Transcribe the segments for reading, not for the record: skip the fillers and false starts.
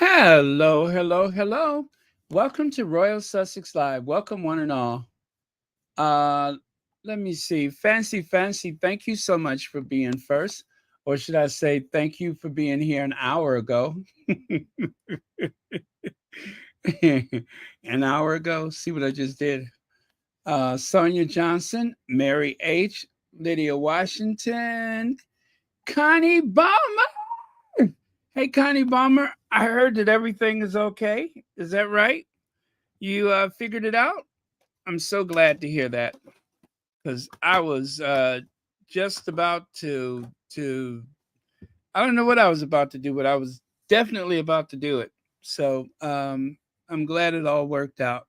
Hello, hello, hello. Welcome to Royal Sussex Live. Welcome, one and all. Uh, Let me see. Fancy, thank you so much for being first. Or should I say, thank you for being here an hour ago? An hour ago. See what I just did? Sonia Johnson, Mary H., Lydia Washington, Connie Balmer. Hey, Connie Balmer, I heard that everything is okay. Is that right? You figured it out? I'm so glad to hear that because I was just about to I don't know what I was about to do, but I was definitely about to do it. So I'm glad it all worked out.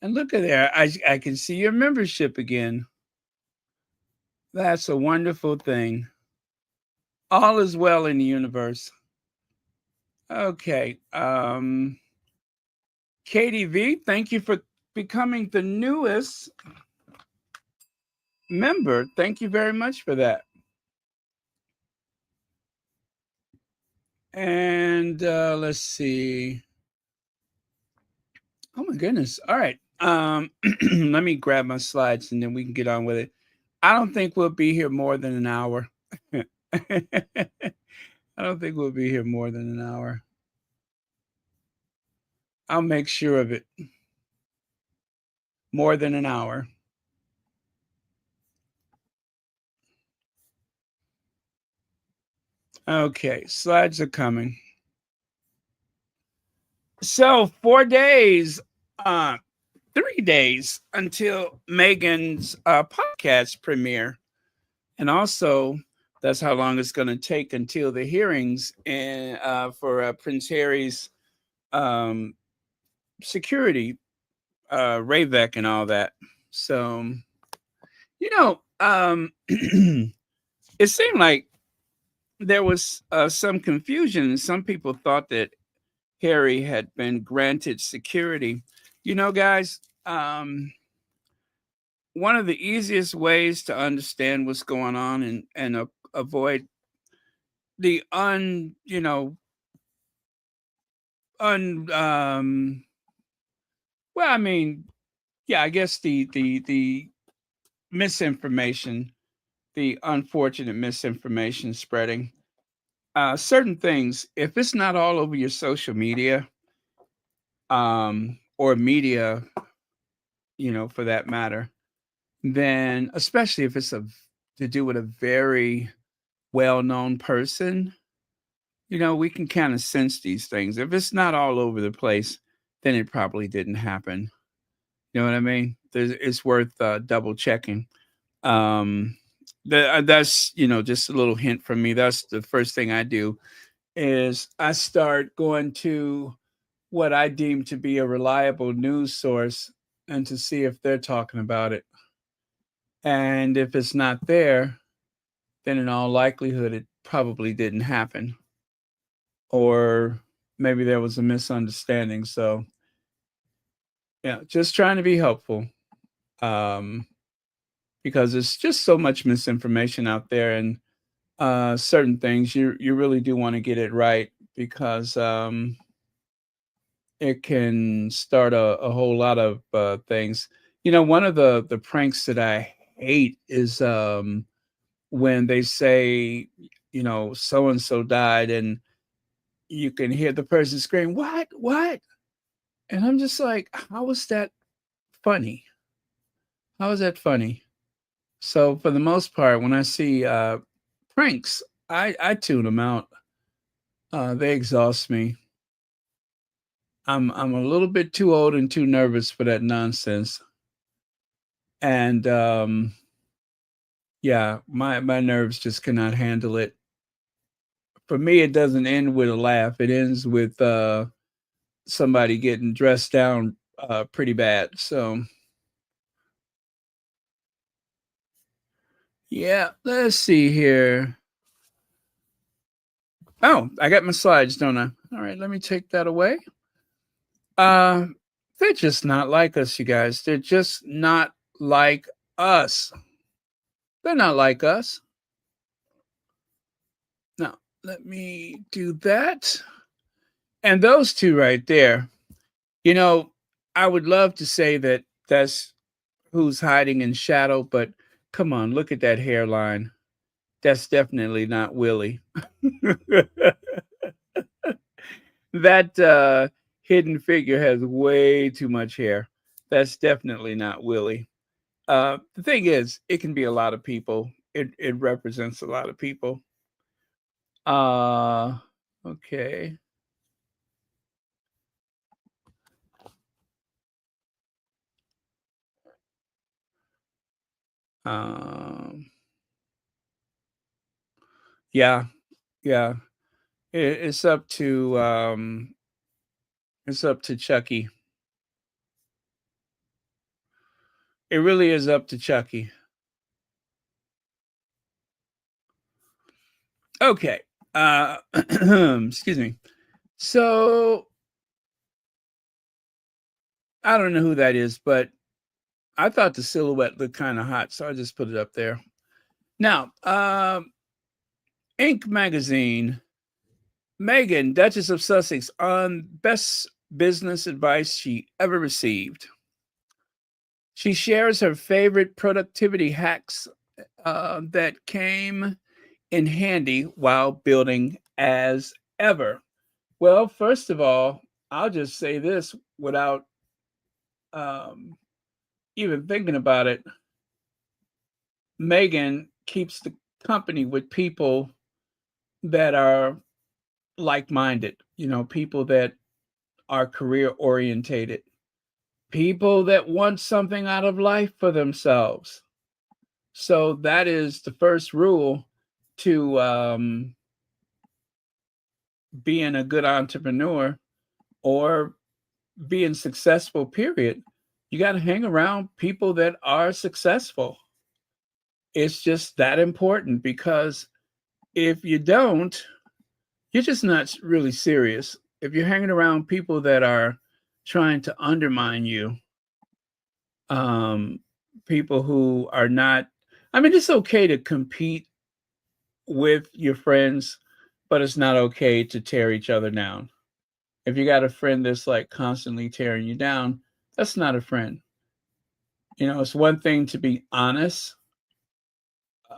And look at there, I can see your membership again. That's a wonderful thing. All is well in the universe. Okay. Katie V, thank you for becoming the newest member. Thank you very much for that. And let's see. Oh my goodness. All right. Let me grab my slides and then we can get on with it. I don't think we'll be here more than an hour. I don't think we'll be here more than an hour. I'll make sure of it. More than an hour. Okay, slides are coming. So 4 days, 3 days until Meghan's podcast premiere, and also that's how long it's going to take until the hearings and for Prince Harry's um, security, Ravec, and all that. So it seemed like there was some confusion. Some people thought that Harry had been granted security. Guys, one of the easiest ways to understand what's going on and avoid the un well, I mean, yeah, I guess the misinformation, the unfortunate misinformation spreading. Certain things, if it's not all over your social media, or media, for that matter, then especially if it's to do with a very well-known person, we can kind of sense these things. If it's not all over the place, then it probably didn't happen. You know what I mean? It's worth double checking. Um, that's just a little hint from me. That's the first thing I do is I start going to what I deem to be a reliable news source and to see if they're talking about it. And if it's not there, then in all likelihood it probably didn't happen, or maybe there was a misunderstanding. So yeah, just trying to be helpful, um, because there's just so much misinformation out there, and certain things you really do want to get it right because it can start a whole lot of things. One of the pranks that I hate is when they say, so and so died, and you can hear the person scream, what? And I'm just like, how is that funny? How is that funny? So for the most part, when I see pranks, I tune them out. They exhaust me. I'm a little bit too old and too nervous for that nonsense. And yeah, my nerves just cannot handle it. For me, it doesn't end with a laugh. It ends with somebody getting dressed down pretty bad. So yeah, let's see here. Oh, I got my slides, don't I? All right, let me take that away. Uh, they're just not like us, you guys. They're just not like us. They're not like us. Now, let me do that. And those two right there, you know, I would love to say that that's who's hiding in shadow, but come on, look at that hairline. That's definitely not Willie. That hidden figure has way too much hair. That's definitely not Willie. The thing is, it can be a lot of people. It represents a lot of people. Uh, okay. Um, yeah, yeah. It's up to Chucky. It really is up to Chucky. Okay. Excuse me. So I don't know who that is, but I thought the silhouette looked kind of hot, so I just put it up there. Now, Inc. magazine, Meghan, Duchess of Sussex, on best business advice she ever received. She shares her favorite productivity hacks that came in handy while building as ever. Well, first of all, I'll just say this without um, even thinking about it. Megan keeps the company with people that are like minded, people that are career orientated, people that want something out of life for themselves. So that is the first rule to being a good entrepreneur or being successful, period. You got to hang around people that are successful. It's just that important because if you don't, you're just not really serious. If you're hanging around people that are trying to undermine you, um, people who are not, I mean, it's okay to compete with your friends, but it's not okay to tear each other down. If you got a friend that's like constantly tearing you down, that's not a friend. It's one thing to be honest,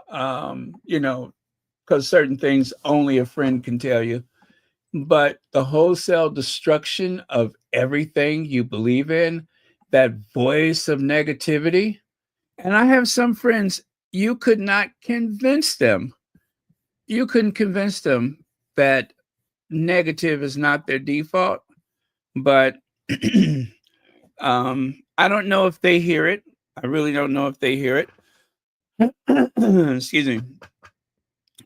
um, you know, because certain things only a friend can tell you. But the wholesale destruction of everything you believe in, that voice of negativity, and I have some friends, you could not convince them. You couldn't convince them that negative is not their default, but I don't know if they hear it. I really don't know if they hear it. Excuse me.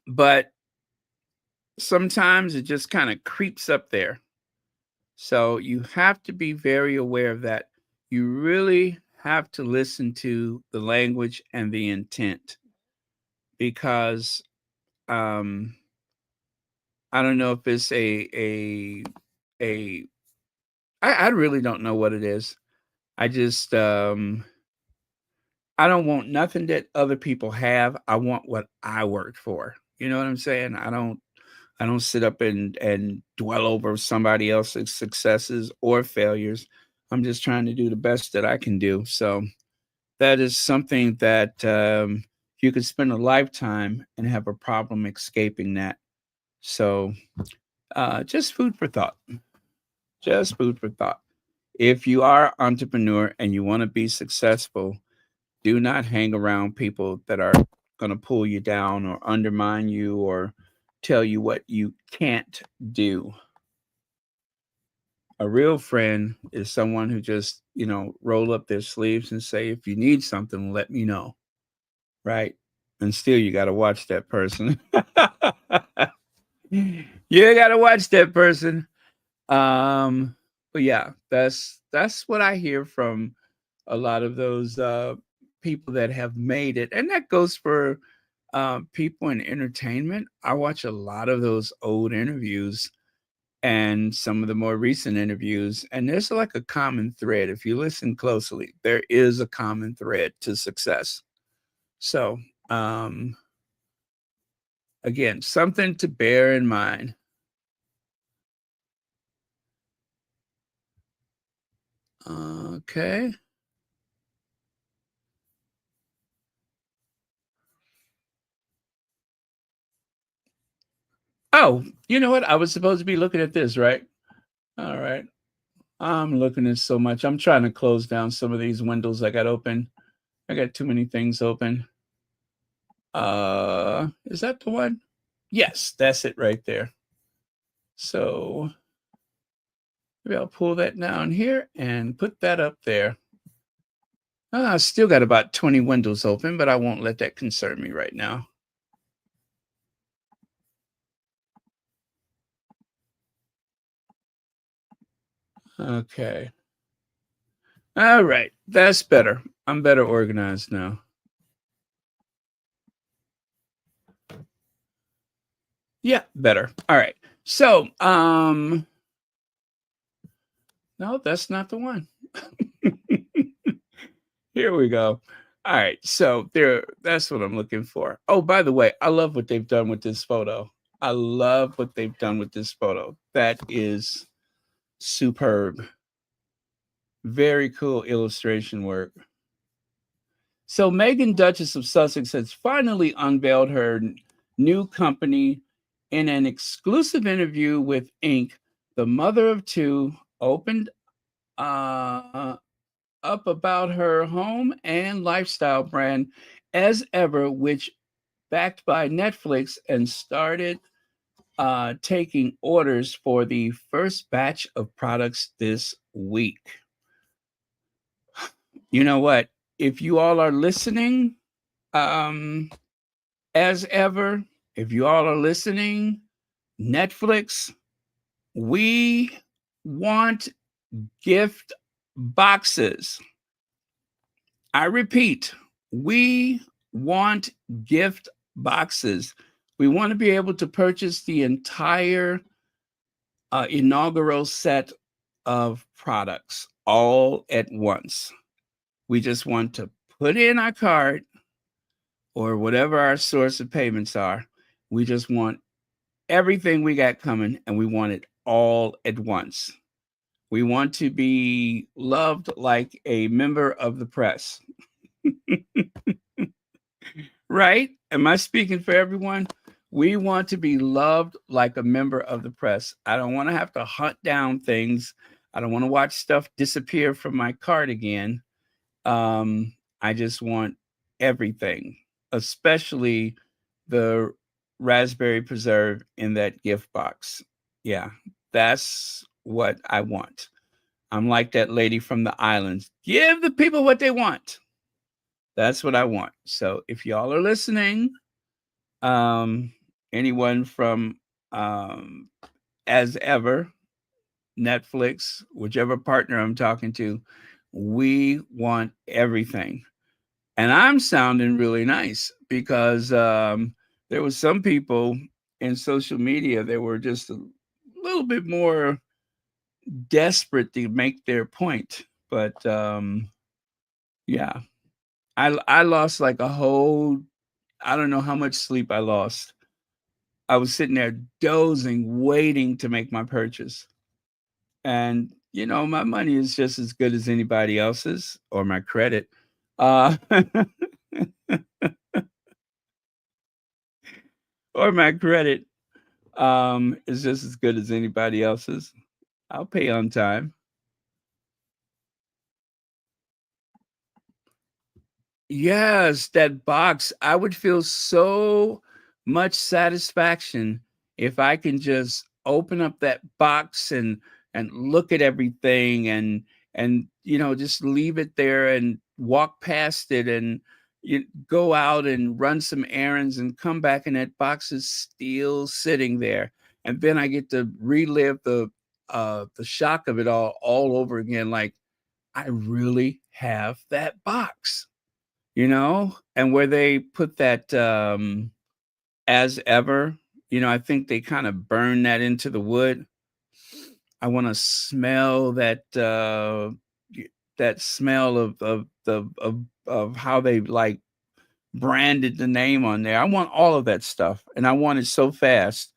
But sometimes it just kind of creeps up there. So you have to be very aware of that. You really have to listen to the language and the intent because um, I don't know if it's a I really don't know what it is. I just I don't want nothing that other people have. I want what I worked for. You know what I'm saying? I don't sit up and dwell over somebody else's successes or failures. I'm just trying to do the best that I can do. So that is something that you could spend a lifetime and have a problem escaping that. So just food for thought. Just food for thought. If you are entrepreneur and you want to be successful, do not hang around people that are going to pull you down or undermine you or tell you what you can't do. A real friend is someone who just, roll up their sleeves and say, if you need something, let me know. Right. And still, you got to watch that person. You got to watch that person. Um, but yeah, that's what I hear from a lot of those people that have made it, and that goes for people in entertainment. I watch a lot of those old interviews and some of the more recent interviews, and there's like a common thread. If you listen closely, there is a common thread to success. So, um, again, something to bear in mind. Okay. Oh, you know what? I was supposed to be looking at this, right? All right. I'm looking at so much. I'm trying to close down some of these windows I got open. I got too many things open. Is that the one? Yes, that's it right there. So maybe I'll pull that down here and put that up there. I still got about 20 windows open, but I won't let that concern me right now. Okay. All right. That's better. I'm better organized now. Yeah, better. All right. So, no, that's not the one. Here we go. All right. So that's what I'm looking for. Oh, by the way, I love what they've done with this photo. I love what they've done with this photo. That is superb. Very cool illustration work. So Meghan, Duchess of Sussex, has finally unveiled her new company in an exclusive interview with Inc. The mother of two opened uh, up about her home and lifestyle brand as ever, which backed by Netflix, and started taking orders for the first batch of products this week. You know what? If you all are listening, um, as ever, if you all are listening, Netflix, we want gift boxes. I repeat, we want gift boxes. We want to be able to purchase the entire inaugural set of products all at once. We just want to put in our card or whatever our source of payments are. We just want everything we got coming and we want it all at once. We want to be loved like a member of the press. Right? Am I speaking for everyone? We want to be loved like a member of the press. I don't want to have to hunt down things. I don't want to watch stuff disappear from my cart again. I just want everything, especially the raspberry preserve in that gift box. Yeah, that's what I want. I'm like that lady from the islands. Give the people what they want. That's what I want. So if y'all are listening, um, anyone from um, as ever, Netflix, whichever partner I'm talking to, we want everything. And I'm sounding really nice because there was some people in social media that were just a little bit more desperate to make their point. But yeah, I lost like a whole, I don't know how much sleep I lost. I was sitting there dozing, waiting to make my purchase. And, you know, my money is just as good as anybody else's or my credit. Uh, or my credit is just as good as anybody else's. I'll pay on time. Yes, that box. I would feel so much satisfaction if I can just open up that box and look at everything and you know just leave it there and walk past it and you go out and run some errands and come back and that box is still sitting there and then I get to relive the shock of it all over again like I really have that box, you know, and where they put that, as ever, you know, I think they kinda burn that into the wood. I wanna smell y that smell of how they, like, branded the name on there. I want all of that stuff, and I want it so fast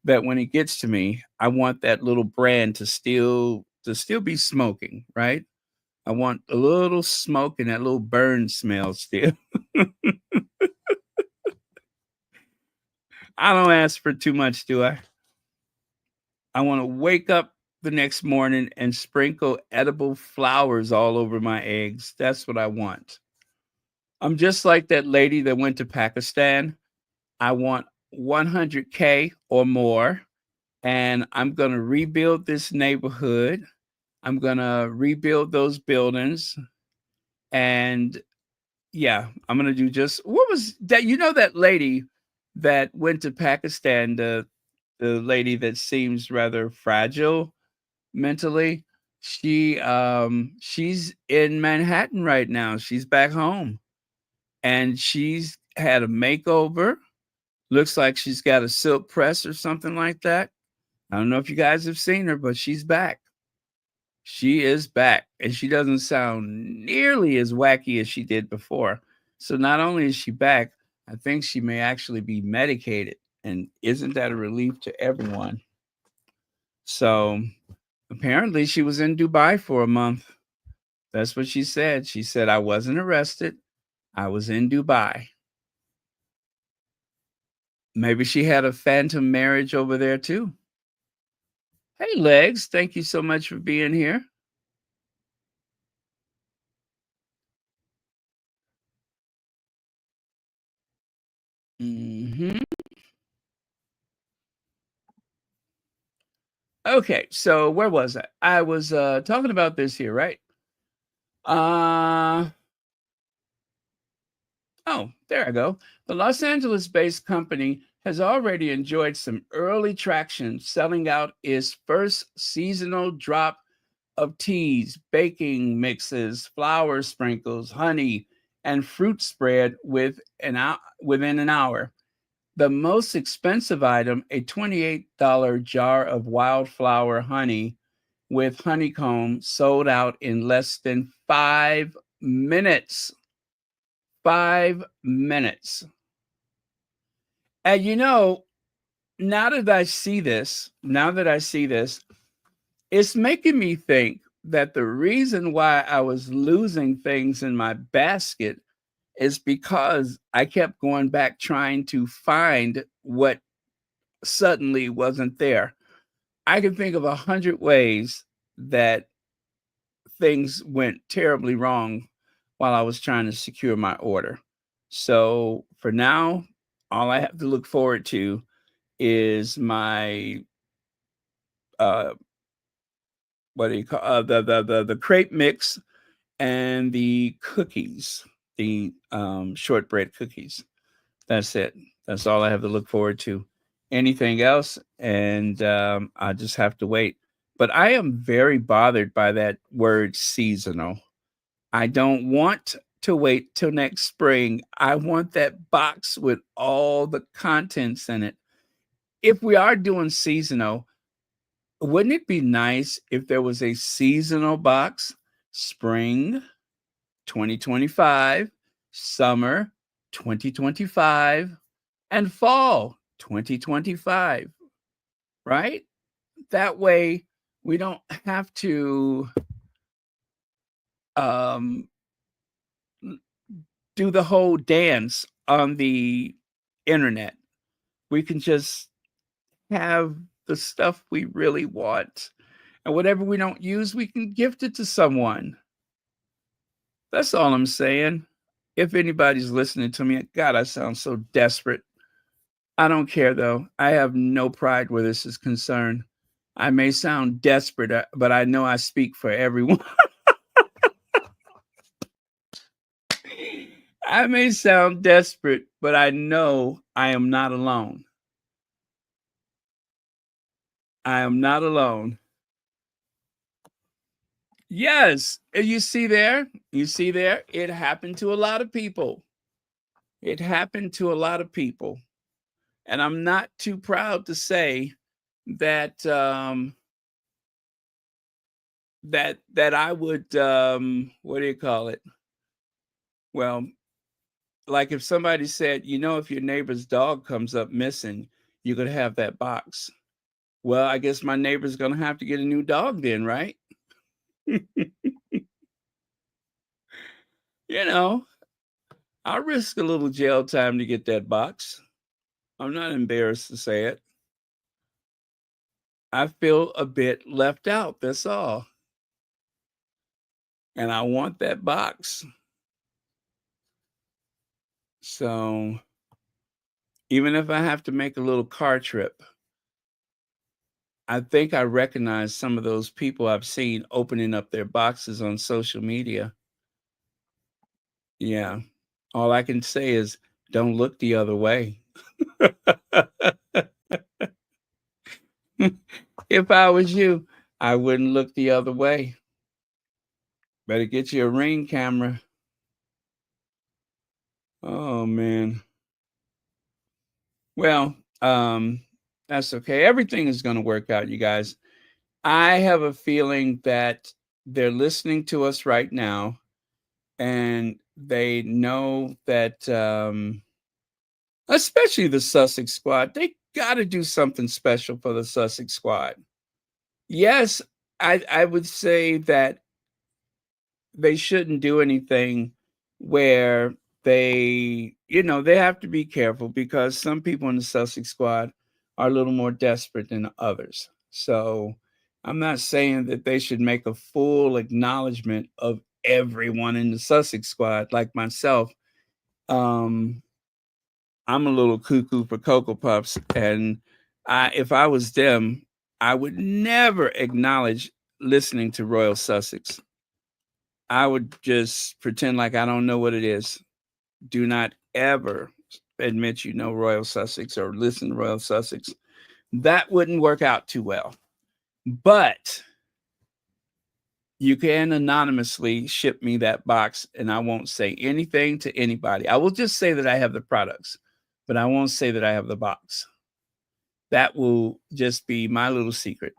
that when it gets to me, I want that little brand to still be smoking, right? I want a little smoke and that little burn smell still. I don't ask for too much, do I? I wanna wake up the next morning and sprinkle edible flowers all over my eggs. That's what I want. I'm just like that lady that went to Pakistan. I want 100K or more, and I'm gonna rebuild this neighborhood. I'm gonna rebuild those buildings, and yeah, I'm gonna do just what was that? You know that lady that went to Pakistan, the lady that seems rather fragile mentally. She's in Manhattan right now. She's back home, and she's had a makeover. Looks like she's got a silk press or something like that. I don't know if you guys have seen her, but she's back. She is back, and she doesn't sound nearly as wacky as she did before. So not only is she back, I think she may actually be medicated, and isn't that a relief to everyone? So apparently she was in Dubai for a month. That's what she said. She said, I wasn't arrested. I was in Dubai. Maybe she had a phantom marriage over there too. Hey, Legs, thank you so much for being here. Hmm. Okay, so where was I? I was talking about this here, right? Uh oh, there I go. The Los Angeles-based company has already enjoyed some early traction, selling out its first seasonal drop of teas, baking mixes, flour sprinkles, honey, and fruit spread within an hour. The most expensive item, a $28 jar of wildflower honey with honeycomb, sold out in less than 5 minutes. 5 minutes. And now that I see this, it's making me think that the reason why I was losing things in my basket is because I kept going back trying to find what suddenly wasn't there. I can think of 100 ways that things went terribly wrong while I was trying to secure my order. So for now, all I have to look forward to is my uh what do you call the crepe mix and the cookies, the shortbread cookies. That's it. That's all I have to look forward to. Anything else, and I just have to wait. But I am very bothered by that word seasonal. I don't want to wait till next spring. I want that box with all the contents in it. If we are doing seasonal, wouldn't it be nice if there was a seasonal box? Spring 2025, summer 2025, and fall 2025, right? That way we don't have to um, do the whole dance on the internet. We can just have the stuff we really want. And whatever we don't use, we can gift it to someone. That's all I'm saying. If anybody's listening to me, God, I sound so desperate. I don't care though. I have no pride where this is concerned. I may sound desperate, but I know I speak for everyone. I may sound desperate, but I know I am not alone. I am not alone. Yes, and you see there, it happened to a lot of people. It happened to a lot of people. And I'm not too proud to say that that I would what do you call it? Well, like if somebody said, if your neighbor's dog comes up missing, you could have that box. Well, I guess my neighbor's gonna have to get a new dog then, right? You know, I'll risk a little jail time to get that box. I'm not embarrassed to say it. I feel a bit left out, that's all. And I want that box. So even if I have to make a little car trip, I think I recognize some of those people I've seen opening up their boxes on social media. Yeah. All I can say is don't look the other way. If I was you, I wouldn't look the other way. Better get you a Ring camera. Oh man. Well, that's okay. Everything is going to work out, you guys. I have a feeling that they're listening to us right now and they know that especially the Sussex squad, they got to do something special for the Sussex squad. Yes, I would say that they shouldn't do anything where they have to be careful because some people in the Sussex squad are a little more desperate than others. So I'm not saying that they should make a full acknowledgement of everyone in the Sussex squad like myself. Um, I'm a little cuckoo for Cocoa Puffs, and if I was them, I would never acknowledge listening to Royal Sussex. I would just pretend like I don't know what it is. Do not ever admit you know Royal Sussex or listen to Royal Sussex. That wouldn't work out too well. But you can anonymously ship me that box, and I won't say anything to anybody. I will just say that I have the products, but I won't say that I have the box. That will just be my little secret.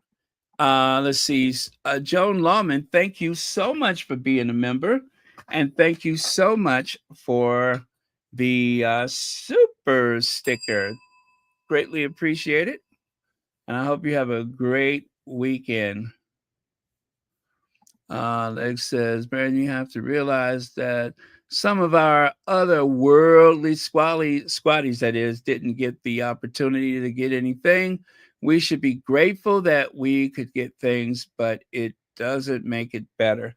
Let's see. Joan Lawman, thank you so much for being a member. And thank you so much for the super sticker. Greatly appreciate it. And I hope you have a great weekend. Lex says, Brandon, you have to realize that some of our other worldly squatties, that is, didn't get the opportunity to get anything. We should be grateful that we could get things, but it doesn't make it better.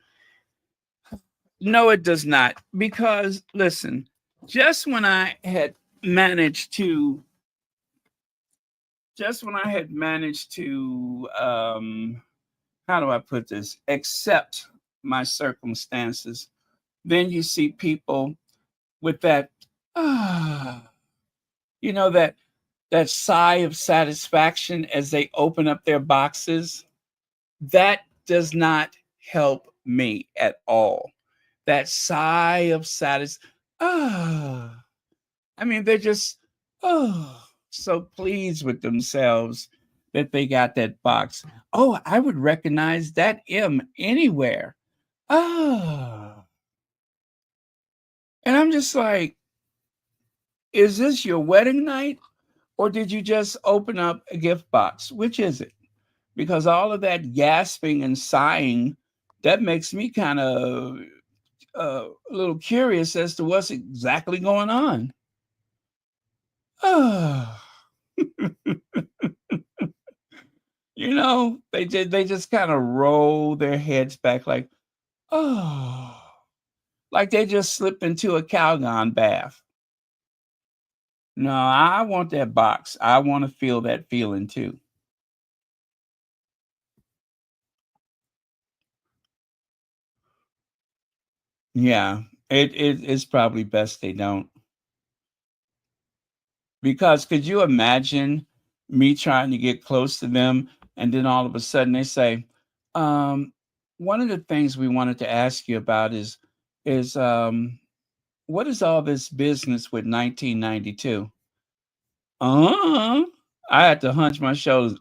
No, it does not. Because, listen, just when I had managed to, how do I put this, accept my circumstances, then you see people with that ah, that sigh of satisfaction as they open up their boxes. That does not help me at all. That sigh of ah, I mean, they're just so pleased with themselves that they got that box. Oh, I would recognize that M anywhere. Ah. And I'm just like, is this your wedding night? Or did you just open up a gift box? Which is it? Because all of that gasping and sighing, that makes me kind of a little curious as to what's exactly going on. They just kind of roll their heads back like, oh, like they just slipped into a Calgon bath. No, I want that box. I want to feel that feeling too. Yeah, it's probably best they don't. Because could you imagine me trying to get close to them and then all of a sudden they say, um, one of the things we wanted to ask you about is what is all this business with 1992? Uh, I had to hunch my shoulders.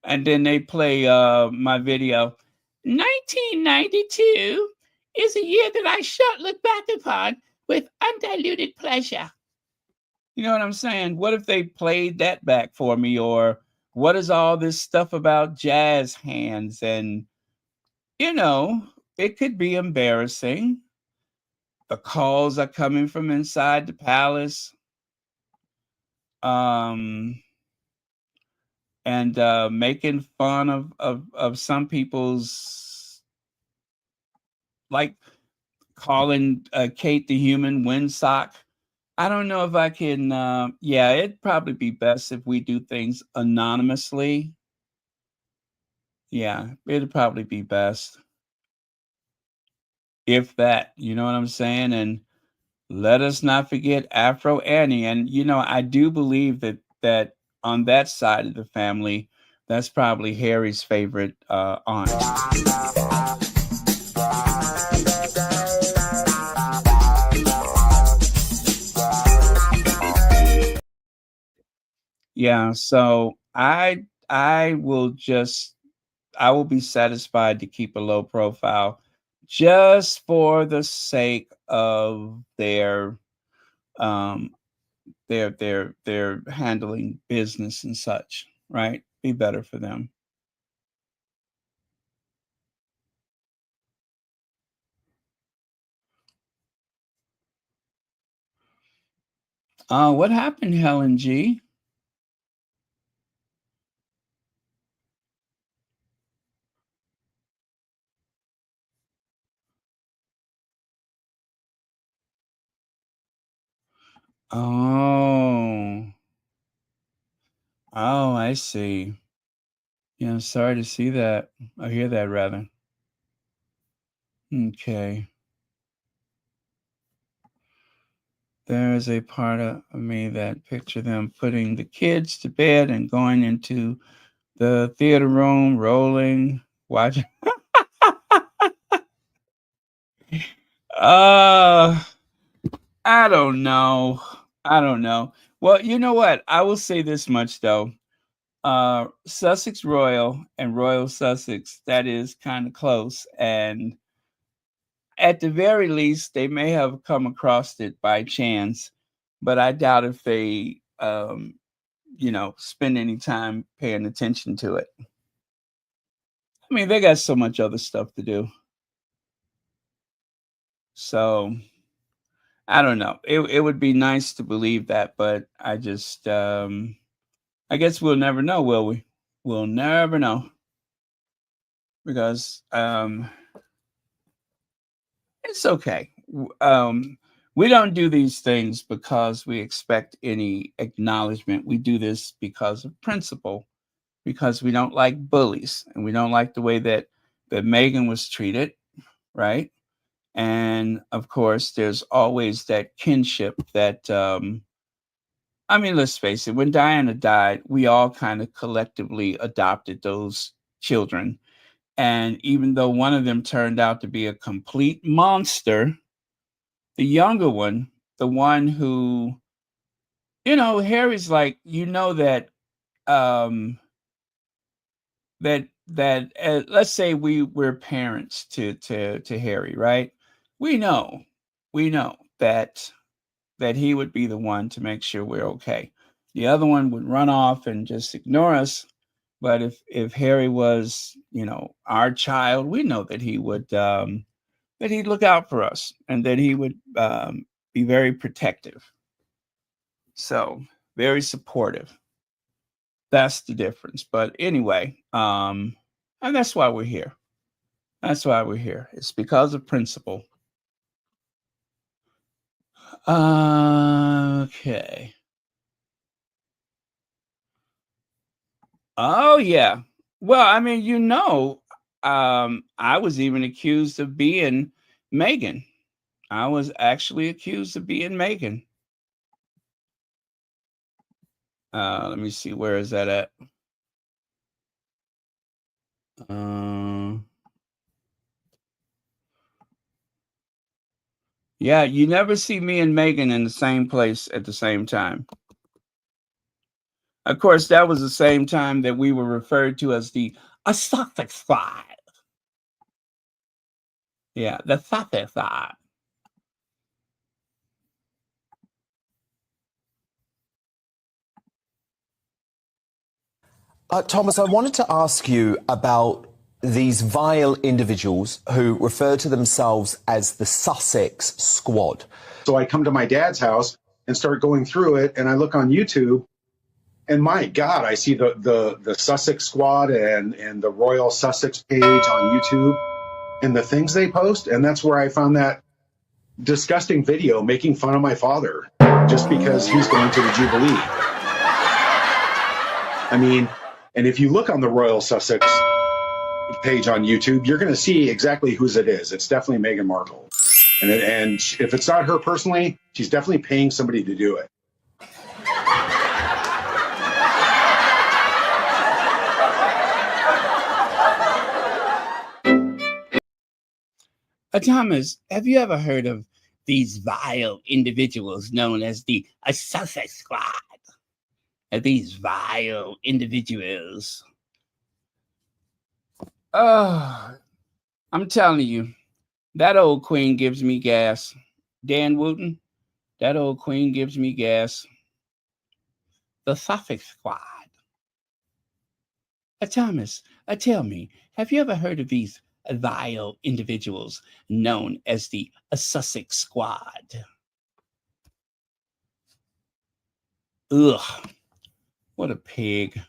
And then they play my video. 1992 is a year that I shall look back upon with undiluted pleasure. You know what I'm saying? What if they played that back for me? Or what is all this stuff about jazz hands? And, it could be embarrassing. the calls are coming from inside the palace. And making fun of some people's, like calling Kate the human windsock. I don't know if I can. Yeah, it'd probably be best if we do things anonymously. Yeah, it'd probably be best if that. You know what I'm saying? And let us not forget Afro Annie. And I do believe that on that side of the family, that's probably Harry's favorite aunt. Yeah, so I will be satisfied to keep a low profile just for the sake of um their handling business and such, right? Be better for them. What happened, Helen G? Oh, oh, I see. Yeah, I'm sorry to see that. I hear that rather. Okay. There is a part of me that picture them putting the kids to bed and going into the theater room, rolling, watching. Uh, I don't know. I don't know. Well, you know what? I will say this much though. Sussex Royal and Royal Sussex, that is kind of close. And at the very least, they may have come across it by chance, but I doubt if they, spend any time paying attention to it. I mean, they got so much other stuff to do. So I don't know. It would be nice to believe that, but I guess we'll never know, will we? We'll never know because it's okay. We don't do these things because we expect any acknowledgement. We do this because of principle, because we don't like bullies and we don't like the way that Meghan was treated, right? And of course, there's always that kinship that I mean, let's face it, when Diana died, we all kind of collectively adopted those children. And even though one of them turned out to be a complete monster, the younger one, the one who, Harry's like, um, let's say we're parents to Harry, right? We know, we know that he would be the one to make sure we're okay. The other one would run off and just ignore us. But if Harry was, our child, we know that he'd look out for us and that he would be very protective. So very supportive. That's the difference. But anyway, and that's why we're here. That's why we're here. It's because of principle. Okay. Oh yeah. Well, I mean, I was even accused of being Megan. I was actually accused of being Megan. Let me see, where is that at? Uh, yeah, you never see me and Megan in the same place at the same time. Of course, that was the same time that we were referred to as the a Sussex side. Yeah, the Sussex side. Thomas, I wanted to ask you about these vile individuals who refer to themselves as the Sussex Squad. So I come to my dad's house and start going through it, and I look on YouTube, and my God, I see the Sussex Squad and the Royal Sussex page on YouTube and the things they post, and that's where I found that disgusting video making fun of my father just because he's going to the Jubilee. I mean, and if you look on the Royal Sussex page on YouTube, you're going to see exactly whose it is. It's definitely Meghan Markle. And if it's not her personally, she's definitely paying somebody to do it. Thomas, have you ever heard of these vile individuals known as the Sussex Squad? These vile individuals. Oh, I'm telling you, that old queen gives me gas. Dan Wooten, that old queen gives me gas. The Sussex Squad. Thomas, tell me, have you ever heard of these vile individuals known as the Sussex Squad? Ugh, what a pig.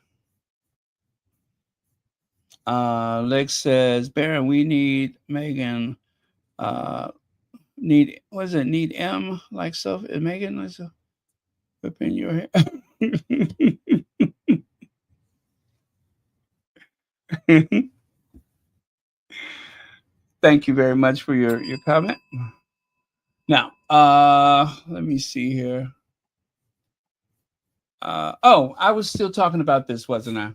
Lex says, Baron, we need Meghan. Need M like so? Meghan, let's whip in your hair. Thank you very much for your comment. Now, let me see here. I was still talking about this, wasn't I?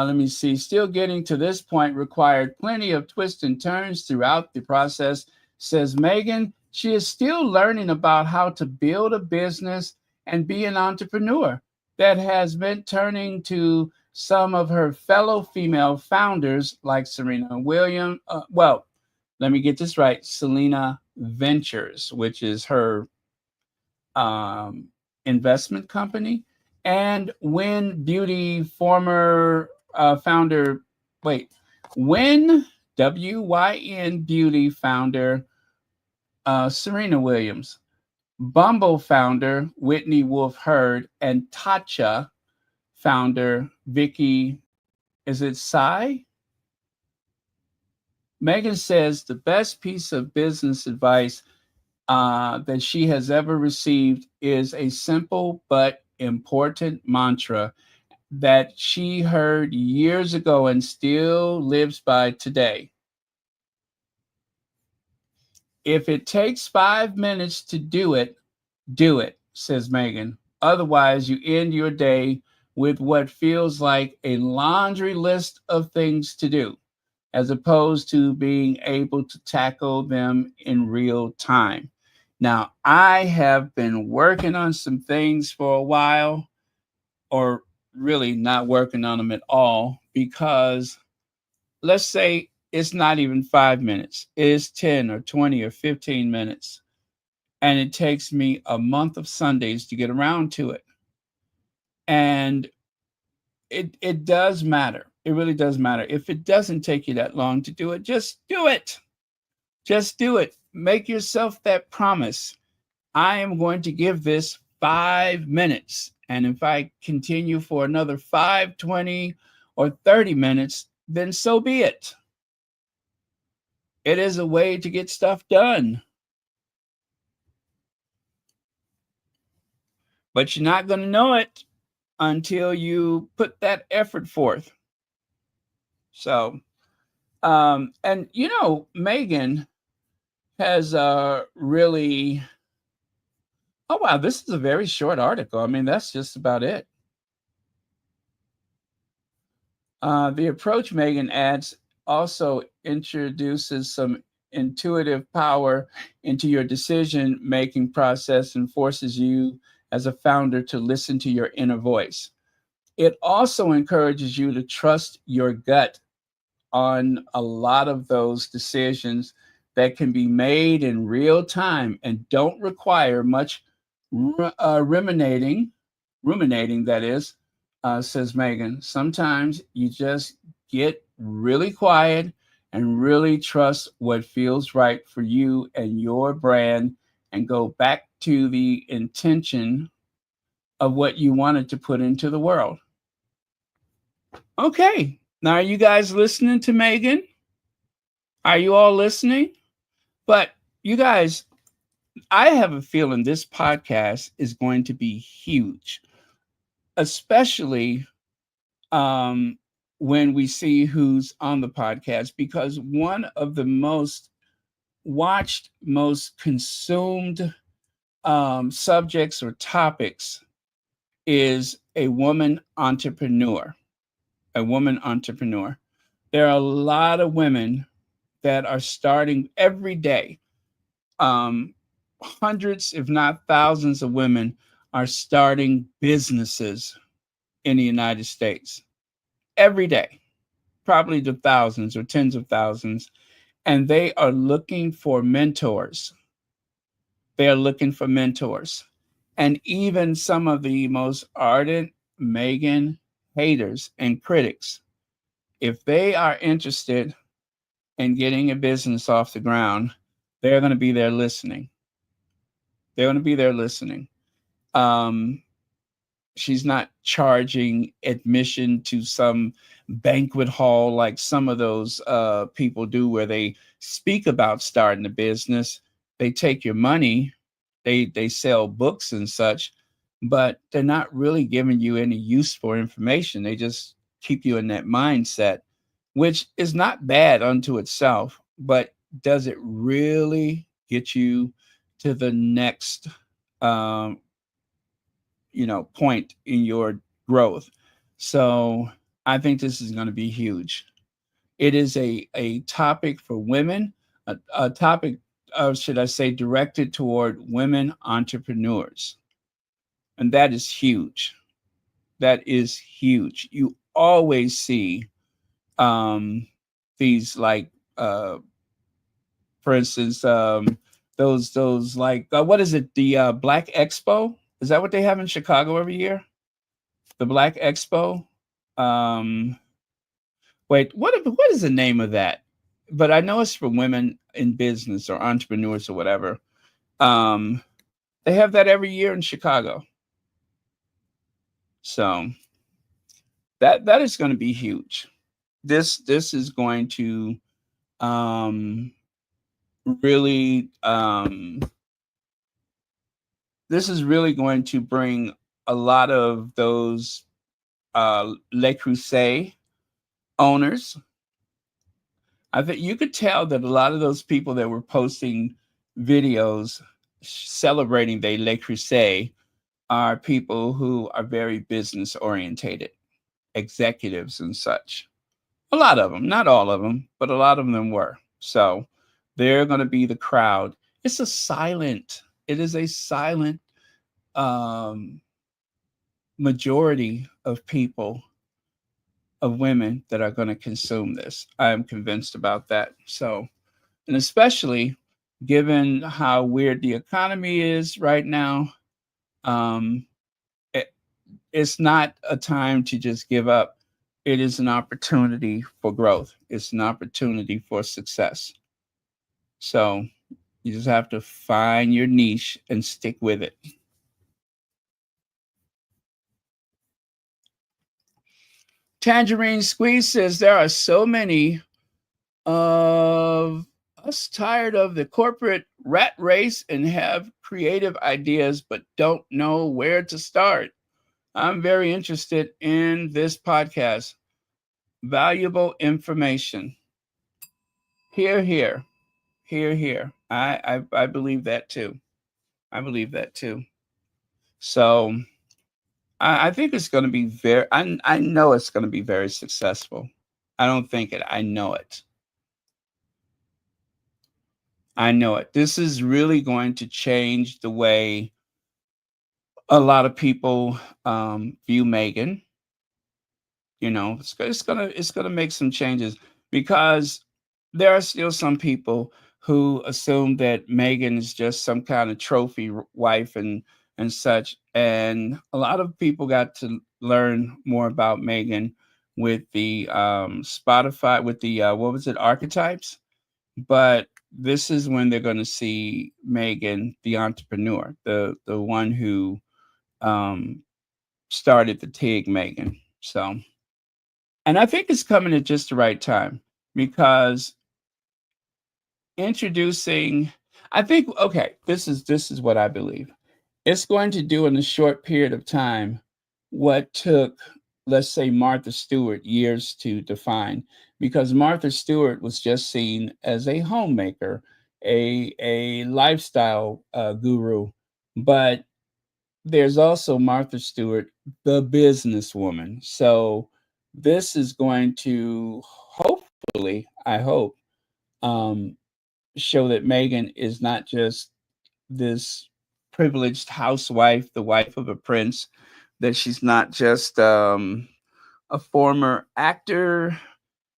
Let me see. Still getting to this point required plenty of twists and turns throughout the process, says Meghan. She is still learning about how to build a business and be an entrepreneur. That has meant turning to some of her fellow female founders like Serena Williams. Let me get this right. Selena Ventures, which is her investment company, and Wynn Beauty founder, Wynn WYN Beauty founder Serena Williams, Bumble founder Whitney Wolfe Herd, and Tatcha founder Vicky, is it Sai? Meghan says the best piece of business advice that she has ever received is a simple but important mantra that she heard years ago and still lives by today. If it takes 5 minutes to do it, says Meghan. Otherwise, you end your day with what feels like a laundry list of things to do, as opposed to being able to tackle them in real time. Now, I have been working on some things for a while, or really not working on them at all, because let's say it's not even 5 minutes. It's 10 or 20 or 15 minutes. And it takes me a month of Sundays to get around to it. And it does matter. It really does matter. If it doesn't take you that long to do it, just do it. Just do it. Make yourself that promise. I am going to give this 5 minutes. And if I continue for another 5, 20, or 30 minutes, then so be it. It is a way to get stuff done. But you're not going to know it until you put that effort forth. So, and you know, Meghan has really, oh wow, this is a very short article. I mean, that's just about it. The approach, Meghan adds, also introduces some intuitive power into your decision-making process and forces you as a founder to listen to your inner voice. It also encourages you to trust your gut on a lot of those decisions that can be made in real time and don't require much ruminating, that is, says Meghan. Sometimes you just get really quiet and really trust what feels right for you and your brand and go back to the intention of what you wanted to put into the world. Okay. Now, are you guys listening to Meghan? Are you all listening? But you guys, I have a feeling this podcast is going to be huge, especially when we see who's on the podcast, because one of the most watched, most consumed subjects or topics is a woman entrepreneur. A woman entrepreneur. There are a lot of women that are starting every day. Hundreds, if not thousands, of women are starting businesses in the United States every day, probably to thousands or tens of thousands, and they are looking for mentors. They are looking for mentors. And even some of the most ardent Meghan haters and critics, if they are interested in getting a business off the ground, they're going to be there listening. They're going to be there listening. She's not charging admission to some banquet hall like some of those people do, where they speak about starting a business. They take your money, they sell books and such, but they're not really giving you any useful information. They just keep you in that mindset, which is not bad unto itself, but does it really get you to the next point in your growth? So I think this is going to be huge. It is a topic for women, a topic, should I say, directed toward women entrepreneurs. And that is huge. That is huge. You always see these, like, for instance, those like, what is it? The Black Expo? Is that what they have in Chicago every year? The Black Expo. Wait, what is the name of that? But I know it's for women in business or entrepreneurs or whatever. They have that every year in Chicago. So that is going to be huge. This is going to really this is really going to bring a lot of those Le Creuset owners. I think you could tell that a lot of those people that were posting videos celebrating the Le Creuset are people who are very business orientated, executives and such. A lot of them, not all of them, but a lot of them were. So they're going to be the crowd. It is a silent majority of people, of women, that are going to consume this. I am convinced about that. So, and especially given how weird the economy is right now, it's not a time to just give up. It is an opportunity for growth. It's an opportunity for success. So you just have to find your niche and stick with it. Tangerine Squeeze says there are so many of us tired of the corporate rat race and have creative ideas but don't know where to start. I'm very interested in this podcast. Valuable information. Hear, hear. Hear, hear. I believe that too. I believe that too. So I think it's going to be I know it's going to be very successful. I don't think it. I know it. I know it. This is really going to change the way a lot of people view Meghan. It's gonna make some changes, because there are still some people who assume that Meghan is just some kind of trophy wife and such. And a lot of people got to learn more about Meghan with the Spotify, with the what was it, Archetypes. But this is when they're going to see Meghan, the entrepreneur, the one who um, started the TIG Meghan. So, and I think it's coming at just the right time because introducing, I think, okay, this is what I believe. It's going to do in a short period of time what took, let's say, Martha Stewart years to define, because Martha Stewart was just seen as a homemaker, a lifestyle guru, but there's also Martha Stewart, the businesswoman. So this is going to hopefully, I hope, um, show that Meghan is not just this privileged housewife, the wife of a prince, that she's not just a former actor.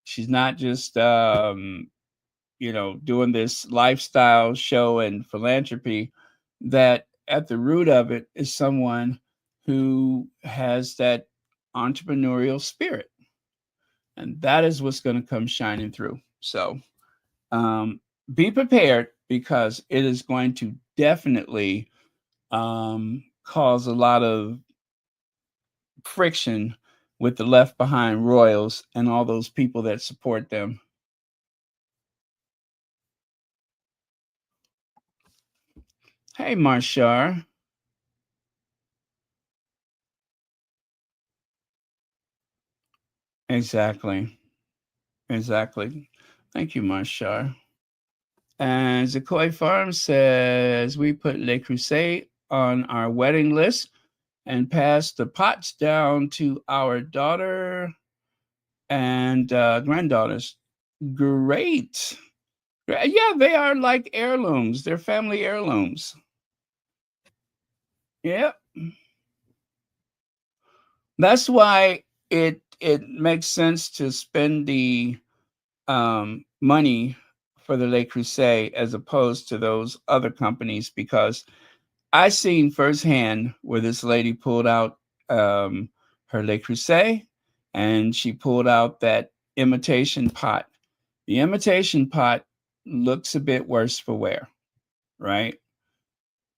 She's not just, doing this lifestyle show and philanthropy, that at the root of it is someone who has that entrepreneurial spirit. And that is what's going to come shining through. So be prepared because it is going to definitely cause a lot of friction with the left behind royals and all those people that support them. Hey, Marshar. Exactly. Exactly. Thank you, Marshar. And Zakoy Farm says we put Le Creuset on our wedding list and passed the pots down to our daughter and granddaughters. Great. Yeah, they are like heirlooms. They're family heirlooms. Yeah. That's why it makes sense to spend the money for the Le Creuset as opposed to those other companies, because I seen firsthand where this lady pulled out her Le Creuset and she pulled out that imitation pot. The imitation pot looks a bit worse for wear, right?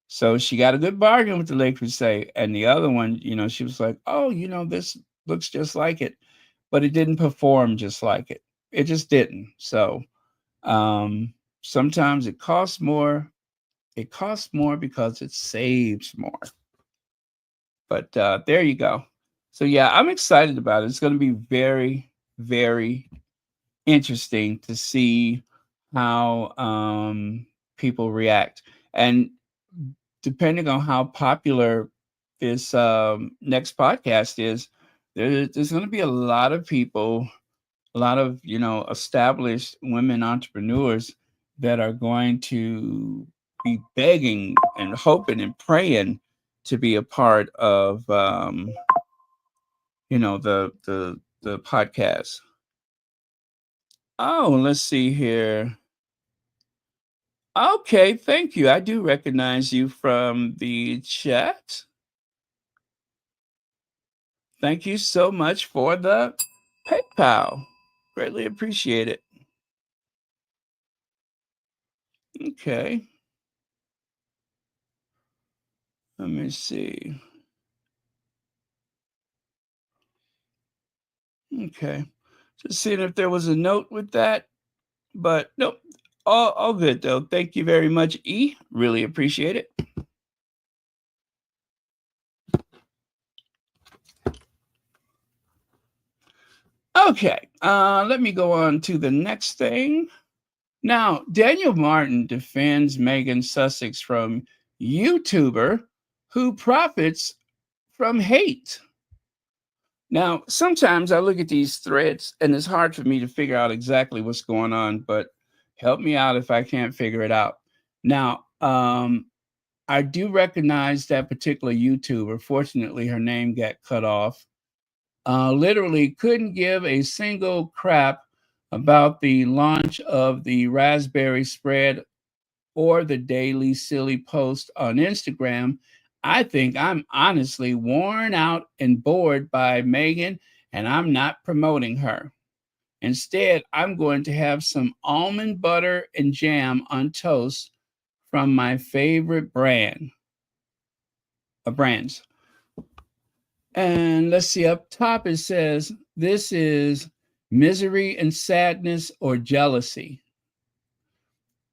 So she got a good bargain with the Le Creuset. And the other one, she was like, oh, this looks just like it, but it didn't perform just like it. It just didn't. So sometimes it costs more. It costs more because it saves more. But there you go. So yeah, I'm excited about it. It's going to be very, very interesting to see how people react. And depending on how popular this next podcast is, there's going to be a lot of people, a lot of established women entrepreneurs that are going to be begging and hoping and praying to be a part of the podcast. Oh, let's see here. Okay, thank you. I do recognize you from the chat. Thank you so much for the PayPal. Greatly appreciate it. Okay. Let me see. Okay. Just seeing if there was a note with that, but nope. All good though. Thank you very much, E. Really appreciate it. Okay. Let me go on to the next thing. Now, Daniel Martin defends Meghan Sussex from YouTuber who profits from hate. Now, sometimes I look at these threads and it's hard for me to figure out exactly what's going on, but help me out if I can't figure it out. Now, I do recognize that particular YouTuber. Fortunately, her name got cut off. Literally couldn't give a single crap about the launch of the raspberry spread or the daily silly post on Instagram. I think I'm honestly worn out and bored by Meghan and I'm not promoting her. Instead, I'm going to have some almond butter and jam on toast from my favorite brands. And let's see, up top it says, this is misery and sadness or jealousy.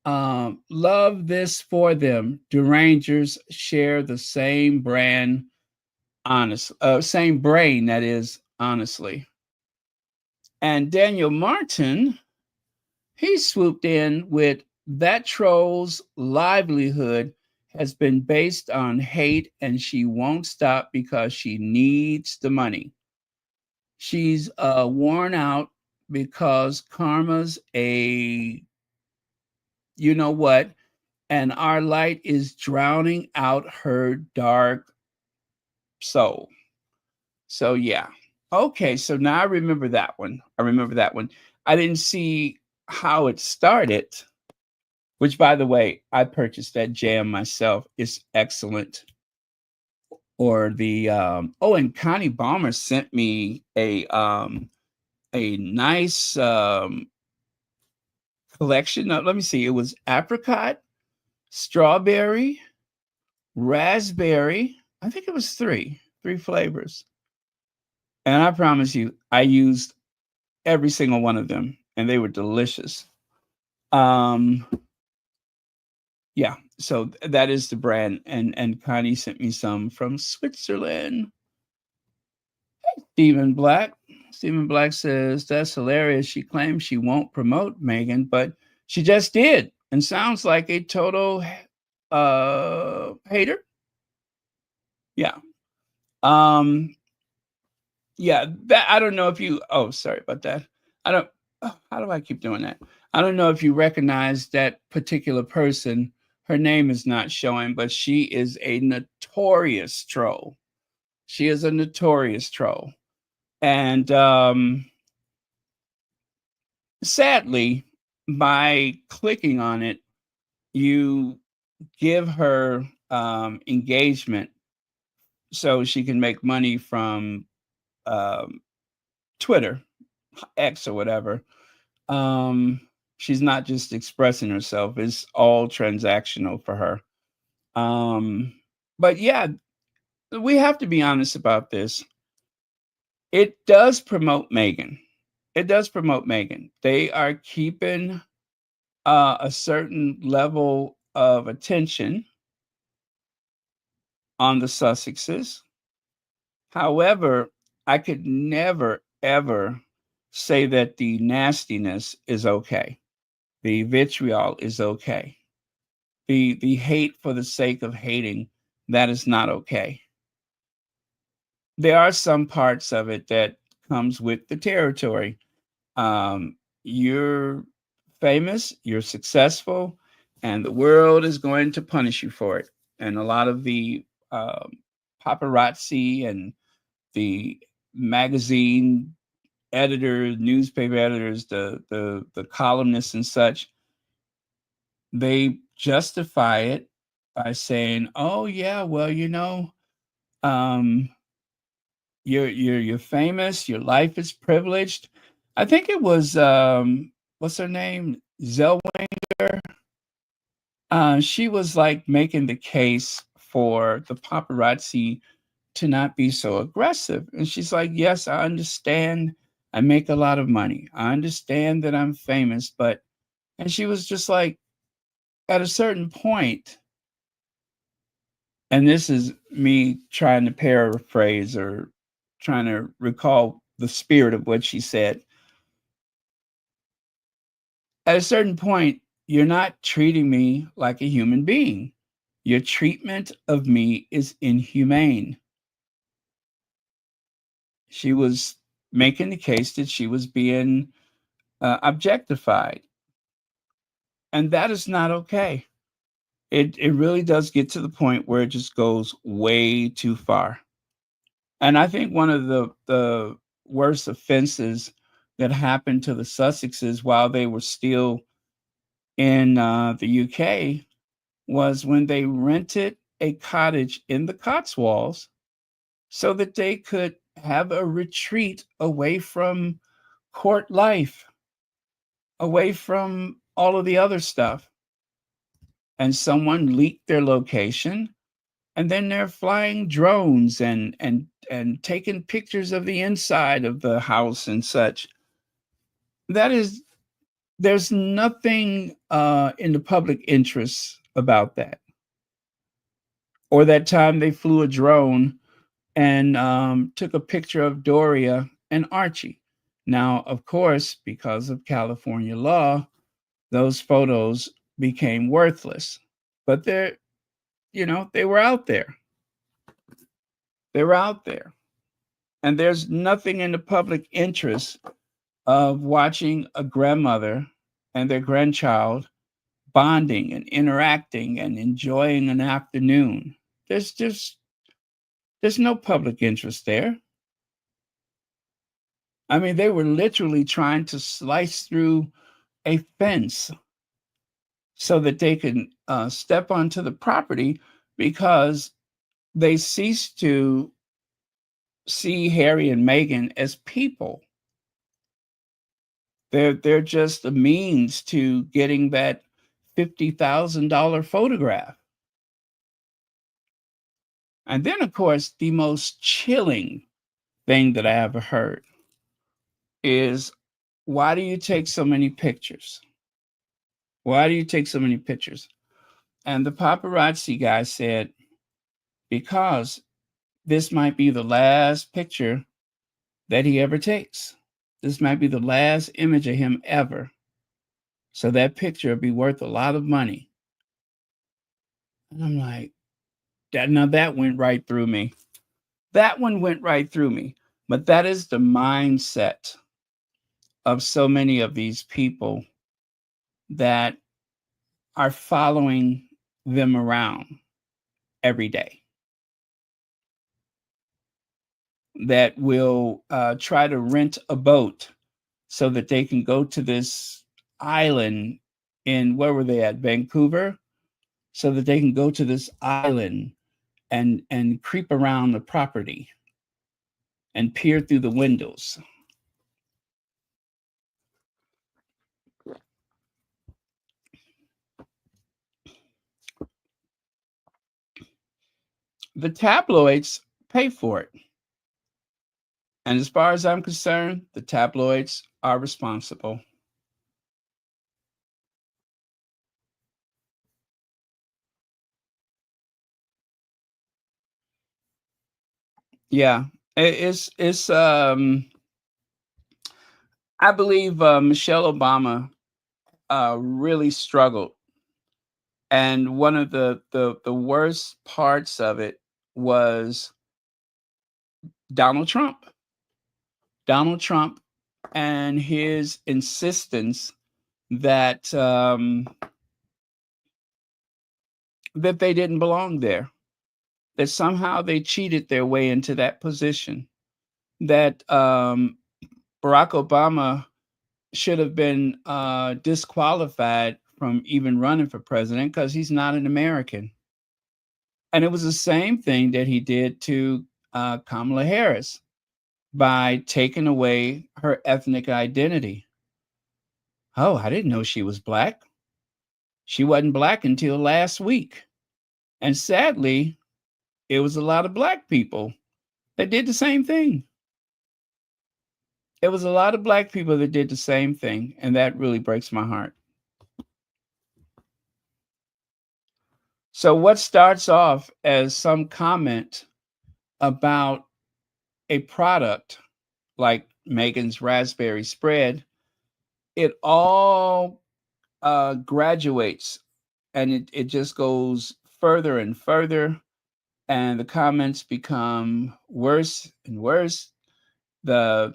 Love this for them. Derangers share the same brand, same brain, that is, honestly. And Daniel Martin, he swooped in with that troll's livelihood has been based on hate, and she won't stop because she needs the money. She's worn out because karma's a you know what, and our light is drowning out her dark soul. So yeah. Okay, so now I remember that one. I didn't see how it started, which, by the way, I purchased that jam myself. It's excellent. Or the and Connie Balmer sent me a nice collection. Let me see. It was apricot, strawberry, raspberry. I think it was three flavors. And I promise you, I used every single one of them, and they were delicious. Yeah, so that is the brand, and Connie sent me some from Switzerland. Stephen Black says, that's hilarious. She claims she won't promote Meghan, but she just did, and sounds like a total hater. Yeah. Yeah, that I don't know if you sorry about that. How do I keep doing that? I don't know if you recognize that particular person. Her name is not showing, but she is a notorious troll. She is a notorious troll. And sadly, by clicking on it, you give her engagement so she can make money from Twitter, X or whatever. She's not just expressing herself, it's all transactional for her. But yeah, we have to be honest about this. It does promote Meghan. They are keeping a certain level of attention on the Sussexes. However, I could never, ever say that the nastiness is okay. The vitriol is okay. The hate for the sake of hating, that is not okay. There are some parts of it that comes with the territory. You're famous, you're successful, and the world is going to punish you for it. And a lot of the paparazzi and the magazine editors, newspaper editors, the columnists and such, they justify it by saying, "Oh yeah, well, you're famous, your life is privileged." I think it was what's her name, Zellweger. She was like making the case for the paparazzi to not be so aggressive, and she's like, "Yes, I understand. I make a lot of money. I understand that I'm famous, but," and she was just like, at a certain point, and this is me trying to paraphrase or trying to recall the spirit of what she said. At a certain point, you're not treating me like a human being. Your treatment of me is inhumane. She was making the case that she was being objectified. And that is not okay. It really does get to the point where it just goes way too far. And I think one of the worst offenses that happened to the Sussexes while they were still in the UK was when they rented a cottage in the Cotswolds so that they could have a retreat away from court life, away from all of the other stuff. And someone leaked their location, and then they're flying drones and taking pictures of the inside of the house and such. There's nothing in the public interest about that. Or that time they flew a drone and took a picture of Doria and Archie. Now, of course, because of California law, those photos became worthless. But they were out there. They were out there. And there's nothing in the public interest of watching a grandmother and their grandchild bonding and interacting and enjoying an afternoon. There's no public interest there. I mean, they were literally trying to slice through a fence so that they could step onto the property because they ceased to see Harry and Meghan as people. They're just a means to getting that $50,000 photograph. And then, of course, the most chilling thing that I ever heard is, why do you take so many pictures? Why do you take so many pictures? And the paparazzi guy said, because this might be the last picture that he ever takes. This might be the last image of him ever. So that picture will be worth a lot of money. And I'm like, that went right through me. That one went right through me. But that is the mindset of so many of these people that are following them around every day, that will try to rent a boat so that they can go to this island in, where were they at? Vancouver, so that they can go to this island and creep around the property and peer through the windows. The tabloids pay for it. And as far as I'm concerned, the tabloids are responsible. Yeah, it's I believe Michelle Obama really struggled, and one of the worst parts of it was Donald Trump. Donald Trump and his insistence that that they didn't belong there, that somehow they cheated their way into that position, that Barack Obama should have been disqualified from even running for president because he's not an American. And it was the same thing that he did to Kamala Harris by taking away her ethnic identity. Oh, I didn't know she was black. She wasn't black until last week. And sadly, it was a lot of black people that did the same thing. It was a lot of black people that did the same thing, and that really breaks my heart. So what starts off as some comment about a product like Meghan's raspberry spread, it all graduates, and it just goes further and further, and the comments become worse and worse. The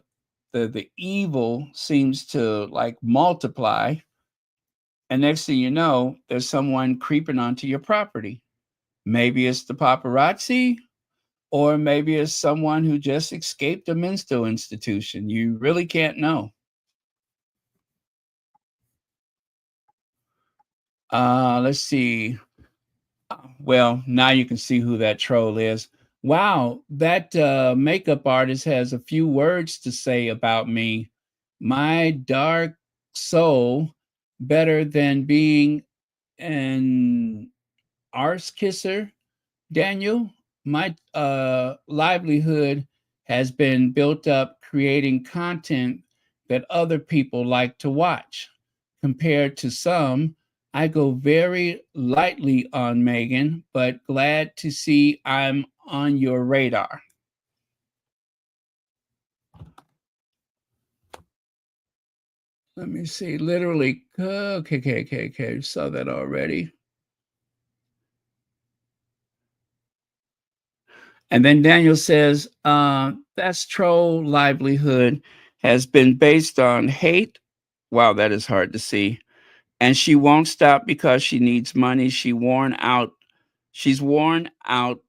evil seems to like multiply, and next thing you know, there's someone creeping onto your property. Maybe it's the paparazzi, or maybe it's someone who just escaped a mental institution. You really can't know. Let's see. Well, now you can see who that troll is. Wow, that makeup artist has a few words to say about me. My dark soul, better than being an arse kisser. Daniel, my livelihood has been built up creating content that other people like to watch. Compared to some, I go very lightly on Meghan, but glad to see I'm on your radar. Let me see. Literally, okay. Saw that already. And then Daniel says, that's troll livelihood has been based on hate. Wow, that is hard to see. And she won't stop because she needs money. She's worn out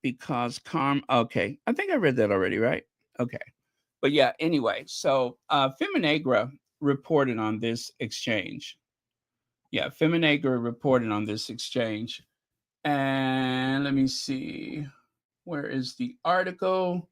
because okay. I think I read that already, right? Okay. But yeah, anyway, so Feminagra reported on this exchange. Yeah, Feminagra reported on this exchange. And let me see. Where is the article?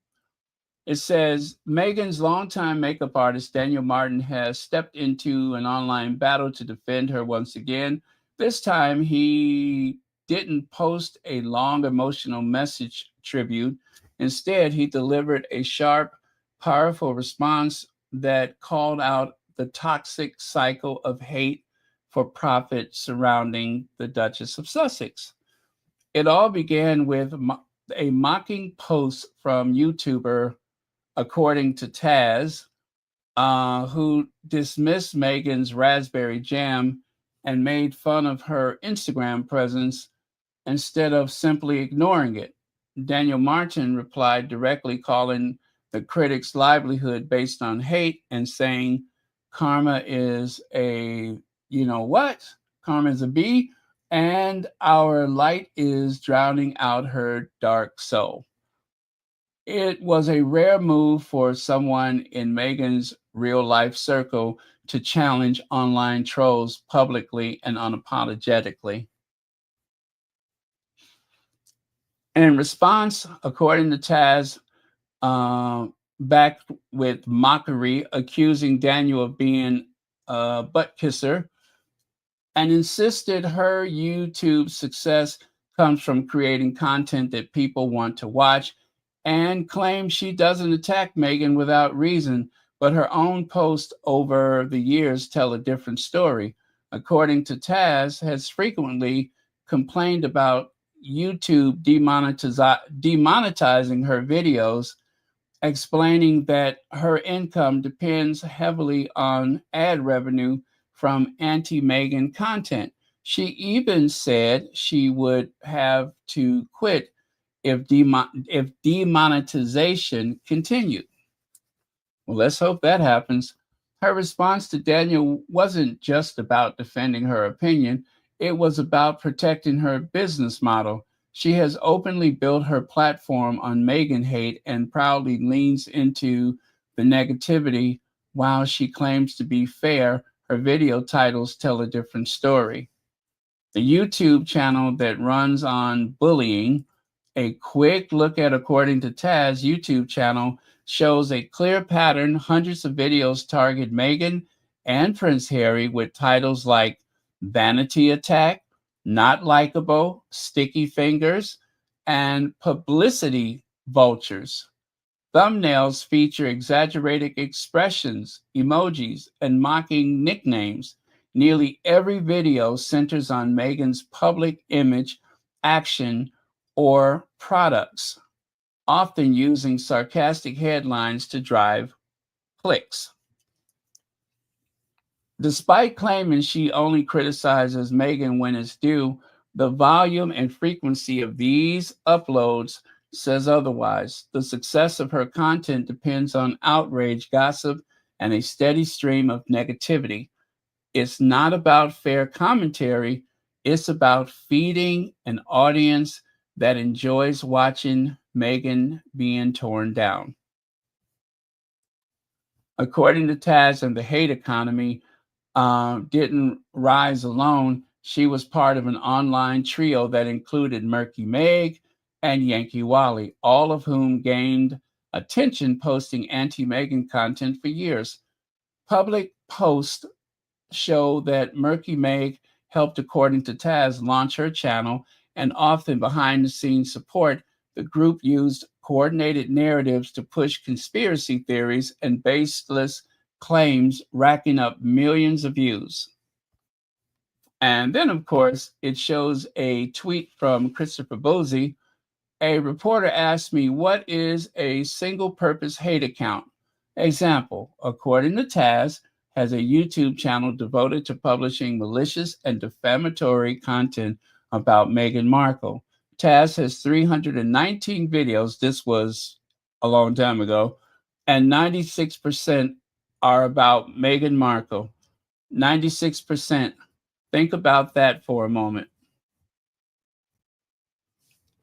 It says Meghan's longtime makeup artist, Daniel Martin, has stepped into an online battle to defend her once again. This time, he didn't post a long emotional message tribute. Instead, he delivered a sharp, powerful response that called out the toxic cycle of hate for profit surrounding the Duchess of Sussex. It all began with a mocking post from YouTuber, according to Taz, who dismissed Meghan's raspberry jam and made fun of her Instagram presence instead of simply ignoring it. Daniel Martin replied directly, calling the critic's livelihood based on hate and saying, Karma is a, you know what? Karma is a bee, and our light is drowning out her dark soul. It was a rare move for someone in Meghan's real life circle to challenge online trolls publicly and unapologetically. In response, according to Taz, back with mockery, accusing Daniel of being a butt kisser, and insisted her YouTube success comes from creating content that people want to watch, and claims she doesn't attack Meghan without reason, but her own posts over the years tell a different story. According to Taz, has frequently complained about YouTube demonetizing her videos, explaining that her income depends heavily on ad revenue from anti Meghan content. She even said she would have to quit if demonetization continued. Well, let's hope that happens. Her response to Daniel wasn't just about defending her opinion, it was about protecting her business model. She has openly built her platform on Meghan hate and proudly leans into the negativity. While she claims to be fair, her video titles tell a different story. The YouTube channel that runs on bullying, a quick look at, according to Taz, YouTube channel shows a clear pattern. Hundreds of videos target Meghan and Prince Harry with titles like Vanity Attack, Not Likeable, Sticky Fingers, and Publicity Vultures. Thumbnails feature exaggerated expressions, emojis, and mocking nicknames. Nearly every video centers on Meghan's public image, action, or products, often using sarcastic headlines to drive clicks. Despite claiming she only criticizes Meghan when it's due, the volume and frequency of these uploads says otherwise. The success of her content depends on outrage, gossip, and a steady stream of negativity. It's not about fair commentary, it's about feeding an audience that enjoys watching Meghan being torn down. According to Taz and the hate economy, didn't rise alone. She was part of an online trio that included Murky Meg and Yankee Wally, all of whom gained attention posting anti-Meghan content for years. Public posts show that Murky Meg helped, according to Taz, launch her channel, and often behind the scenes support, the group used coordinated narratives to push conspiracy theories and baseless claims, racking up millions of views. And then, of course, it shows a tweet from Christopher Bosey. A reporter asked me, what is a single-purpose hate account? Example, according to Taz, has a YouTube channel devoted to publishing malicious and defamatory content about Meghan Markle. Taz has 319 videos, this was a long time ago, and 96% are about Meghan Markle. 96%. Think about that for a moment.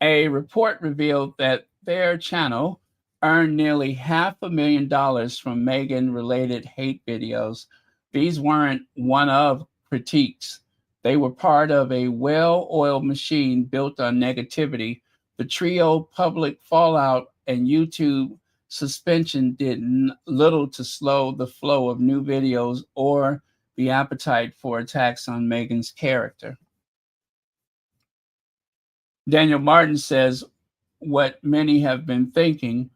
A report revealed that their channel earned nearly $500,000 from Meghan-related hate videos. These weren't one-of critiques. They were part of a well-oiled machine built on negativity. The trio public fallout and YouTube suspension did little to slow the flow of new videos or the appetite for attacks on Meghan's character. Daniel Martin says what many have been thinking.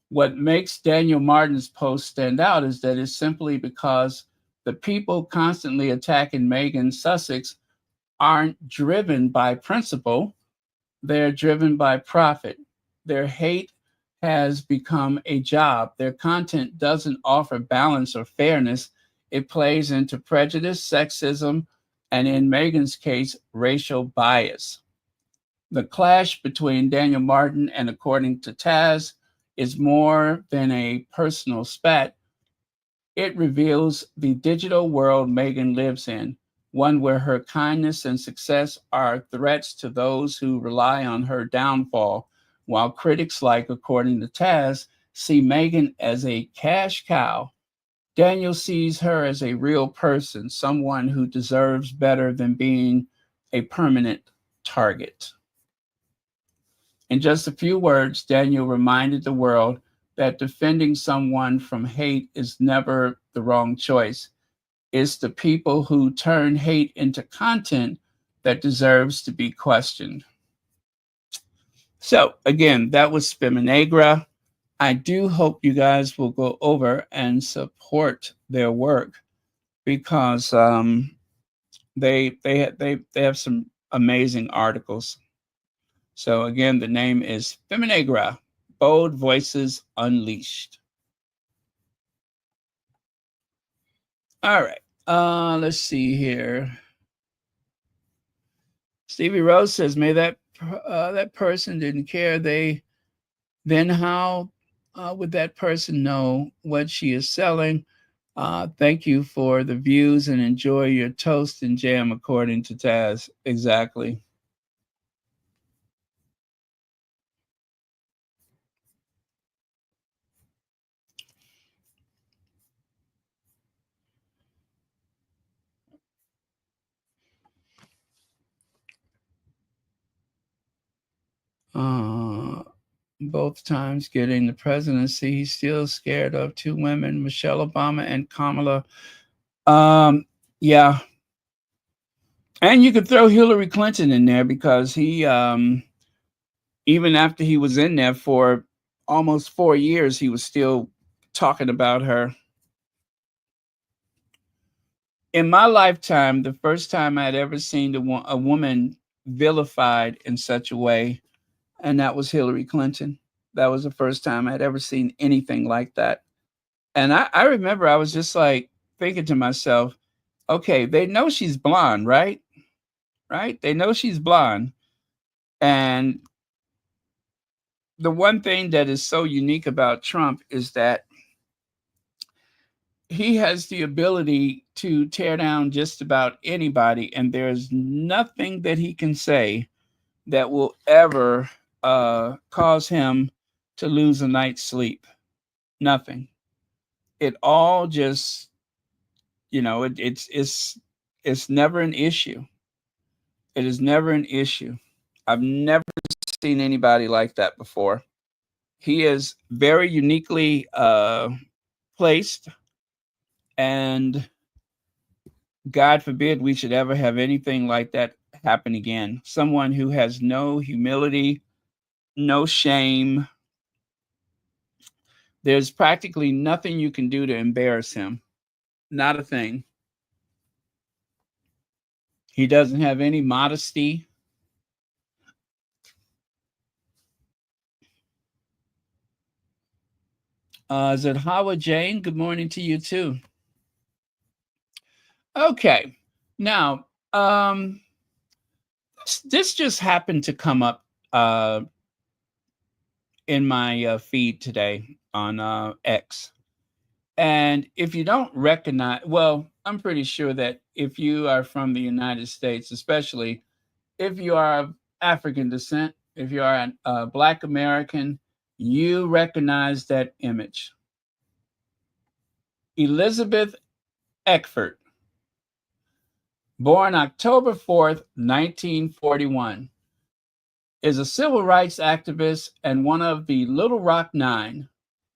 What makes Daniel Martin's post stand out is that it's simply because the people constantly attacking Meghan Sussex aren't driven by principle, they're driven by profit. Their hate has become a job. Their content doesn't offer balance or fairness. It plays into prejudice, sexism, and in Meghan's case, racial bias. The clash between Daniel Martin and, according to Taz, is more than a personal spat. It reveals the digital world Meghan lives in, one where her kindness and success are threats to those who rely on her downfall, while critics like, according to Taz, see Meghan as a cash cow. Daniel sees her as a real person, someone who deserves better than being a permanent target. In just a few words, Daniel reminded the world that defending someone from hate is never the wrong choice. It's the people who turn hate into content that deserves to be questioned. So again, that was Spiminegra. I do hope you guys will go over and support their work because they have some amazing articles. So again, the name is Spiminegra, Bold Voices Unleashed. All right, let's see here. Stevie Rose says, "May that person didn't care. Then how would that person know what she is selling? Thank you for the views and enjoy your toast and jam," according to Taz. Exactly. Both times getting the presidency, he's still scared of two women, Michelle Obama and Kamala. Yeah. And you could throw Hillary Clinton in there because he, even after he was in there for almost 4 years, he was still talking about her. In my lifetime, the first time I'd ever seen a woman vilified in such a way, and that was Hillary Clinton. That was the first time I'd ever seen anything like that. And I remember I was just like thinking to myself, okay, they know she's blonde, right? Right? They know she's blonde. And the one thing that is so unique about Trump is that he has the ability to tear down just about anybody, and there's nothing that he can say that will ever cause him to lose a night's sleep. Nothing. It all just, it's never an issue. It is never an issue. I've never seen anybody like that before. He is very uniquely placed, and God forbid we should ever have anything like that happen again. Someone who has no humility, no shame. There's practically nothing you can do to embarrass him. Not a thing. He doesn't have any modesty. Is it Howard Jane? Good morning to you too. Okay. Now, this just happened to come up in my feed today on X. And if you don't recognize, well, I'm pretty sure that if you are from the United States, especially if you are of African descent, if you are a Black American, you recognize that image. Elizabeth Eckford, born October 4th, 1941, is a civil rights activist and one of the Little Rock Nine,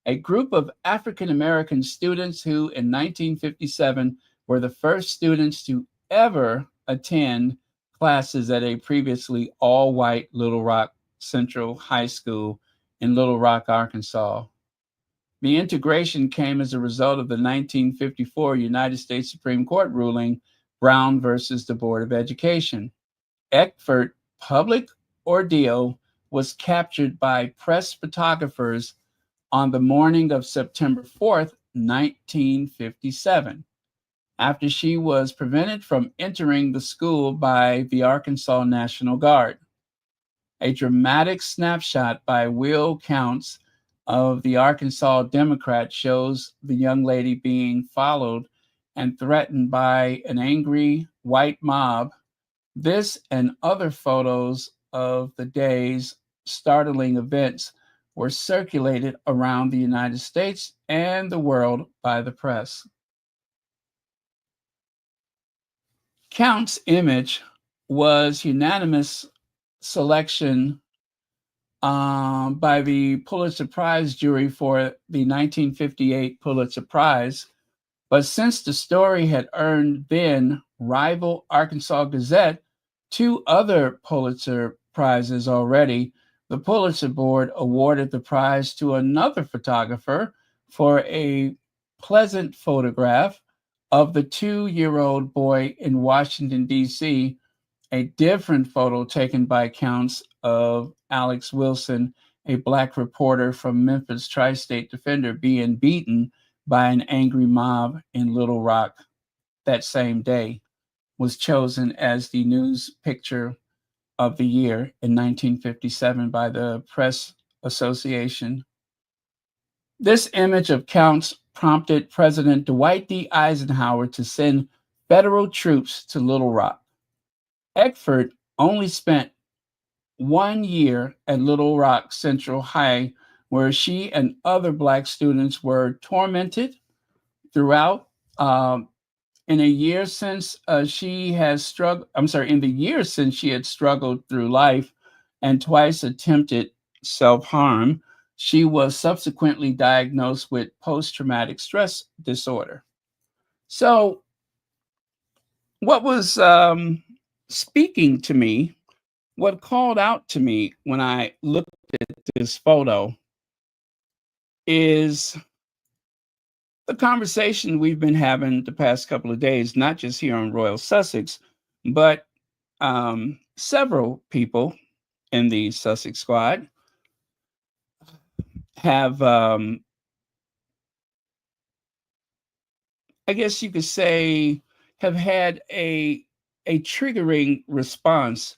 a group of African American students who in 1957 were the first students to ever attend classes at a previously all-white Little Rock Central High School in Little Rock, Arkansas. The integration came as a result of the 1954 United States Supreme Court ruling Brown versus the Board of Education. Eckford's public ordeal was captured by press photographers on the morning of September 4th, 1957, after she was prevented from entering the school by the Arkansas National Guard. A dramatic snapshot by Will Counts of the Arkansas Democrat shows the young lady being followed and threatened by an angry white mob. This and other photos of the day's startling events were circulated around the United States and the world by the press. Count's image was unanimous selection by the Pulitzer Prize jury for the 1958 Pulitzer Prize. But since the story had earned then rival Arkansas Gazette 2 other Pulitzer Prizes already, the Pulitzer Board awarded the prize to another photographer for a pleasant photograph of the 2-year-old boy in Washington, D.C., a different photo taken by Counts of Alex Wilson, a Black reporter from Memphis Tri-State Defender, being beaten by an angry mob in Little Rock that same day, was chosen as the news picture of the year in 1957 by the Press Association. This image of Counts prompted President Dwight D. Eisenhower to send federal troops to Little Rock. Eckford only spent 1 year at Little Rock Central High, where she and other Black students were tormented throughout. In the years since she had struggled through life and twice attempted self-harm, she was subsequently diagnosed with post-traumatic stress disorder. So what was speaking to me, what called out to me when I looked at this photo is the conversation we've been having the past couple of days, not just here on Royal Sussex, but several people in the Sussex squad have, I guess you could say, have had a triggering response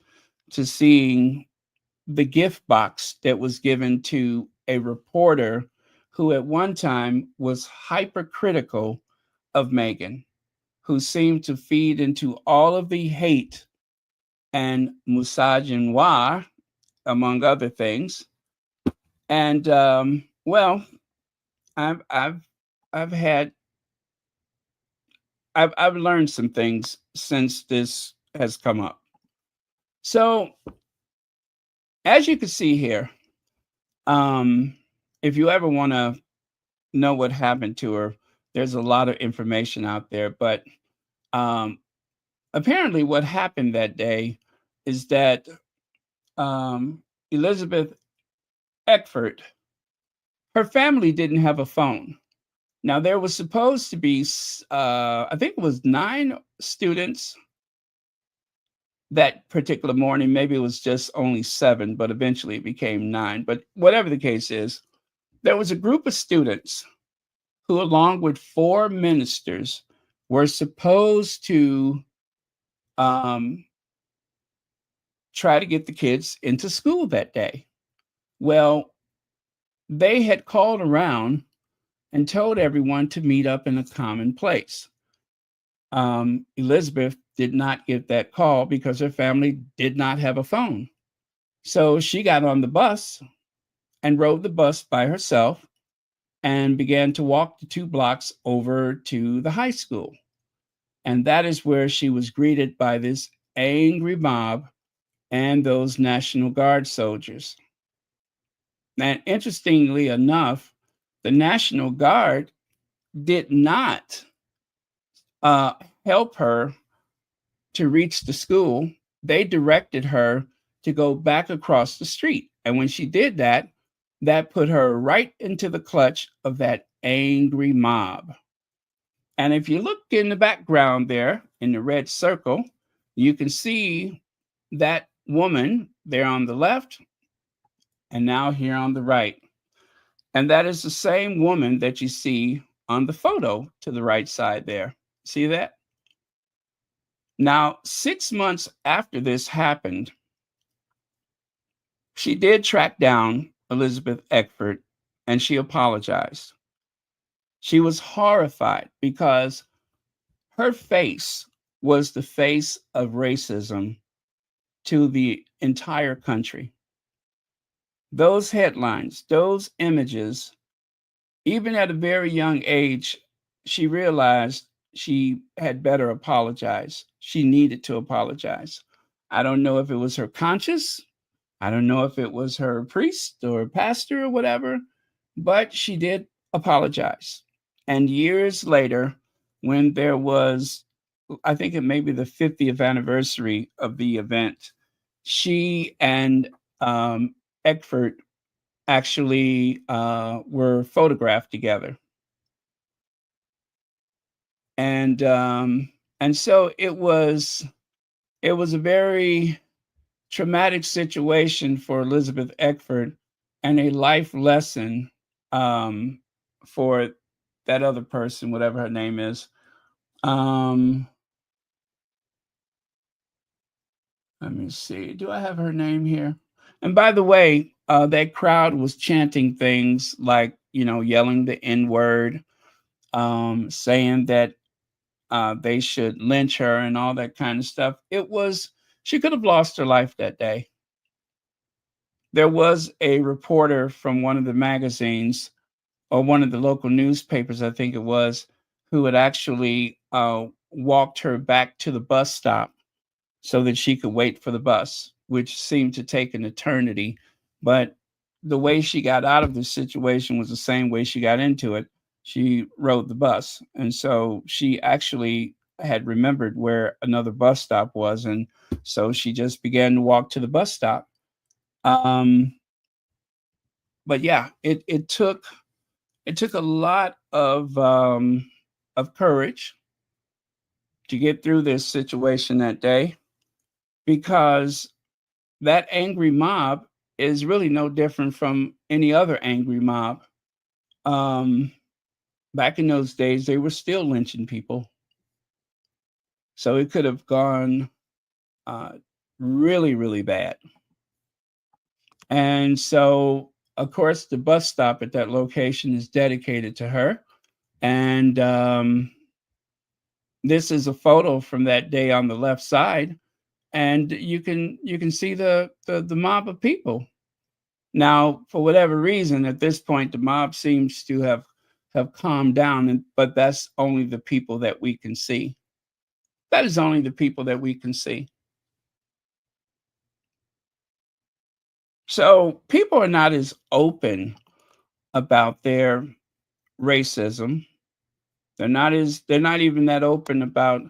to seeing the gift box that was given to a reporter who at one time was hypercritical of Meghan, who seemed to feed into all of the hate and misogynoir, among other things. And well, I've learned some things since this has come up. So as you can see here, um, if you ever want to know what happened to her, there's a lot of information out there. But um, apparently, what happened that day is that Elizabeth Eckford, her family didn't have a phone. Now, there was supposed to be, I think it was 9 students that particular morning. Maybe it was just only 7, but eventually it became 9. But whatever the case is, there was a group of students who, along with 4 ministers, were supposed to um, try to get the kids into school that day. Well, they had called around and told everyone to meet up in a common place. Elizabeth did not get that call because her family did not have a phone. So she got on the bus and rode the bus by herself and began to walk the 2 blocks over to the high school. And that is where she was greeted by this angry mob and those National Guard soldiers. And interestingly enough, the National Guard did not uh, help her to reach the school. They directed her to go back across the street. And when she did that, that put her right into the clutch of that angry mob. And if you look in the background there in the red circle, you can see that woman there on the left and now here on the right. And that is the same woman that you see on the photo to the right side there. See that? Now, 6 months after this happened, she did track down Elizabeth Eckford and she apologized. She was horrified because her face was the face of racism to the entire country. Those headlines, those images, even at a very young age, she realized she had better apologize. She needed to apologize. I don't know if it was her conscience. I don't know if it was her priest or pastor or whatever, but she did apologize. And years later, when there was, I think it may be the 50th anniversary of the event, she and Eckford actually were photographed together. And so it was a very traumatic situation for Elizabeth Eckford and a life lesson for that other person, whatever her name is. Let me see. Do I have her name here? And by the way, that crowd was chanting things like, yelling the N word, saying that they should lynch her and all that kind of stuff. She could have lost her life that day. There was a reporter from one of the magazines or one of the local newspapers, I think it was, who had actually walked her back to the bus stop so that she could wait for the bus, which seemed to take an eternity. But the way she got out of the situation was the same way she got into it. She rode the bus. And so she actually had remembered where another bus stop was. And so she just began to walk to the bus stop. But yeah, it took a lot of courage to get through this situation that day, because that angry mob is really no different from any other angry mob. Um, Back in those days, they were still lynching people. So it could have gone uh, really, really bad. And so, of course, the bus stop at that location is dedicated to her. And this is a photo from that day on the left side. And you can see the mob of people. Now, for whatever reason, at this point, the mob seems to have calmed down, but that's only the people that we can see. That is only the people that we can see. So people are not as open about their racism. They're not even that open about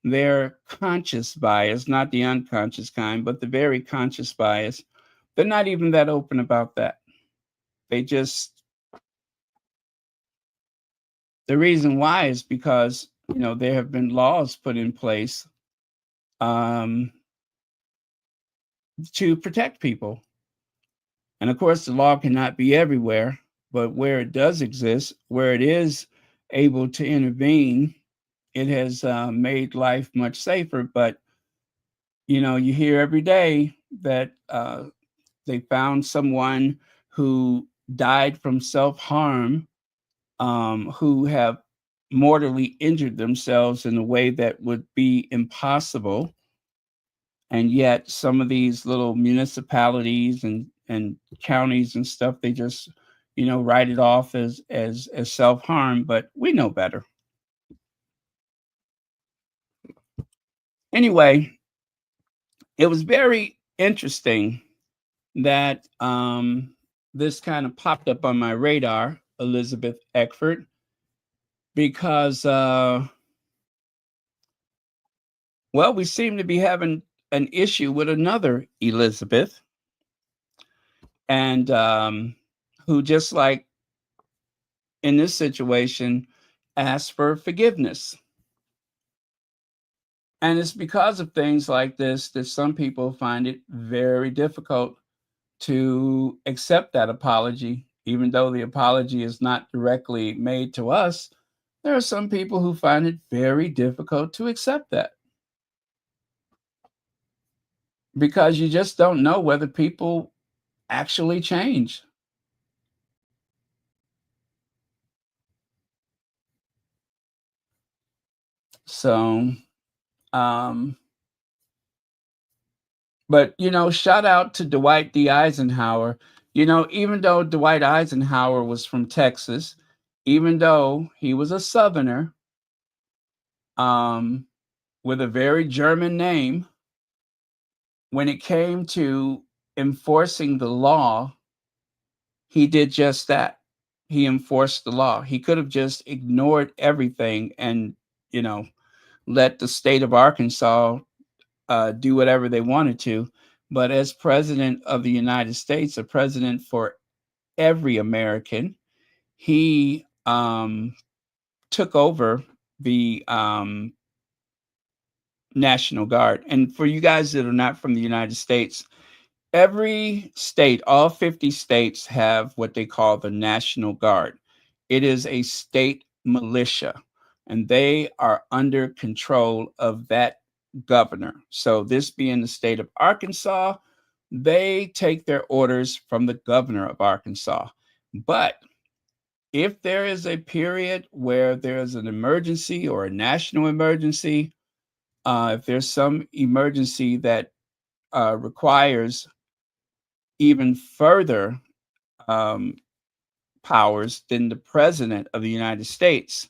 their conscious bias, not the unconscious kind, but the very conscious bias. They're not even that open about that. They just the reason why is because, there have been laws put in place um, to protect people. And of course, the law cannot be everywhere, but where it does exist, where it is able to intervene, it has made life much safer. But, you hear every day that they found someone who died from self harm, who have mortally injured themselves in a way that would be impossible. And yet some of these little municipalities and counties and stuff, they just, write it off as self-harm, but we know better. Anyway, it was very interesting that this kind of popped up on my radar, Elizabeth Eckford, because well, we seem to be having an issue with another Elizabeth, and who, just like in this situation, asked for forgiveness. And it's because of things like this that some people find it very difficult to accept that apology, even though the apology is not directly made to us. There are some people who find it very difficult to accept that because you just don't know whether people actually change. So, um, but shout out to Dwight D. Eisenhower. Even though Dwight Eisenhower was from Texas, even though he was a Southerner, um, with a very German name, when it came to enforcing the law, he did just that. He enforced the law. He could have just ignored everything and, you know, let the state of Arkansas do whatever they wanted to. But as president of the United States, a president for every American, he took over the National Guard. And for you guys that are not from the United States, every state, all 50 states, have what they call the National Guard. It is a state militia, and they are under control of that governor. So, this being the state of Arkansas, they take their orders from the governor of Arkansas. But if there is a period where there is an emergency or a national emergency, if there's some emergency that requires even further um, powers, then the president of the United States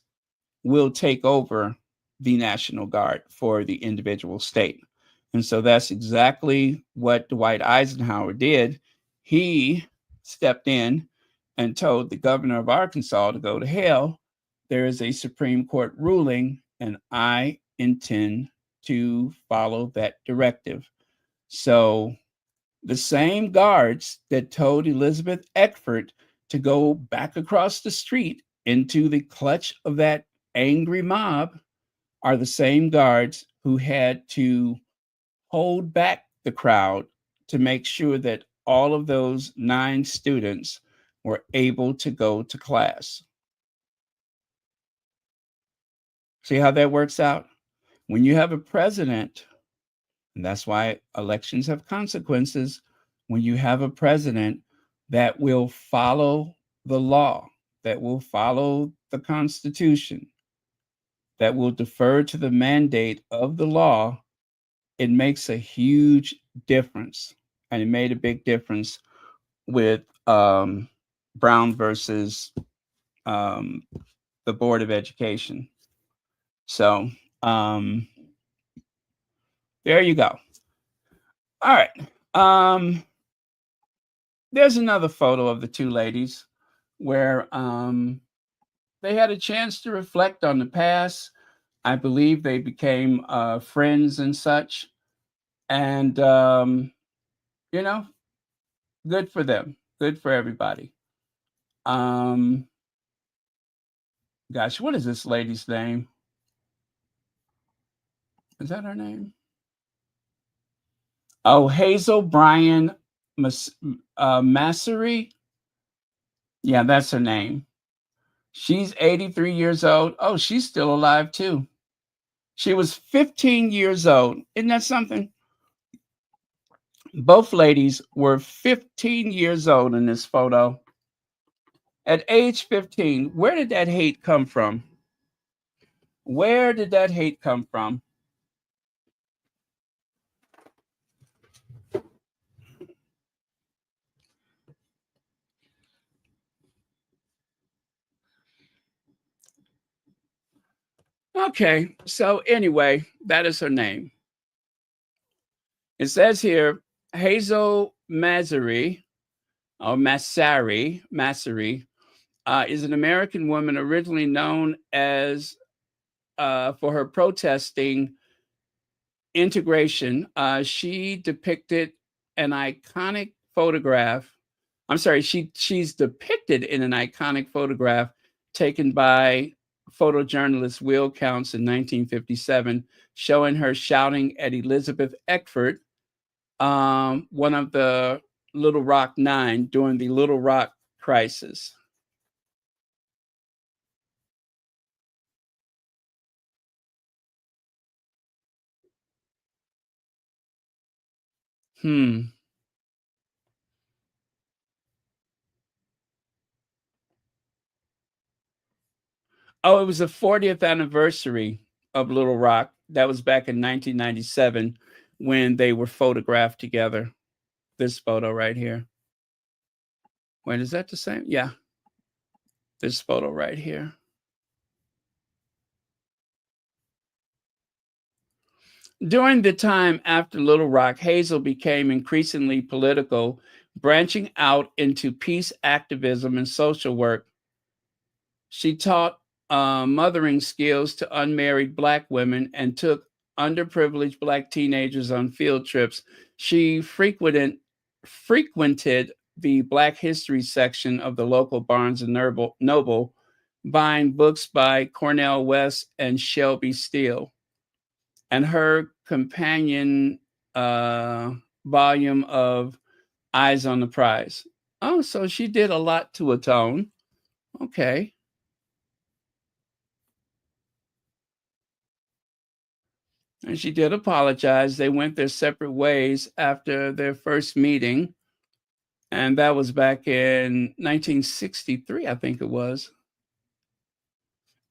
will take over the National Guard for the individual state. And so that's exactly what Dwight Eisenhower did. He stepped in and told the governor of Arkansas to go to hell. There is a Supreme Court ruling, and I intend to follow that directive. So the same guards that told Elizabeth Eckford to go back across the street into the clutch of that angry mob are the same guards who had to hold back the crowd to make sure that all of those 9 students were able to go to class. See how that works out? When you have a president, and that's why elections have consequences, when you have a president that will follow the law, that will follow the Constitution, that will defer to the mandate of the law, it makes a huge difference. And it made a big difference with Brown versus um, the Board of Education. So there you go. All right. There's another photo of the two ladies where they had a chance to reflect on the past. I believe they became friends and such. And, you know, good for them. Good for everybody. Um, Gosh, what is this lady's name? Is that her name? Oh, Hazel Bryan Massery. Yeah, that's her name. She's 83 years old. Oh, she's still alive too. She was 15 years old. Isn't that something? Both ladies were 15 years old in this photo. At age 15, where did that hate come from? Where did that hate come from? Okay, so anyway, that is her name. It says here Hazel Massary, or Massari, is an American woman originally known as for her protesting integration. She depicted an iconic photograph. I'm sorry, she's depicted in an iconic photograph taken by photojournalist Will Counts in 1957, showing her shouting at Elizabeth Eckford, one of the Little Rock Nine during the Little Rock crisis. Hmm. Oh, it was the 40th anniversary of Little Rock. That was back in 1997 when they were photographed together. This photo right here. Wait, is that the same? Yeah. This photo right here. During the time after Little Rock, Hazel became increasingly political, branching out into peace activism and social work. She taught mothering skills to unmarried Black women and took underprivileged Black teenagers on field trips. She frequented the Black history section of the local Barnes and Noble, buying books by Cornel West and Shelby Steele. And her companion volume of Eyes on the Prize. Oh, so she did a lot to atone. Okay. And she did apologize. They went their separate ways after their first meeting. And that was back in 1963, I think it was.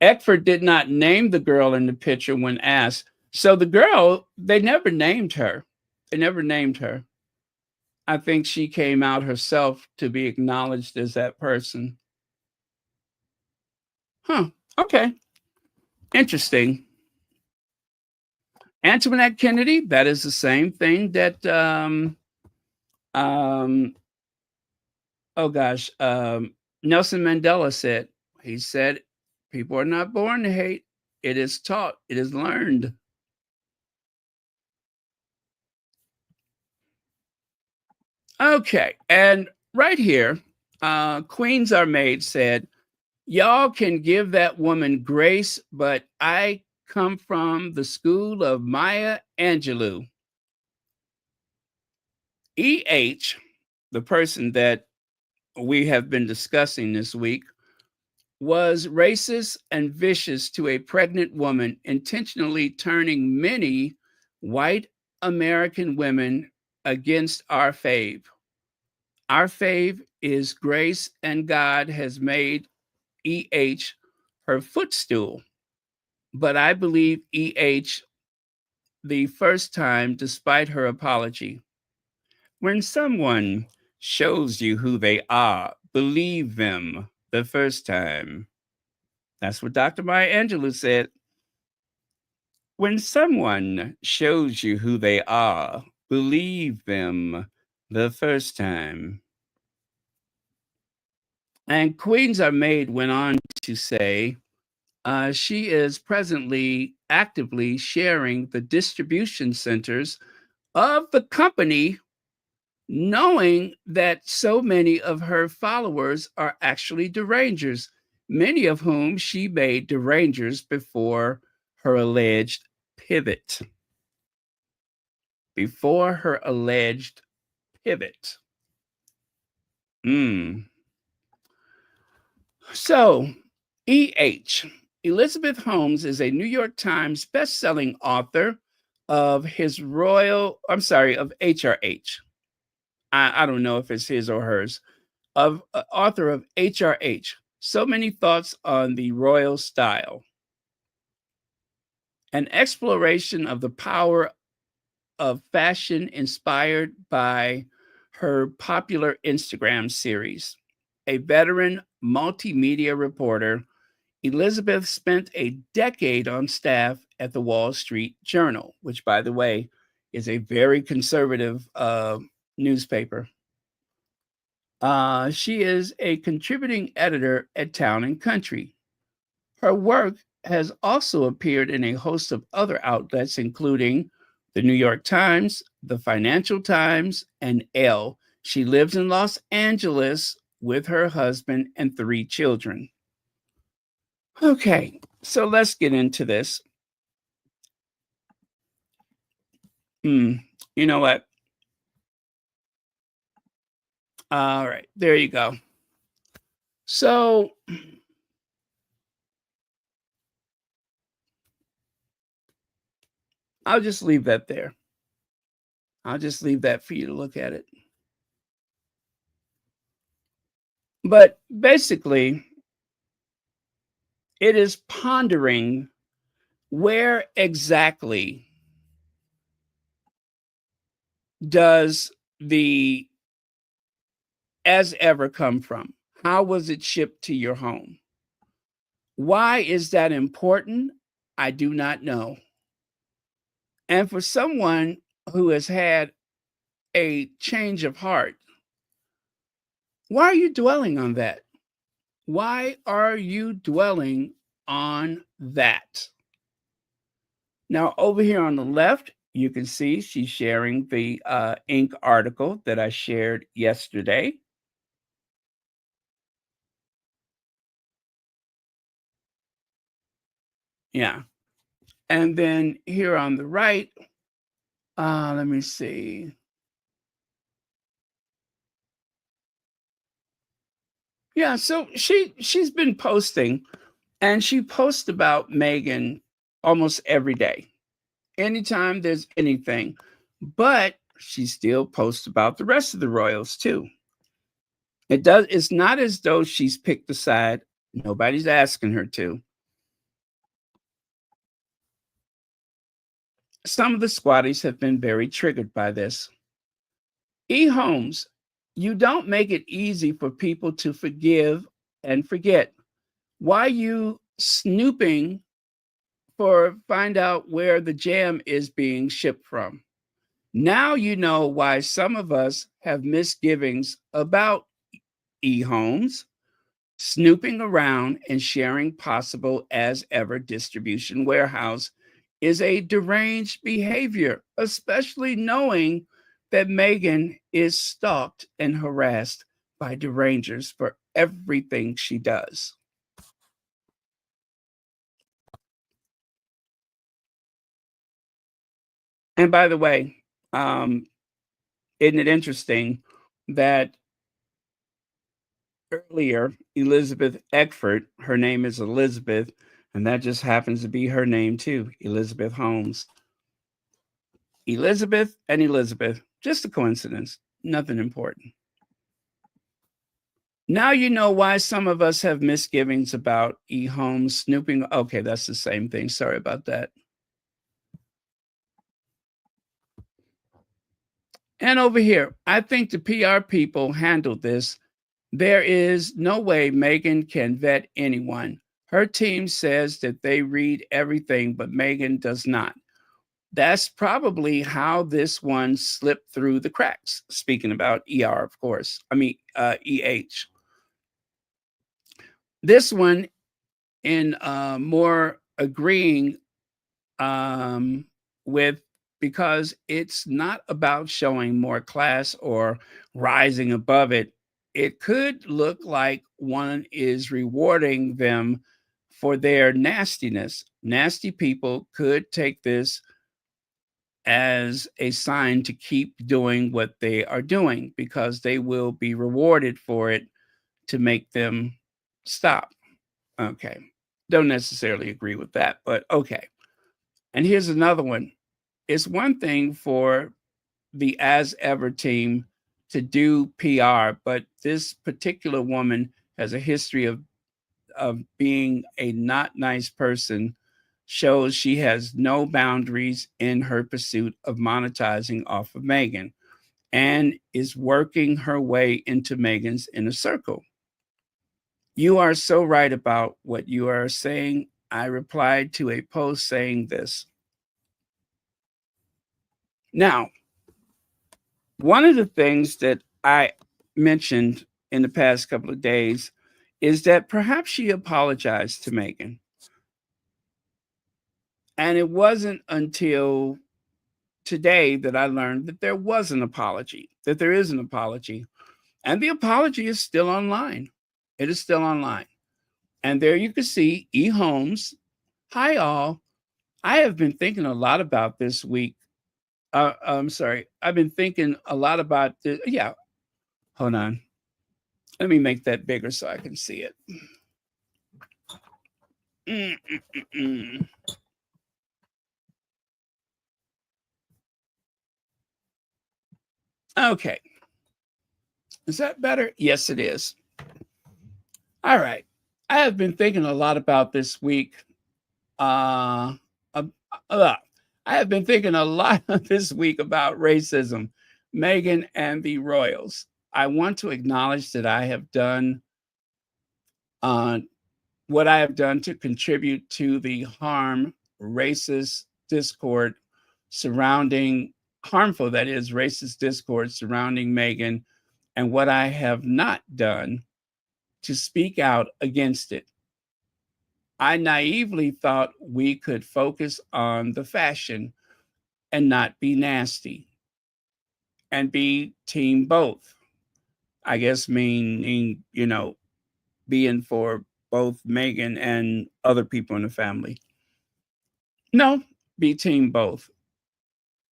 Eckford did not name the girl in the picture when asked. So the girl, they never named her. They never named her. I think she came out herself to be acknowledged as that person. Huh. Okay. Interesting. Antoinette Kennedy, that is the same thing that um oh gosh, Nelson Mandela said. He said, people are not born to hate. It is taught, it is learned. Okay. And right here, Queens Are Made said, y'all can give that woman grace, but I come from the school of Maya Angelou. EH, the person that we have been discussing this week, was racist and vicious to a pregnant woman, intentionally turning many white American women against our fave. Our fave is Grace, and God has made EH her footstool. But I believe EH the first time, despite her apology. When someone shows you who they are, believe them the first time. That's what Dr. Maya Angelou said. When someone shows you who they are, believe them the first time. And Queens Are Made went on to say she is presently actively sharing the distribution centers of the company, knowing that so many of her followers are actually derangers, many of whom she made derangers before her alleged pivot. Before her alleged pivot. So, EH. Elizabeth Holmes is a New York Times best-selling author of of HRH. I don't know if it's his or hers. Author of HRH. So Many Thoughts on the Royal Style. An exploration of the power of fashion inspired by her popular Instagram series. A veteran multimedia reporter, Elizabeth spent a decade on staff at the Wall Street Journal, which, by the way, is a very conservative newspaper. She is a contributing editor at Town and Country. Her work has also appeared in a host of other outlets, including the New York Times, the Financial Times, and Elle. She lives in Los Angeles with her husband and 3 children. Okay, so let's get into this. You know what? All right, there you go. So, I'll just leave that there. I'll just leave that for you to look at it. But basically, it is pondering where exactly does the as ever come from? How was it shipped to your home? Why is that important? I do not know. And for someone who has had a change of heart, why are you dwelling on that? Why are you dwelling on that? Now, over here on the left, you can see she's sharing the Inc. article that I shared yesterday. Yeah. And then here on the right, let me see. Yeah, so she's been posting, and she posts about Meghan almost every day. Anytime there's anything. But she still posts about the rest of the royals too. It's not as though she's picked a side. Nobody's asking her to. Some of the squatties have been very triggered by this. Holmes, you don't make it easy for people to forgive and forget. Why you snooping for find out where the jam is being shipped from? Now you know why some of us have misgivings about Holmes snooping around and sharing possible as ever distribution warehouse is a deranged behavior, especially knowing that Meghan is stalked and harassed by derangers for everything she does. And by the way, isn't it interesting that earlier Elizabeth Eckford, her name is Elizabeth, and that just happens to be her name too, Elizabeth Holmes. Elizabeth and Elizabeth, just a coincidence, nothing important. Now you know why some of us have misgivings about Holmes snooping. Okay, that's the same thing. Sorry about that. And over here, I think the PR people handled this. There is no way Meghan can vet anyone. Her team says that they read everything, but Meghan does not. That's probably how this one slipped through the cracks. Speaking about ER, of course. EH. This one in more agreeing with, because it's not about showing more class or rising above it. It could look like one is rewarding them for their nastiness. Nasty people could take this as a sign to keep doing what they are doing because they will be rewarded for it to make them stop. Okay. Don't necessarily agree with that, but okay. And here's another one. It's one thing for the As Ever team to do PR, but this particular woman has a history of being a not nice person, shows she has no boundaries in her pursuit of monetizing off of Meghan and is working her way into Meghan's inner circle. You are so right about what you are saying. I replied to a post saying this. Now, one of the things that I mentioned in the past couple of days is that perhaps she apologized to Meghan. And it wasn't until today that I learned that there was an apology, that there is an apology. And the apology is still online. It is still online. And there you can see E. Holmes. Hi, all. I have been thinking a lot about this week. I'm sorry. I've been thinking a lot about this. Yeah. Hold on. Let me make that bigger so I can see it. Okay. Is that better? Yes, it is. All right. I have been thinking a lot about this week. Uh, uh, I have been thinking a lot this week about racism, Meghan and the royals. I want to acknowledge that I have done what I have done to contribute to the racist discord surrounding, harmful, that is, racist discord surrounding Meghan, and what I have not done to speak out against it. I naively thought we could focus on the fashion and not be nasty and be team both. I guess meaning, being for both Meghan and other people in the family. No, be team both.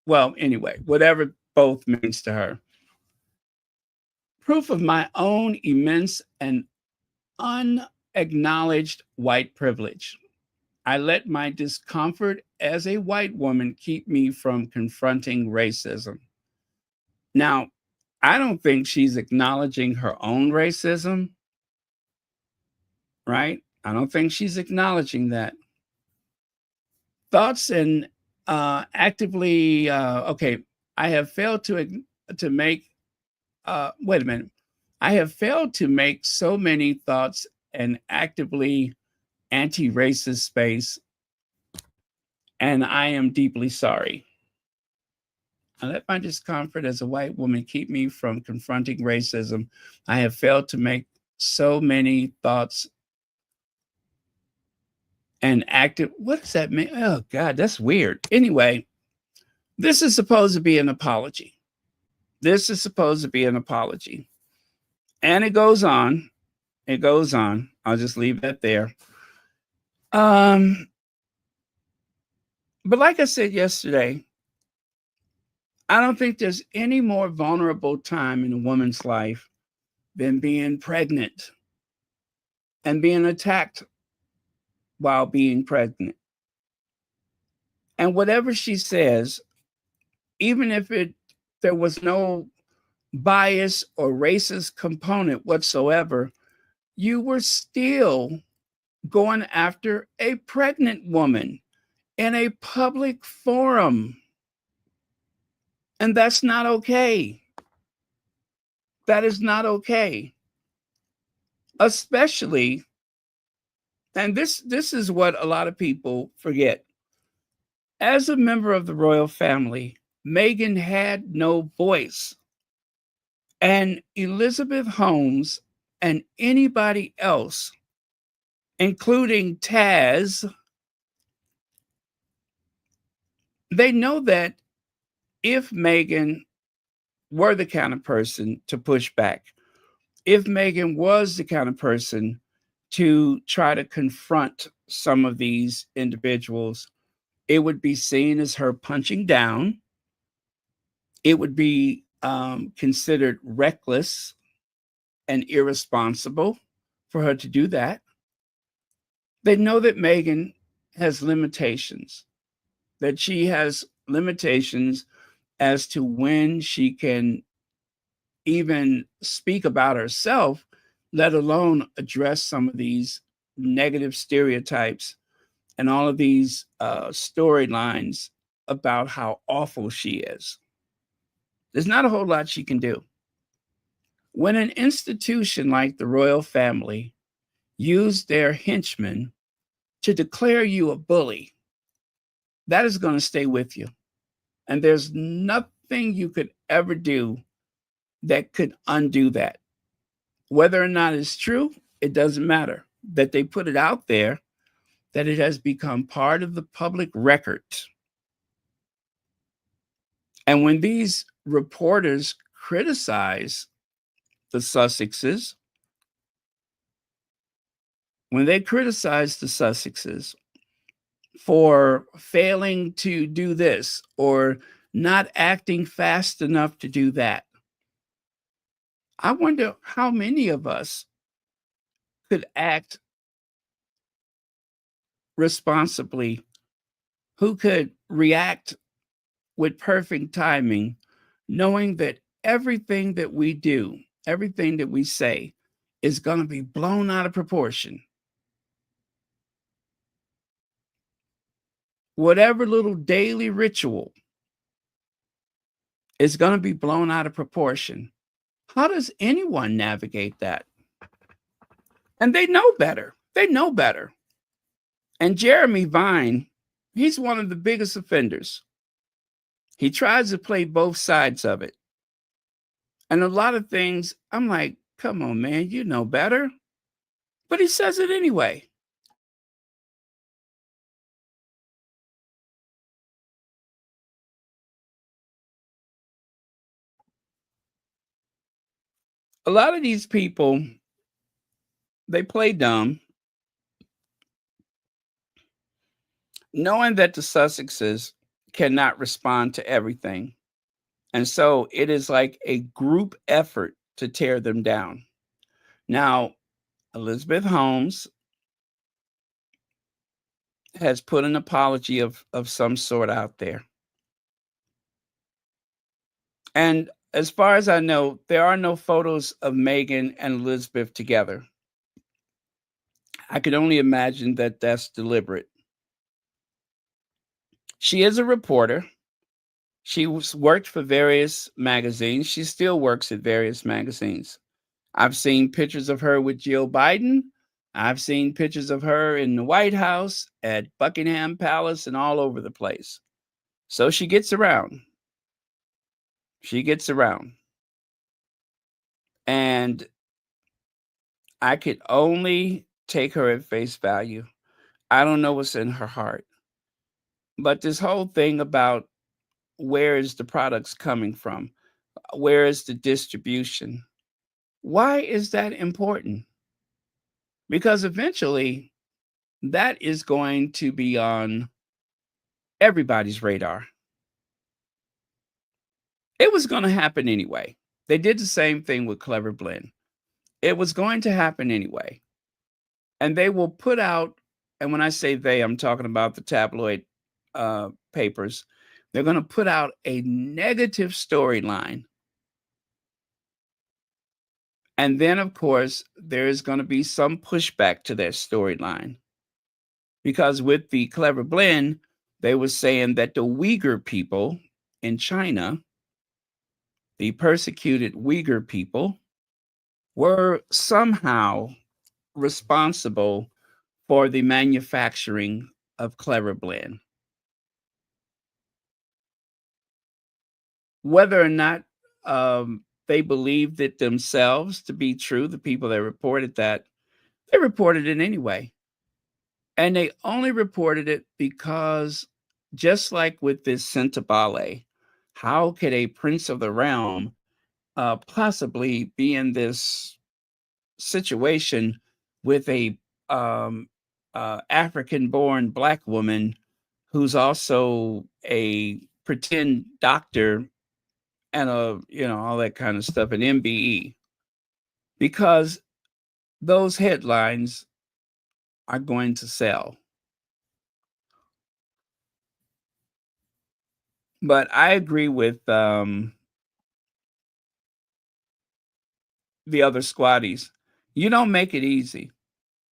Well, anyway, whatever both means to her. Proof of my own immense and unacknowledged white privilege. I let my discomfort as a white woman keep me from confronting racism. Now, I don't think she's acknowledging her own racism, right? I don't think she's acknowledging that. Thoughts and actively, okay, I have failed to make, wait a minute. I have failed to make so many thoughts and actively anti-racist space, and I am deeply sorry. I let my discomfort as a white woman keep me from confronting racism. I have failed to make so many thoughts and active. What does that mean? Oh, God, that's weird. Anyway, this is supposed to be an apology. This is supposed to be an apology. And it goes on. It goes on. I'll just leave that there. But like I said yesterday, I don't think there's any more vulnerable time in a woman's life than being pregnant and being attacked while being pregnant. And whatever she says, even if there was no bias or racist component whatsoever, you were still going after a pregnant woman in a public forum. And that's not okay. That is not okay. Especially, and this is what a lot of people forget. As a member of the royal family, Meghan had no voice. And Elizabeth Holmes and anybody else including Taz, they know that if Meghan were the kind of person to push back, if Meghan was the kind of person to try to confront some of these individuals, it would be seen as her punching down. It would be considered reckless and irresponsible for her to do that. They know that Meghan has limitations, that she has limitations as to when she can even speak about herself, let alone address some of these negative stereotypes and all of these storylines about how awful she is. There's not a whole lot she can do. When an institution like the royal family use their henchmen to declare you a bully, that is going to stay with you. And there's nothing you could ever do that could undo that. Whether or not it's true, it doesn't matter. That they put it out there, that it has become part of the public record. And when these reporters criticize the Sussexes, for failing to do this or not acting fast enough to do that, I wonder how many of us could act responsibly, who could react with perfect timing, knowing that everything that we do, everything that we say is going to be blown out of proportion. Whatever little daily ritual is going to be blown out of proportion. How does anyone navigate that? And they know better. They know better. And Jeremy Vine, he's one of the biggest offenders. He tries to play both sides of it. And a lot of things, I'm like, come on, man, you know better. But he says it anyway. A lot of these people, they play dumb, knowing that the Sussexes cannot respond to everything. And so it is like a group effort to tear them down. Now, Elizabeth Holmes has put an apology of some sort out there. And as far as I know, there are no photos of Meghan and Elizabeth together. I could only imagine that that's deliberate. She is a reporter. She worked for various magazines. She still works at various magazines. I've seen pictures of her with Joe Biden. I've seen pictures of her in the White House, at Buckingham Palace, and all over the place. So she gets around. She gets around. And I could only take her at face value. I don't know what's in her heart. But this whole thing about where is the products coming from? Where is the distribution? Why is that important? Because eventually that is going to be on everybody's radar. It was going to happen anyway. They did the same thing with Clever Blend. It was going to happen anyway. And they will put out, and when I say they, I'm talking about the tabloid papers. They're going to put out a negative storyline. And then, of course, there is going to be some pushback to their storyline. Because with the Clever Blend, they were saying that the Uyghur people in China, the persecuted Uyghur people, were somehow responsible for the manufacturing of Clever Blend. Whether or not they believed it themselves to be true, the people that reported that, they reported it anyway. And they only reported it because, just like with this Sentebale, how could a prince of the realm possibly be in this situation with a African-born black woman who's also a pretend doctor and all that kind of stuff, an MBE? Because those headlines are going to sell. But I agree with the other squatties. You don't make it easy.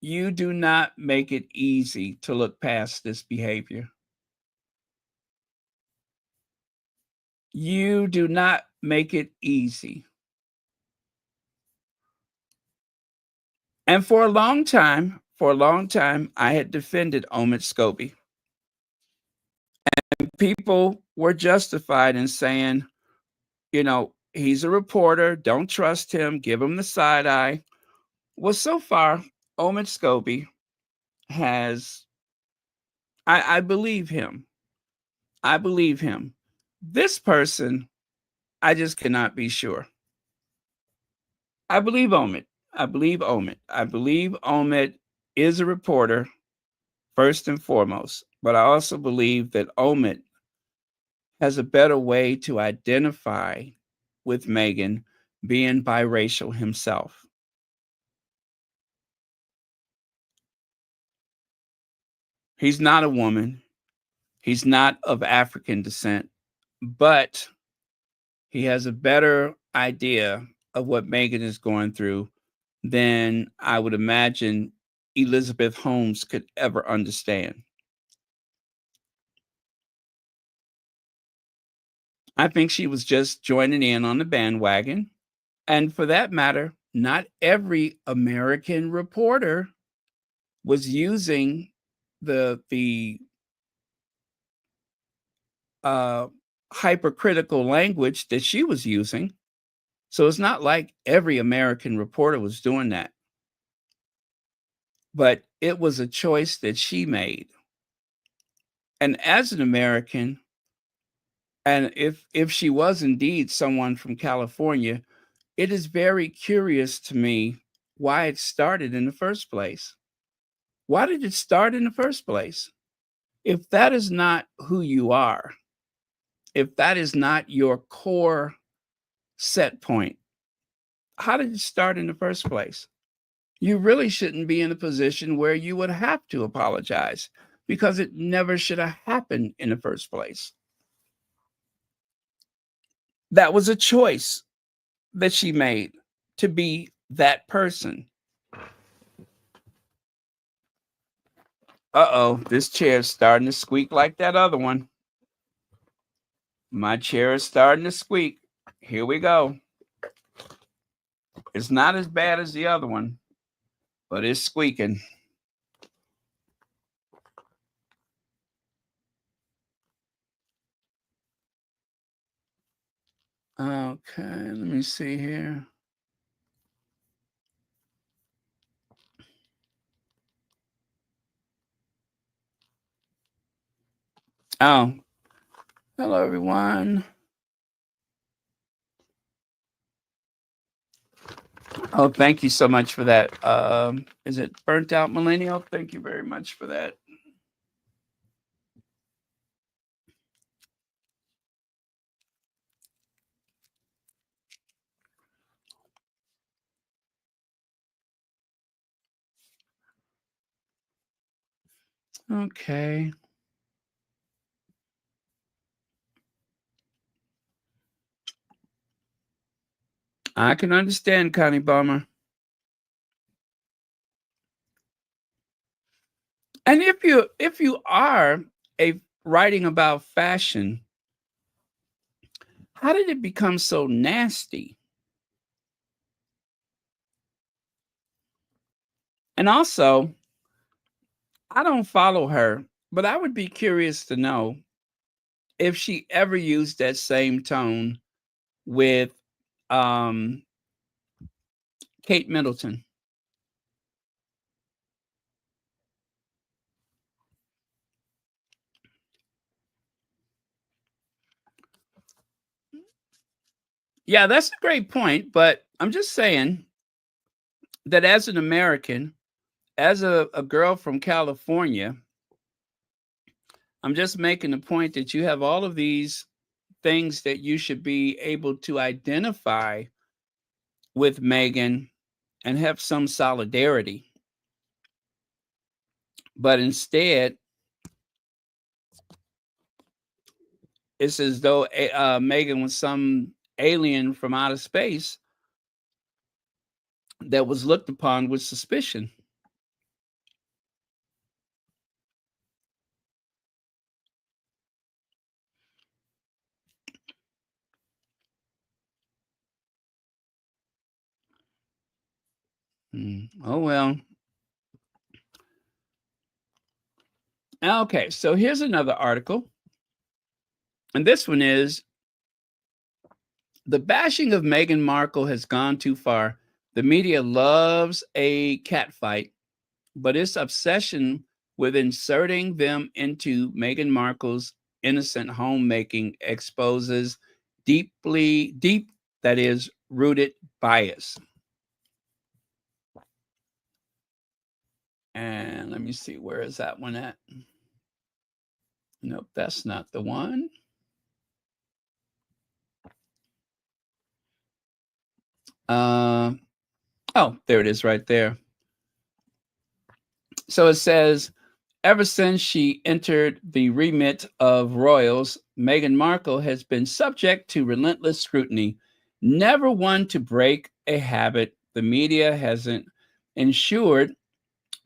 You do not make it easy to look past this behavior. You do not make it easy. And for a long time, I had defended Omid Scobie. And people were justified in saying, he's a reporter, don't trust him, give him the side eye. Well, so far, Omid Scobie has, I believe him. I believe him. This person, I just cannot be sure. I believe Omid. I believe Omid. I believe Omid is a reporter, first and foremost. But I also believe that Omid has a better way to identify with Meghan, being biracial himself. He's not a woman. He's not of African descent, but he has a better idea of what Meghan is going through than I would imagine Elizabeth Holmes could ever understand. I think she was just joining in on the bandwagon. And for that matter, not every American reporter was using the hypercritical language that she was using. So it's not like every American reporter was doing that. But it was a choice that she made. And as an American, and if she was indeed someone from California, it is very curious to me why it started in the first place. Why did it start in the first place? If that is not who you are, if that is not your core set point, how did it start in the first place? You really shouldn't be in a position where you would have to apologize because it never should have happened in the first place. That was a choice that she made to be that person. Uh-oh, this chair is starting to squeak like that other one. My chair is starting to squeak. Here we go. It's not as bad as the other one, but it's squeaking. Okay, let me see here. Oh, hello, everyone. Oh, thank you so much for that. Is it Burnt Out Millennial? Thank you very much for that. Okay. I can understand, Connie Bomber. And if you are writing about fashion, how did it become so nasty? And also, I don't follow her, but I would be curious to know if she ever used that same tone with Kate Middleton. Yeah, that's a great point. But I'm just saying that as an American, as a girl from California, I'm just making the point that you have all of these things that you should be able to identify with Meghan and have some solidarity. But instead, it's as though Meghan was some alien from outer space that was looked upon with suspicion. Oh, well. Okay, so here's another article. And this one is the bashing of Meghan Markle has gone too far. The media loves a catfight, but its obsession with inserting them into Meghan Markle's innocent homemaking exposes deep, that is, rooted bias. And let me see, where is that one at? Nope, that's not the one. Oh, there it is right there. So it says, ever since she entered the remit of royals, Meghan Markle has been subject to relentless scrutiny. Never one to break a habit, the media hasn't ensured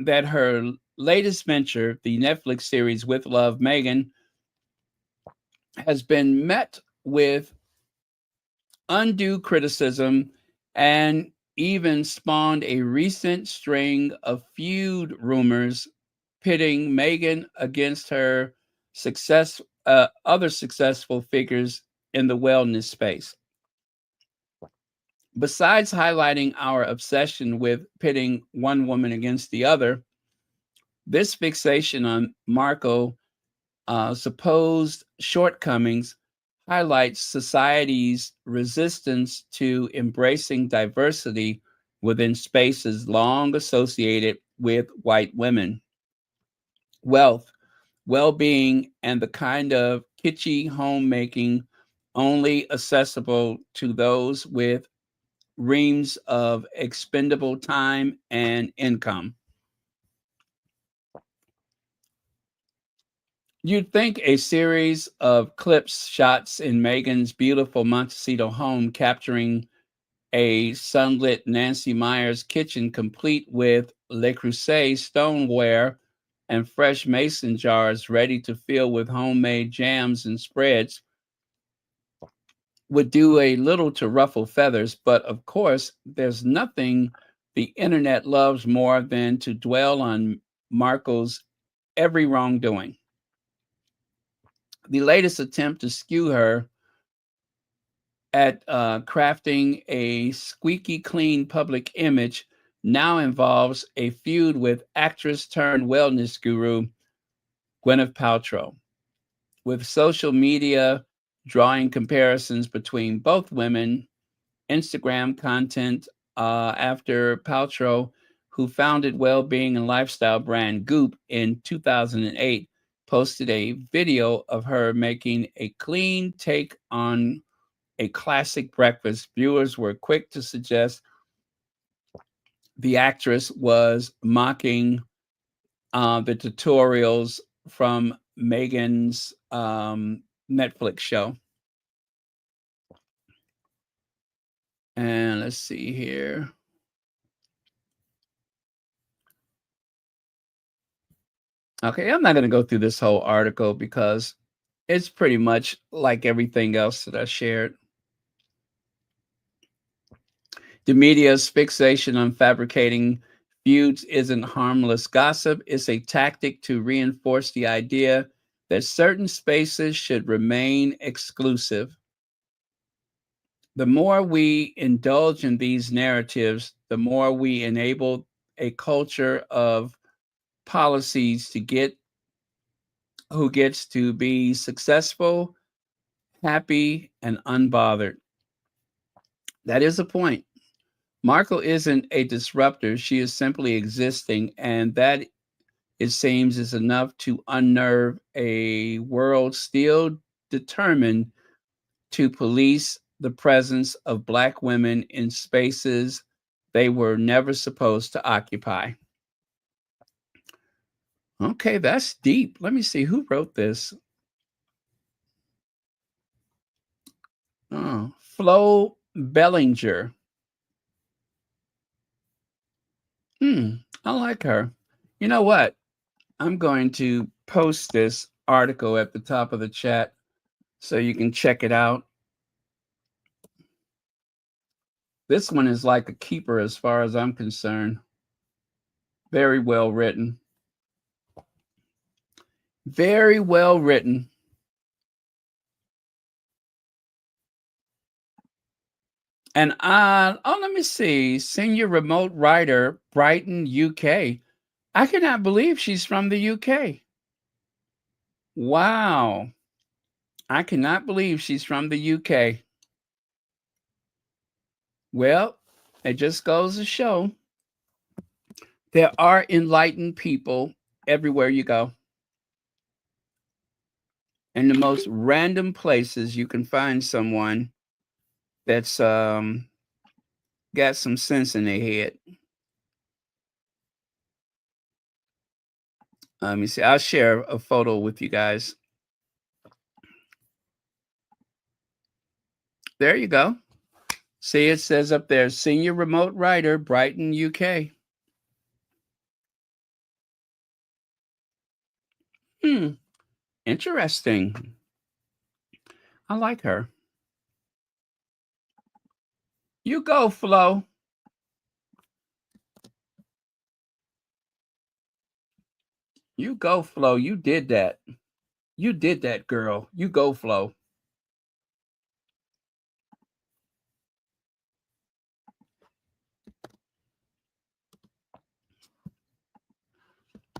that her latest venture, the Netflix series With Love, Meghan, has been met with undue criticism and even spawned a recent string of feud rumors pitting Meghan against her other successful figures in the wellness space. Besides highlighting our obsession with pitting one woman against the other, this fixation on Markle supposed shortcomings highlights society's resistance to embracing diversity within spaces long associated with white women. Wealth, well being, and the kind of kitschy homemaking only accessible to those with reams of expendable time and income. You'd think a series of clips shots in Meghan's beautiful Montecito home capturing a sunlit Nancy Meyer's kitchen complete with Le Creuset stoneware and fresh mason jars ready to fill with homemade jams and spreads would do a little to ruffle feathers, but of course, there's nothing the internet loves more than to dwell on Markle's every wrongdoing. The latest attempt to skew her at crafting a squeaky clean public image now involves a feud with actress turned wellness guru Gwyneth Paltrow, with social media drawing comparisons between both women. Instagram content after Paltrow, who founded well-being and lifestyle brand Goop in 2008, posted a video of her making a clean take on a classic breakfast. Viewers were quick to suggest the actress was mocking the tutorials from Meghan's Netflix show. And let's see here. Okay, I'm not going to go through this whole article because it's pretty much like everything else that I shared. The media's fixation on fabricating feuds isn't harmless gossip, it's a tactic to reinforce the idea that certain spaces should remain exclusive. The more we indulge in these narratives, the more we enable a culture of policies to get who gets to be successful, happy, and unbothered. That is a point. Markle isn't a disruptor. She is simply existing, and that, it seems, is enough to unnerve a world still determined to police the presence of Black women in spaces they were never supposed to occupy. Okay, that's deep. Let me see who wrote this. Oh, Flo Bellinger. I like her. You know what? I'm going to post this article at the top of the chat so you can check it out. This one is like a keeper as far as I'm concerned. Very well written. Very well written. And let me see. Senior remote writer, Brighton, UK. I cannot believe she's from the UK. Wow. I cannot believe she's from the UK. Well, it just goes to show there are enlightened people everywhere you go. In the most random places, you can find someone that's got some sense in their head. Let me see. I'll share a photo with you guys. There you go. See, it says up there, senior remote writer, Brighton, UK. Interesting. I like her. You go, Flo. You go, Flo. You did that. You did that, girl. You go, Flo.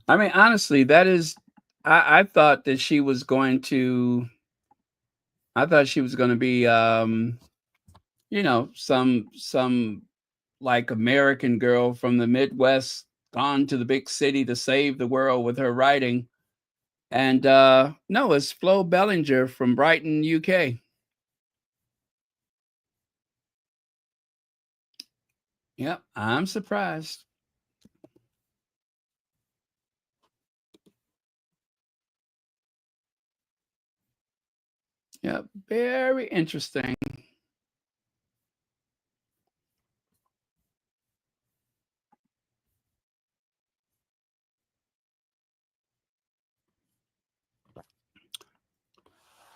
I mean, honestly, that is, I thought that she was going to, I thought she was going to be, some like American girl from the Midwest gone to the big city to save the world with her writing. And no, it's Flo Bellinger from Brighton, UK. Yep, I'm surprised. Yep, very interesting.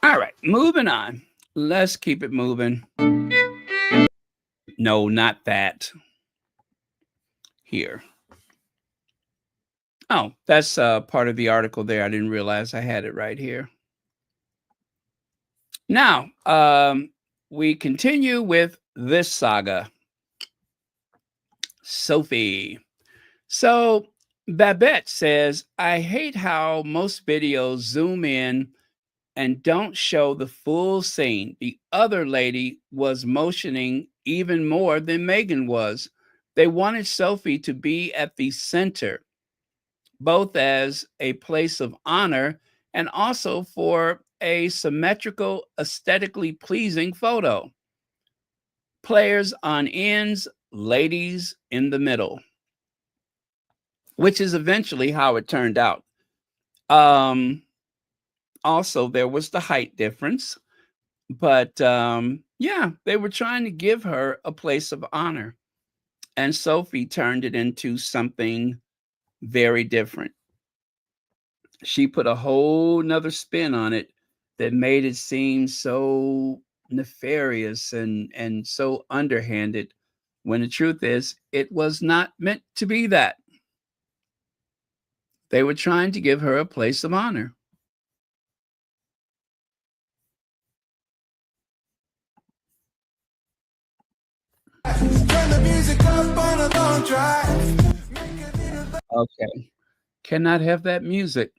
All right, moving on. Let's keep it moving. No, not that. Here. Oh, that's part of the article there. I didn't realize I had it right here. Now, we continue with this saga. Sophie. So, Babette says, I hate how most videos zoom in and don't show the full scene. The other lady was motioning even more than Meghan was. They wanted Sophie to be at the center, both as a place of honor and also for a symmetrical, aesthetically pleasing photo. Players on ends, ladies in the middle, which is eventually how it turned out. Also, there was the height difference, but yeah, they were trying to give her a place of honor. And Sophie turned it into something very different. She put a whole nother spin on it that made it seem so nefarious and so underhanded, when the truth is it was not meant to be that. They were trying to give her a place of honor. Turn the music up on a long drive. Okay. Cannot have that music.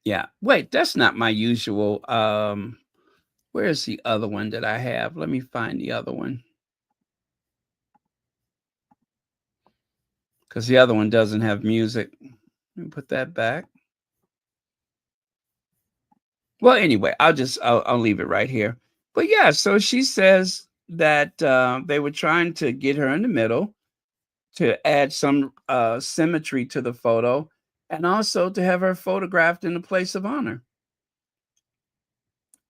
Yeah. Wait, that's not my usual. Where's the other one that I have? Let me find the other one. Because the other one doesn't have music. Let me put that back. Well, anyway, I'll leave it right here. But yeah, so she says that they were trying to get her in the middle to add some symmetry to the photo, and also to have her photographed in a place of honor.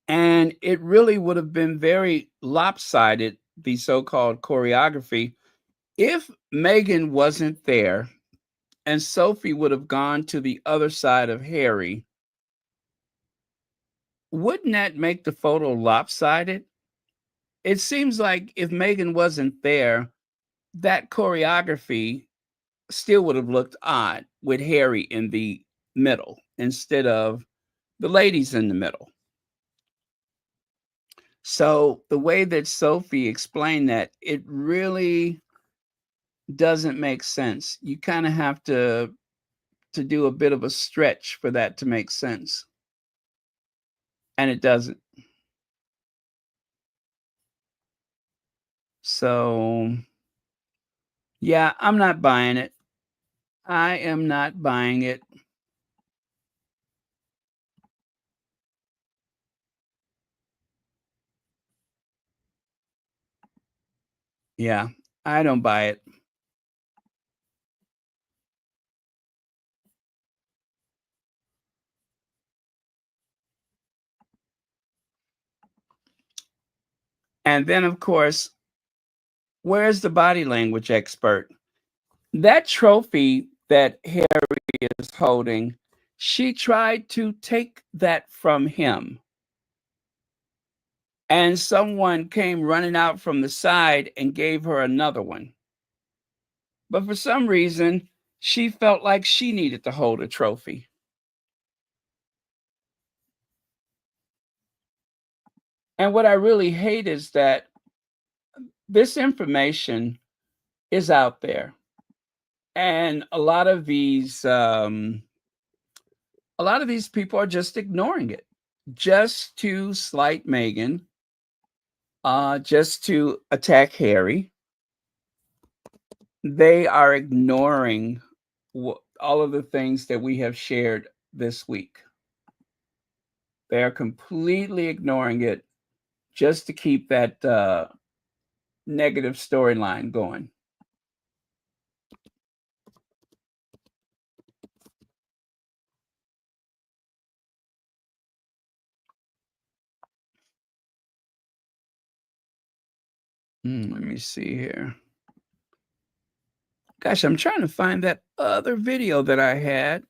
And it really would have been very lopsided, the so-called choreography, if Meghan wasn't there and Sophie would have gone to the other side of Harry. Wouldn't that make the photo lopsided? It seems like if Meghan wasn't there, that choreography still would have looked odd with Harry in the middle instead of the ladies in the middle. So the way that Sophie explained that, it really doesn't make sense. You kind of have to do a bit of a stretch for that to make sense. And it doesn't. So yeah, I'm not buying it. I am not buying it. Yeah, I don't buy it. And then, of course, where's the body language expert? That trophy that Harry is holding, she tried to take that from him. And someone came running out from the side and gave her another one. But for some reason, she felt like she needed to hold a trophy. And what I really hate is that this information is out there. And a lot of these people are just ignoring it, just to slight Meghan, just to attack Harry. They are ignoring all of the things that we have shared this week. They are completely ignoring it just to keep that negative storyline going. Let me see here. Gosh, I'm trying to find that other video that I had.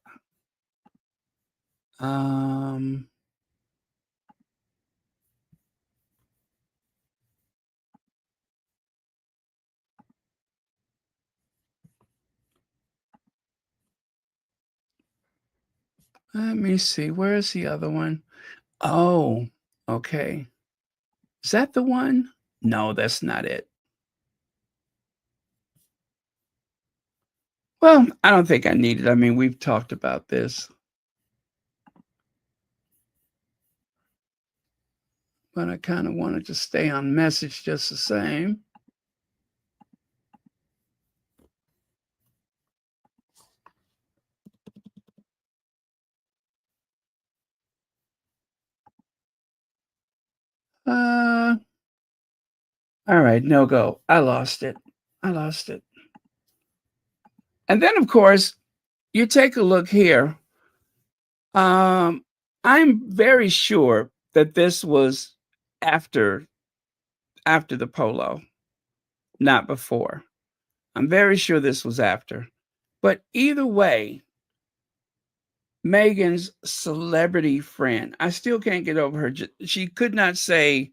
Let me see. Where is the other one? Oh, okay. Is that the one? No, that's not it. Well, I don't think I need it. I mean, we've talked about this. But I kind of wanted to stay on message just the same. All right, no go. I lost it. And then, of course, you take a look here. I'm very sure that this was after the Polo, not before. I'm very sure this was after. But either way, Meghan's celebrity friend, I still can't get over her. She could not say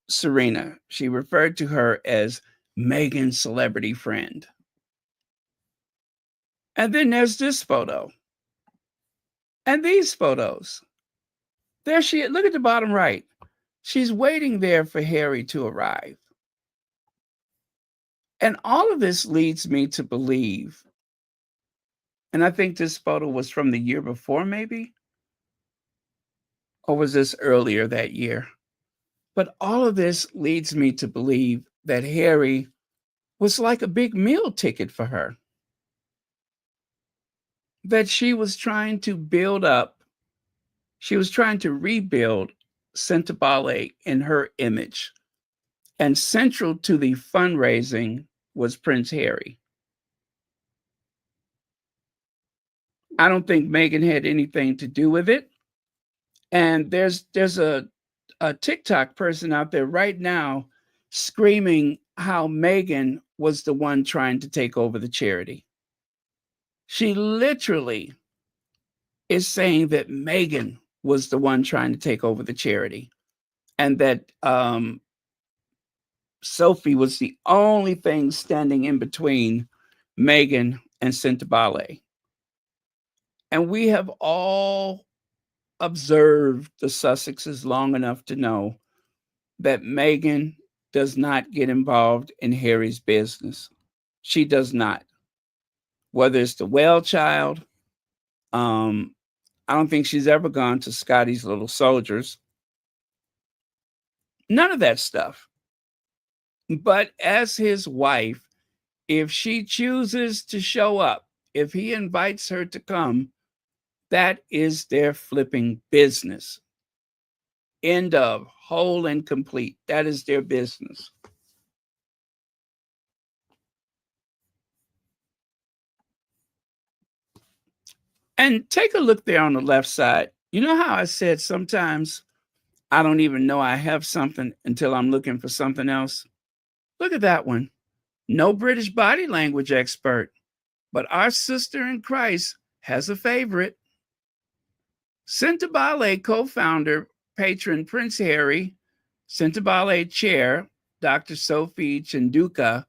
Serena. She referred to her as Meghan's celebrity friend. And then there's this photo. And these photos. There she is. Look at the bottom right. She's waiting there for Harry to arrive. And all of this leads me to believe And I think this photo was from the year before, maybe? Or was this earlier that year? But all of this leads me to believe that Harry was like a big meal ticket for her, that she was trying to build up, she was trying to rebuild Sentebale in her image. And central to the fundraising was Prince Harry. I don't think Meghan had anything to do with it. And there's a TikTok person out there right now screaming how Meghan was the one trying to take over the charity. She literally is saying that Meghan was the one trying to take over the charity, and that Sophie was the only thing standing in between Meghan and Sentebale. And we have all observed the Sussexes long enough to know that Meghan does not get involved in Harry's business. She does not. Whether it's the whale child, I don't think she's ever gone to Scotty's Little Soldiers. None of that stuff. But as his wife, if she chooses to show up, if he invites her to come, that is their flipping business. End of, whole and complete. That is their business. And take a look there on the left side. You know how I said sometimes I don't even know I have something until I'm looking for something else? Look at that one. No British body language expert, but our sister in Christ has a favorite. Centabale co-founder, patron Prince Harry, Sentebale chair, Dr. Sophie Chinduka,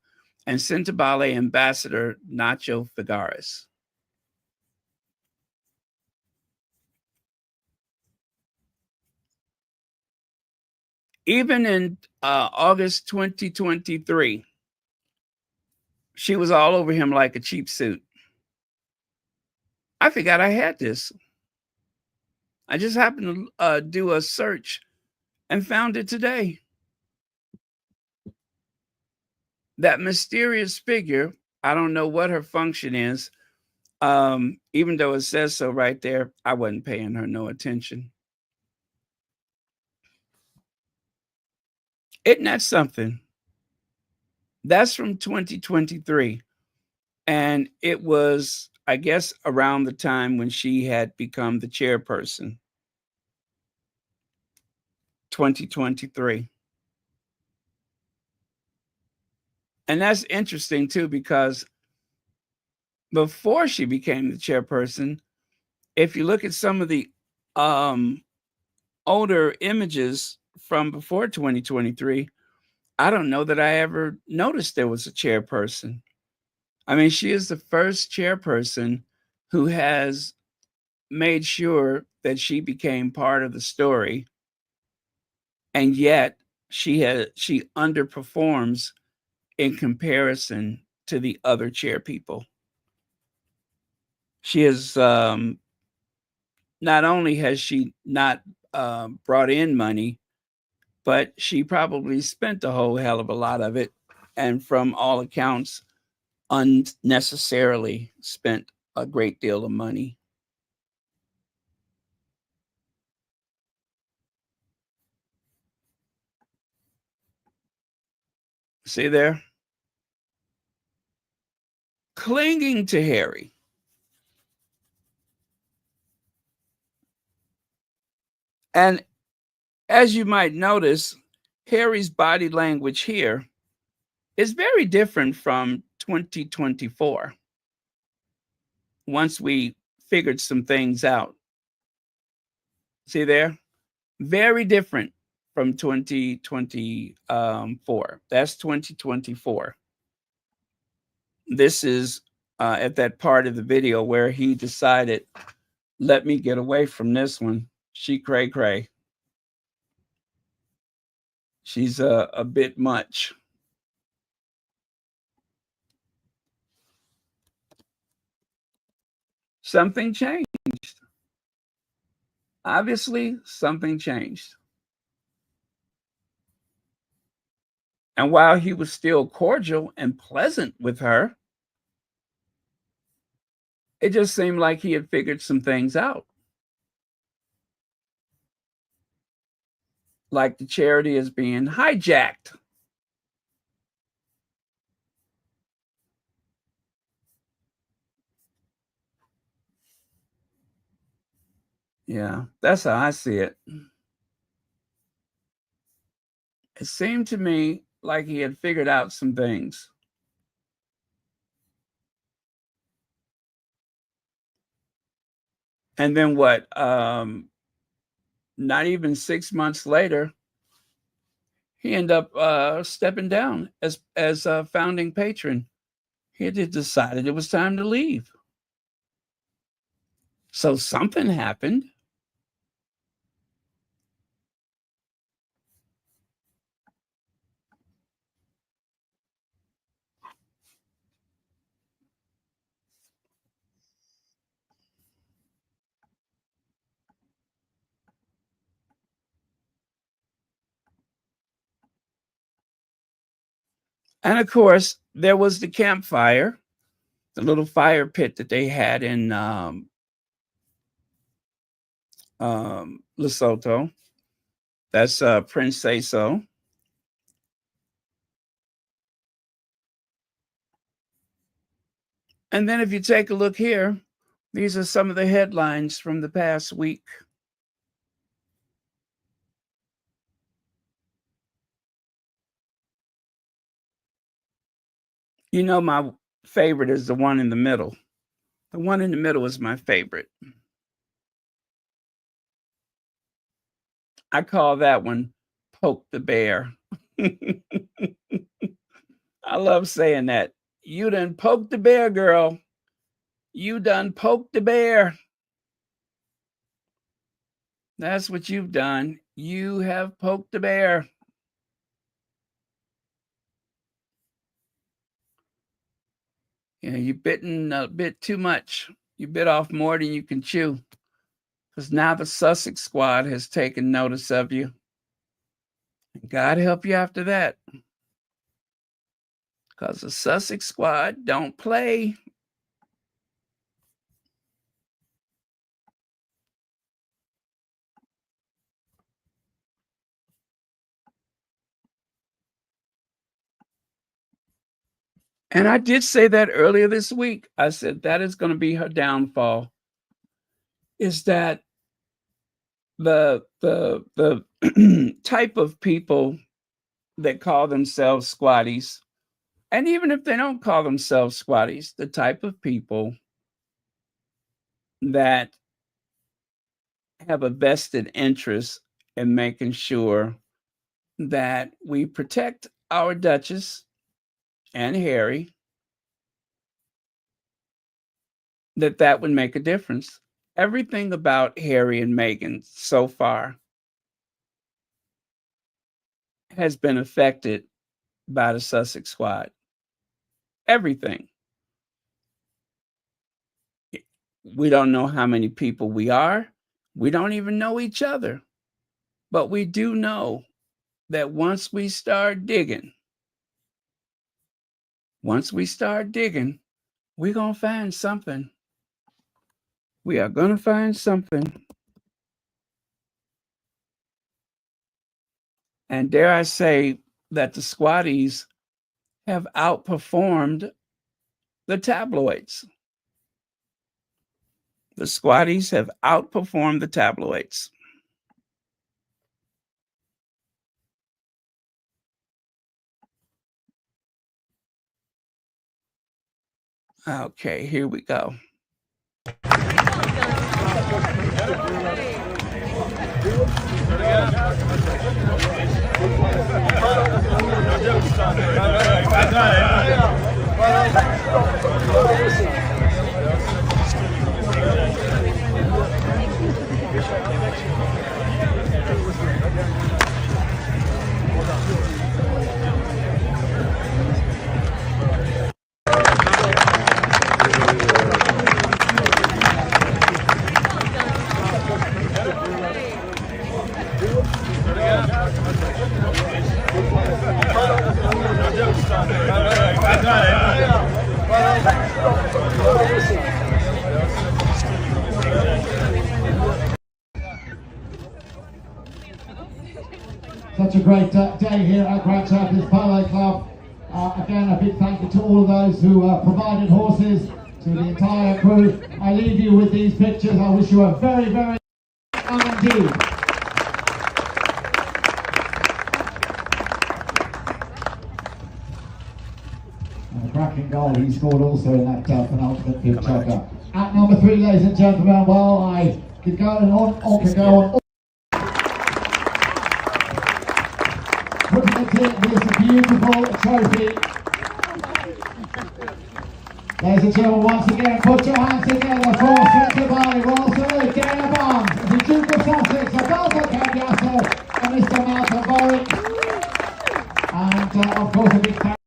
and Sentebale ambassador, Nacho Figueres. Even in August 2023, she was all over him like a cheap suit. I forgot I had this. I just happened to do a search and found it today. That mysterious figure, I don't know what her function is. Even though it says so right there, I wasn't paying her no attention. Isn't that something? That's from 2023. And it was, I guess, around the time when she had become the chairperson. 2023. And that's interesting too, because before she became the chairperson, if you look at some of the older images from before 2023, I don't know that I ever noticed there was a chairperson. I mean, she is the first chairperson who has made sure that she became part of the story, and yet she underperforms in comparison to the other chair people. She has not only has she not brought in money, but she probably spent a whole hell of a lot of it, and from all accounts, unnecessarily spent a great deal of money. See there? Clinging to Harry. And as you might notice, Harry's body language here is very different from 2024. Once we figured some things out. See there? Very different from 2024. That's 2024. This is at that part of the video where he decided, let me get away from this one. She cray cray. She's a bit much. Something changed. Obviously, something changed. And while he was still cordial and pleasant with her, it just seemed like he had figured some things out. Like the charity is being hijacked. Yeah, that's how I see it. It seemed to me like he had figured out some things. And then what? Not even 6 months later, he ended up stepping down as a founding patron. He had decided it was time to leave. So something happened. And of course, there was the campfire, the little fire pit that they had in Lesotho. That's Prince Say So. And then if you take a look here, these are some of the headlines from the past week. You know, my favorite is the one in the middle. The one in the middle is my favorite. I call that one Poke the Bear. I love saying that. You done poked the bear, girl. You done poked the bear. That's what you've done. You have poked the bear. You know, you bitten a bit too much. You bit off more than you can chew. Because now the Sussex squad has taken notice of you. God help you after that. Because the Sussex squad don't play. And I did say that earlier this week. I said that is going to be her downfall. Is that the type of people that call themselves squatties, and even if they don't call themselves squatties, the type of people that have a vested interest in making sure that we protect our Duchess and Harry, that would make a difference. Everything about Harry and Meghan so far has been affected by the Sussex squad. Everything. We don't know how many people we are. We don't even know each other. But we do know that once we start digging, we're going to find something. We are going to find something. And dare I say that the squatties have outperformed the tabloids. The squatties have outperformed the tabloids. Okay, here we go. great day here at Grand Champions Polo Club. Again, a big thank you to all of those who provided horses, to the entire crew. I leave you with these pictures. I wish you a very, very indeed. And a cracking goal he scored also in that penultimate big choker. At number 3, ladies and gentlemen, well, I could go on could go on. Putting it in this beautiful trophy. Ladies and gentlemen, once again, put your hands together for Sentebale, Royal Salute, Dana Barnes, the Duke of Sussex, Alberto Cambiasso, and Mr. Mountbatten-Windsor. And of course, a big thank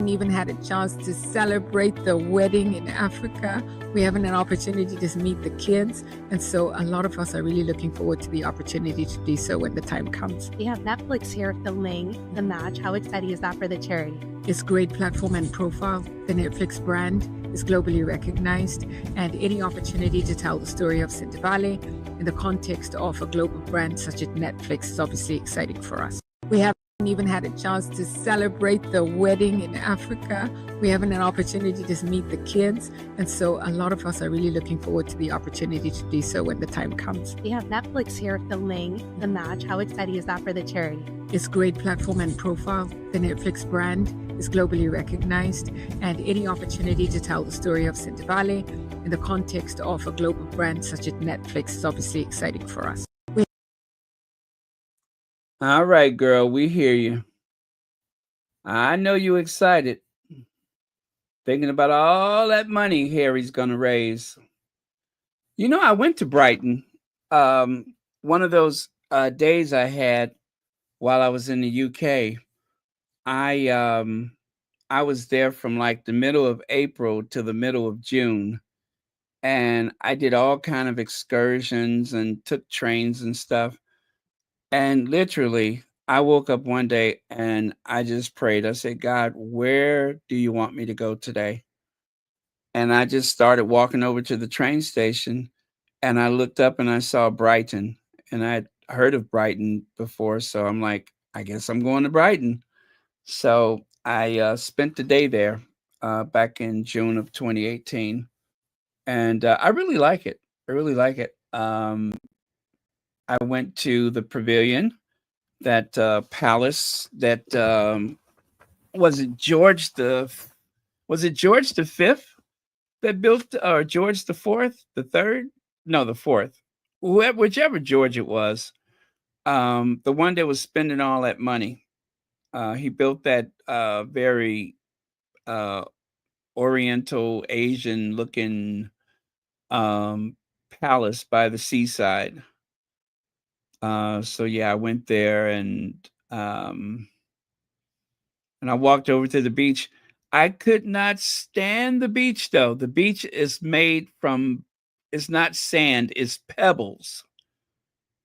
We even had a chance to celebrate the wedding in Africa. We have an opportunity to meet the kids, and so a lot of us are really looking forward to the opportunity to do so when the time comes. We have Netflix here filming the match. How exciting is that for the charity? It's great platform and profile. The Netflix brand is globally recognized, and any opportunity to tell the story of Sentebale in the context of a global brand such as Netflix is obviously exciting for us. We have even had a chance to celebrate the wedding in Africa. We have an opportunity to meet the kids, and so a lot of us are really looking forward to the opportunity to do so when the time comes. We have Netflix here filming the match. How exciting is that for the charity? It's great platform and profile. The Netflix brand is globally recognized, and any opportunity to tell the story of Sentebale in the context of a global brand such as Netflix is obviously exciting for us. All right, girl, we hear you. I know you excited. Thinking about all that money Harry's gonna raise. You know, I went to Brighton. One of those days I had while I was in the UK. I was there from like the middle of April to the middle of June, and I did all kind of excursions and took trains and stuff. And literally, I woke up one day and I just prayed. I said, God, where do you want me to go today? And I just started walking over to the train station, and I looked up and I saw Brighton, and I'd heard of Brighton before. So I'm like, I guess I'm going to Brighton. So I spent the day there back in June of 2018. And I really like it. I really like it. I went to the Pavilion, that palace that was it George the Fifth that built, or George the Fourth, the Third? No, the Fourth. Whichever George it was, the one that was spending all that money. He built that very Oriental Asian looking palace by the seaside. So yeah, I went there and I walked over to the beach. I could not stand the beach though. The beach is made from, it's not sand, it's pebbles.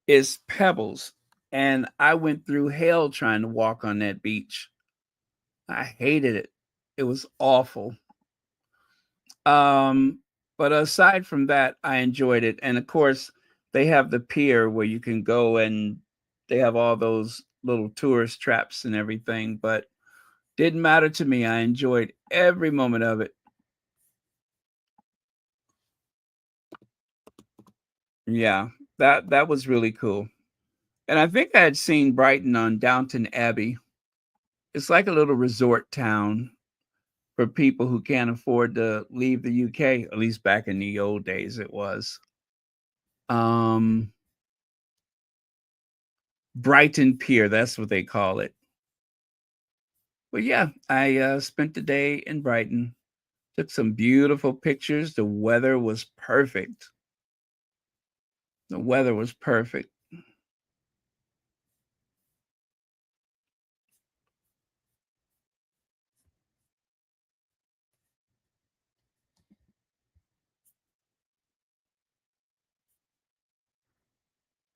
It's pebbles. And I went through hell trying to walk on that beach. I hated it. It was awful. But aside from that, I enjoyed it. And of course, they have the pier where you can go, and they have all those little tourist traps and everything, but didn't matter to me. I enjoyed every moment of it. Yeah, that was really cool. And I think I had seen Brighton on Downton Abbey. It's like a little resort town for people who can't afford to leave the UK, at least back in the old days it was. Brighton Pier, that's what they call it. But yeah, I spent the day in Brighton, took some beautiful pictures. The weather was perfect. The weather was perfect.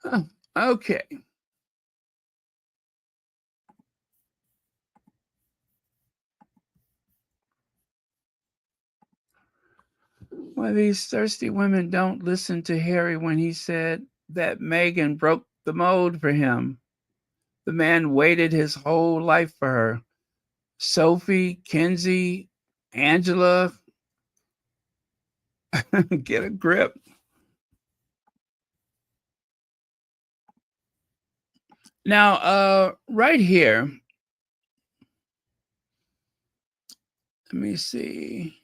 Huh, okay. Why these thirsty women don't listen to Harry when he said that Meghan broke the mold for him. The man waited his whole life for her. Sophie, Kenzie, Angela, get a grip. Now, right here, let me see.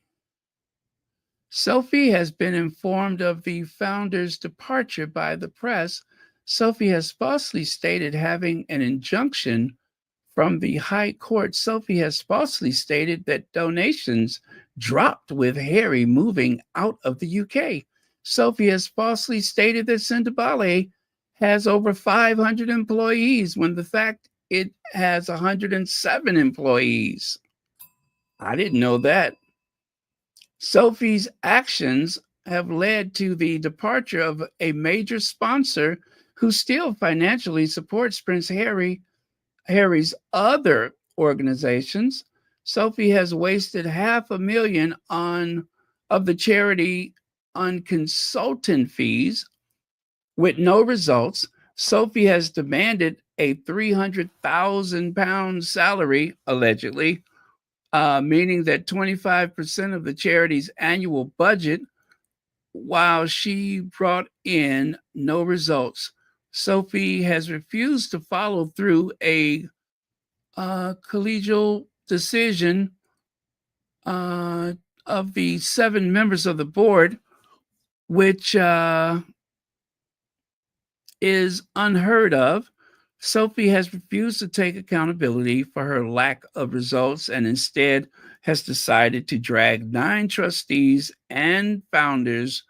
Sophie has been informed of the founder's departure by the press. Sophie has falsely stated having an injunction from the High Court. Sophie has falsely stated that donations dropped with Harry moving out of the UK. Sophie has falsely stated that Sentebale has over 500 employees when the fact it has 107 employees. I didn't know that. Sophie's actions have led to the departure of a major sponsor who still financially supports Prince Harry's other organizations. Sophie has wasted $500,000 of the charity on consultant fees with no results. Sophie has demanded a £300,000 salary, allegedly, meaning that 25% of the charity's annual budget, while she brought in no results. Sophie has refused to follow through a collegial decision of the 7 members of the board, which is unheard of. Sophie has refused to take accountability for her lack of results and instead has decided to drag 9 trustees and founders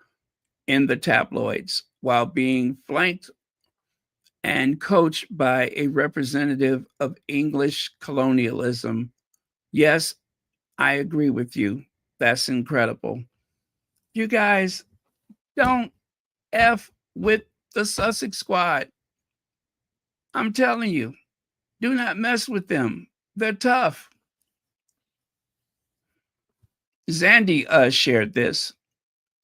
in the tabloids while being flanked and coached by a representative of English colonialism. Yes, I agree with you. That's incredible. You guys don't F with the Sussex squad. I'm telling you, do not mess with them. They're tough. Zandy shared this.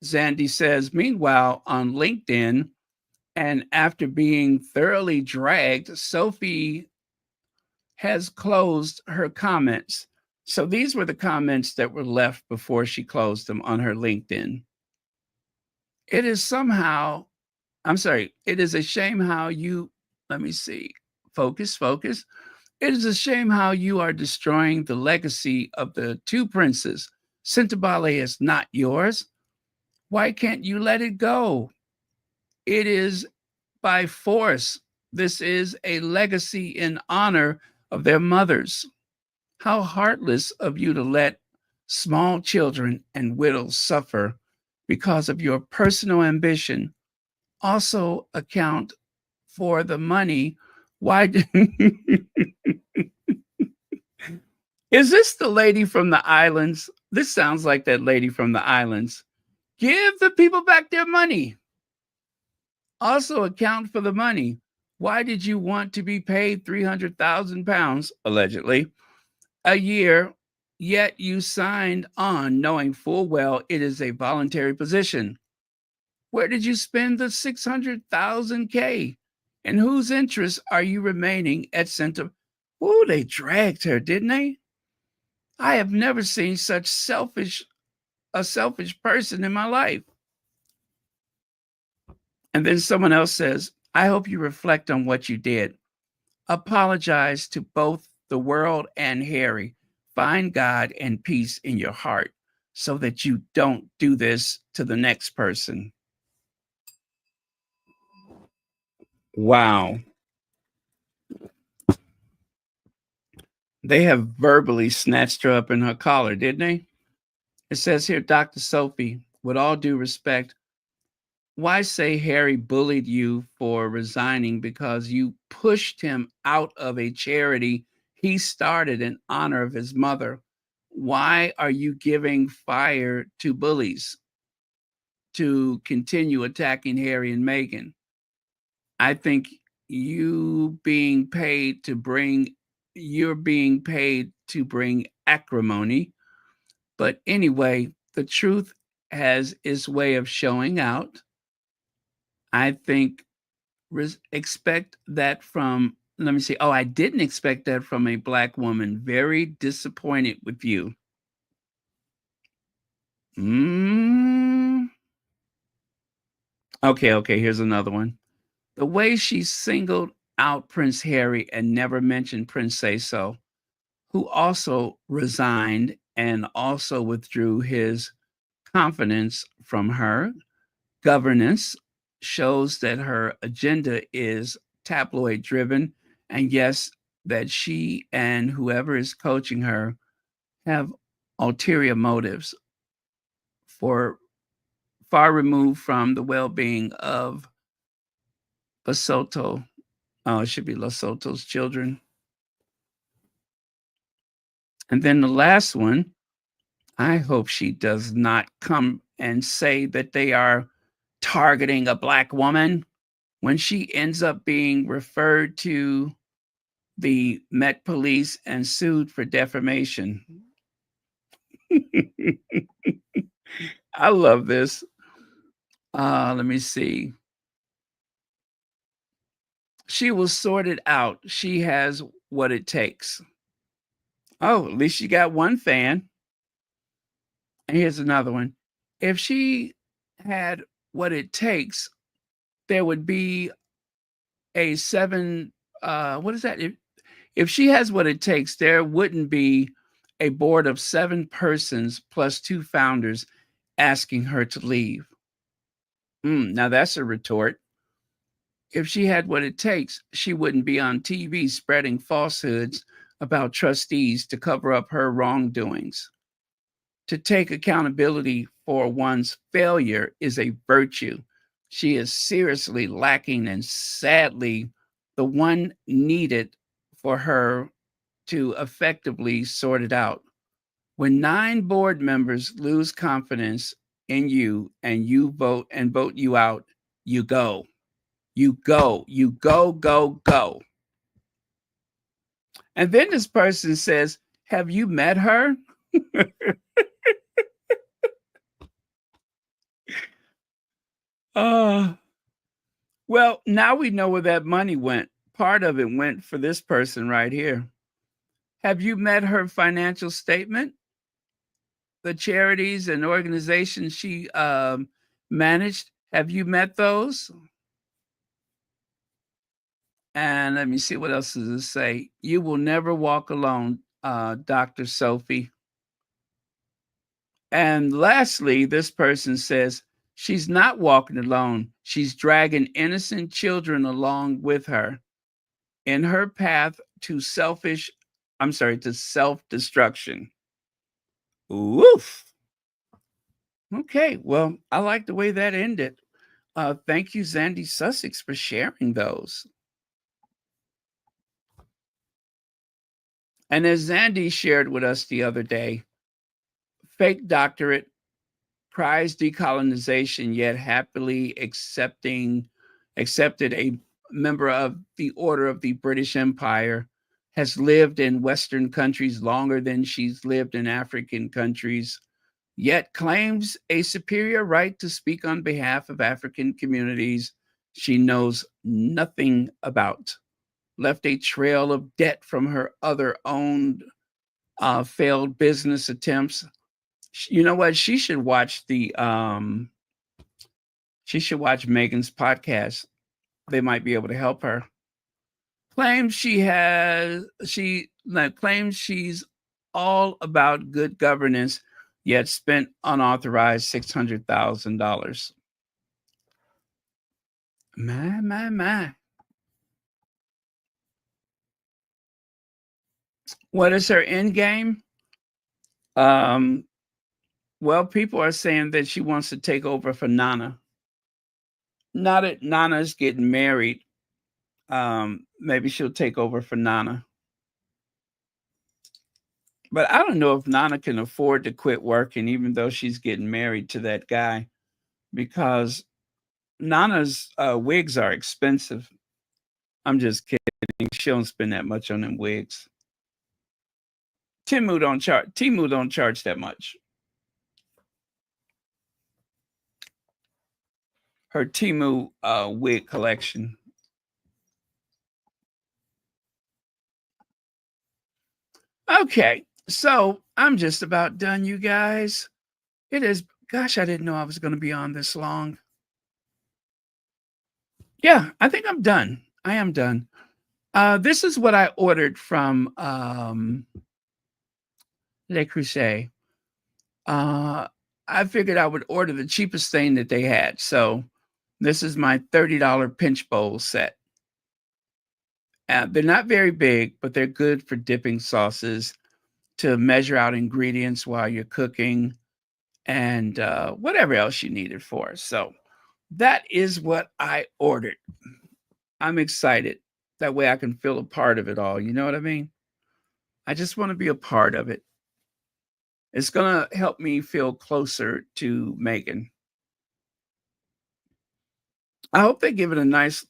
Zandy says, meanwhile, on LinkedIn, and after being thoroughly dragged, Sophie has closed her comments. So these were the comments that were left before she closed them on her LinkedIn. It is a shame how you, let me see, focus. It is a shame how you are destroying the legacy of the 2 princes. Centabale is not yours. Why can't you let it go? It is by force. This is a legacy in honor of their mothers. How heartless of you to let small children and widows suffer because of your personal ambition. Also account for the money. Why is this the lady from the islands? This sounds like that lady from the islands. Give the people back their money. Also account for the money. Why did you want to be paid £300,000, allegedly, a year, yet you signed on knowing full well it is a voluntary position? Where did you spend the 600,000 In whose interest are you remaining at Centabal? Oh, they dragged her, didn't they? I have never seen such a selfish person in my life. And then someone else says, I hope you reflect on what you did. Apologize to both the world and Harry. Find God and peace in your heart so that you don't do this to the next person. Wow. They have verbally snatched her up in her collar, didn't they? It says here, Dr. Sophie, with all due respect, why say Harry bullied you for resigning because you pushed him out of a charity he started in honor of his mother? Why are you giving fire to bullies to continue attacking Harry and Meghan? I think you're being paid to bring acrimony. But anyway, the truth has its way of showing out. I think expect that from let me see. Oh, I didn't expect that from a black woman. Very disappointed with you. Okay, here's another one. The way she singled out Prince Harry and never mentioned Prince Say-So, who also resigned and also withdrew his confidence from her governance, shows that her agenda is tabloid driven. And yes, that she and whoever is coaching her have ulterior motives for far removed from the well-being of Lesotho. Oh, it should be Lesotho's children. And then the last one, I hope she does not come and say that they are targeting a black woman when she ends up being referred to the Met Police and sued for defamation. I love this. Let me see. She will sort it out. She has what it takes. Oh, at least you got one fan. And here's another one. If she had what it takes, there would be a what is that? If she has what it takes, there wouldn't be a board of 7 persons plus 2 founders asking her to leave. Now that's a retort. If she had what it takes, she wouldn't be on TV spreading falsehoods about trustees to cover up her wrongdoings. To take accountability for one's failure is a virtue. She is seriously lacking and sadly the one needed for her to effectively sort it out. When 9 board members lose confidence in you and vote you out, you go. You go. You go, go, go. And then this person says, have you met her? Well, now we know where that money went. Part of it went for this person right here. Have you met her financial statement? The charities and organizations she managed, have you met those? And let me see, what else does it say? You will never walk alone, Dr. Sophie. And lastly, this person says, she's not walking alone. She's dragging innocent children along with her in her path to self-destruction. Woof. Okay, well, I like the way that ended. Thank you, Zandy Sussex, for sharing those. And as Zandy shared with us the other day, fake doctorate, prize decolonization, yet happily accepted a member of the Order of the British Empire, has lived in Western countries longer than she's lived in African countries, yet claims a superior right to speak on behalf of African communities she knows nothing about. Left a trail of debt from her other owned failed business attempts. You know what? She should watch Meghan's podcast. They might be able to help her. Claims claims she's all about good governance, yet spent unauthorized $600,000. My. What is her end game? Well, people are saying that she wants to take over for Nana. Now that Nana's getting married, maybe she'll take over for Nana. But I don't know if Nana can afford to quit working, even though she's getting married to that guy, because Nana's wigs are expensive. I'm just kidding. She don't spend that much on them wigs. Temu don't charge that much. Her Temu wig collection. Okay, so I'm just about done, you guys. It is, gosh, I didn't know I was going to be on this long. Yeah, I think I'm done. I am done. This is what I ordered from Le Creuset. I figured I would order the cheapest thing that they had. So this is my $30 pinch bowl set. They're not very big, but they're good for dipping sauces, to measure out ingredients while you're cooking, and whatever else you need it for. So that is what I ordered. I'm excited. That way I can feel a part of it all. You know what I mean? I just want to be a part of it. It's going to help me feel closer to Meghan. I hope they give it a nice,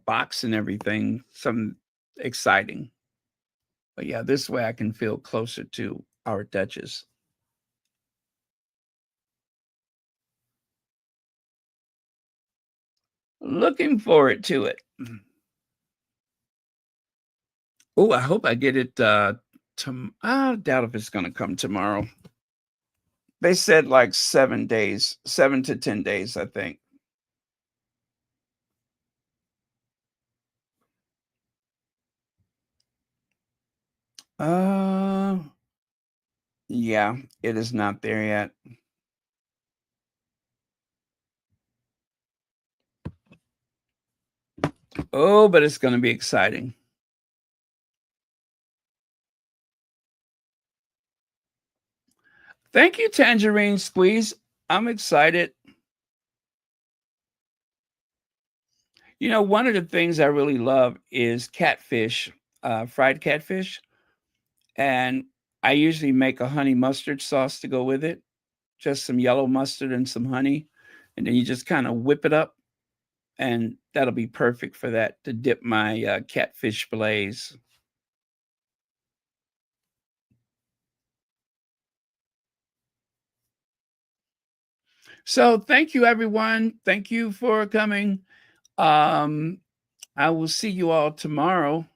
box and everything, something exciting. But yeah, this way I can feel closer to our Duchess. Looking forward to it. Oh, I hope I get it I doubt if it's going to come tomorrow. They said like 7 days, 7 to 10 days, I think. Uh, yeah, it is not there yet. Oh, but it's going to be exciting. Thank you, Tangerine Squeeze. I'm excited. One of the things I really love is catfish, fried catfish. And I usually make a honey mustard sauce to go with it, just some yellow mustard and some honey. And then you just kind of whip it up, and that'll be perfect for that, to dip my catfish fillets. So thank you, everyone. Thank you for coming. I will see you all tomorrow.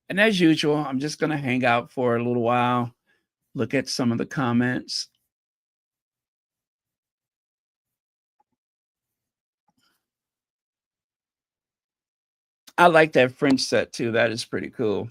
And as usual, I'm just going to hang out for a little while, look at some of the comments. I like that French set too. That is pretty cool.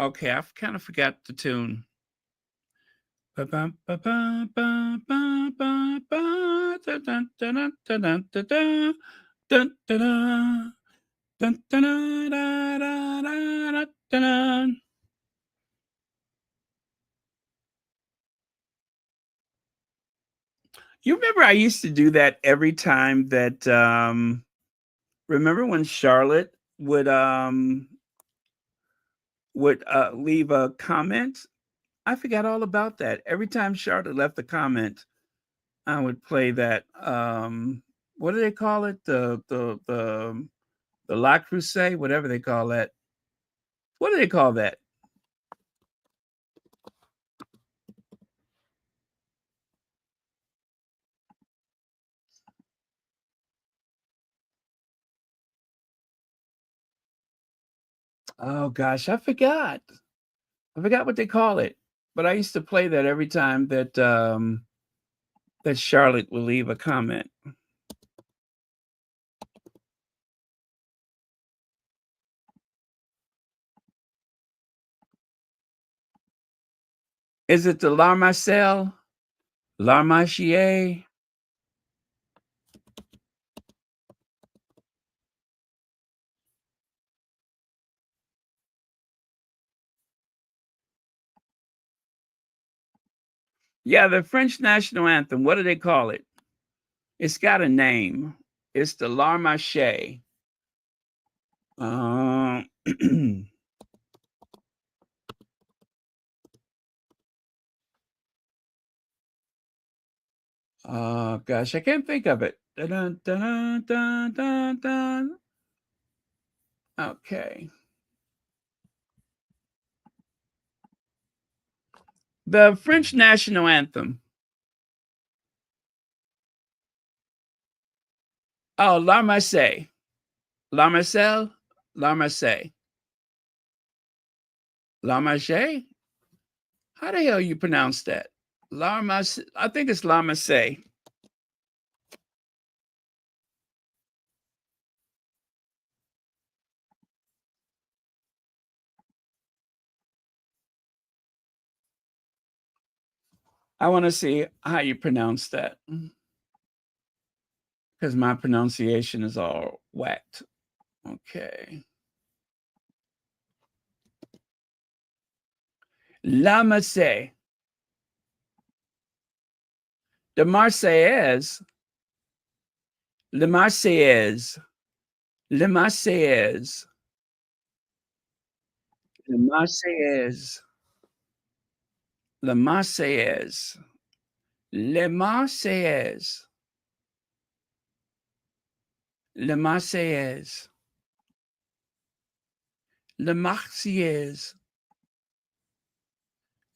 Okay, I kind of forgot the tune. You remember I used to do that every time that remember when Charlotte would leave a comment? I forgot all about that. Every time Charlotte left a comment, I would play that. What do they call it? The La Creuset, whatever they call that. What do they call that? Oh gosh, I forgot. I forgot what they call it. But I used to play that every time that that Charlotte will leave a comment. Is it the La Marcel? La Marchier? Yeah, the French national anthem. What do they call it? It's got a name. It's the La Marche. Oh gosh, I can't think of it. Dun, dun, dun, dun, dun. Okay. The French national anthem. Oh, La Marseillaise. La Marcel? La Marseille. La Marseille? How the hell you pronounce that? La Marseille. I think it's La Marseille. I want to see how you pronounce that because my pronunciation is all whacked. Okay. La Marseille. The Marseillaise. Le Marseillaise. Le Marseillaise. Le Marseillaise. Le Marseillaise. Le Marseillaise. Le Marseillaise. Le Marseillaise.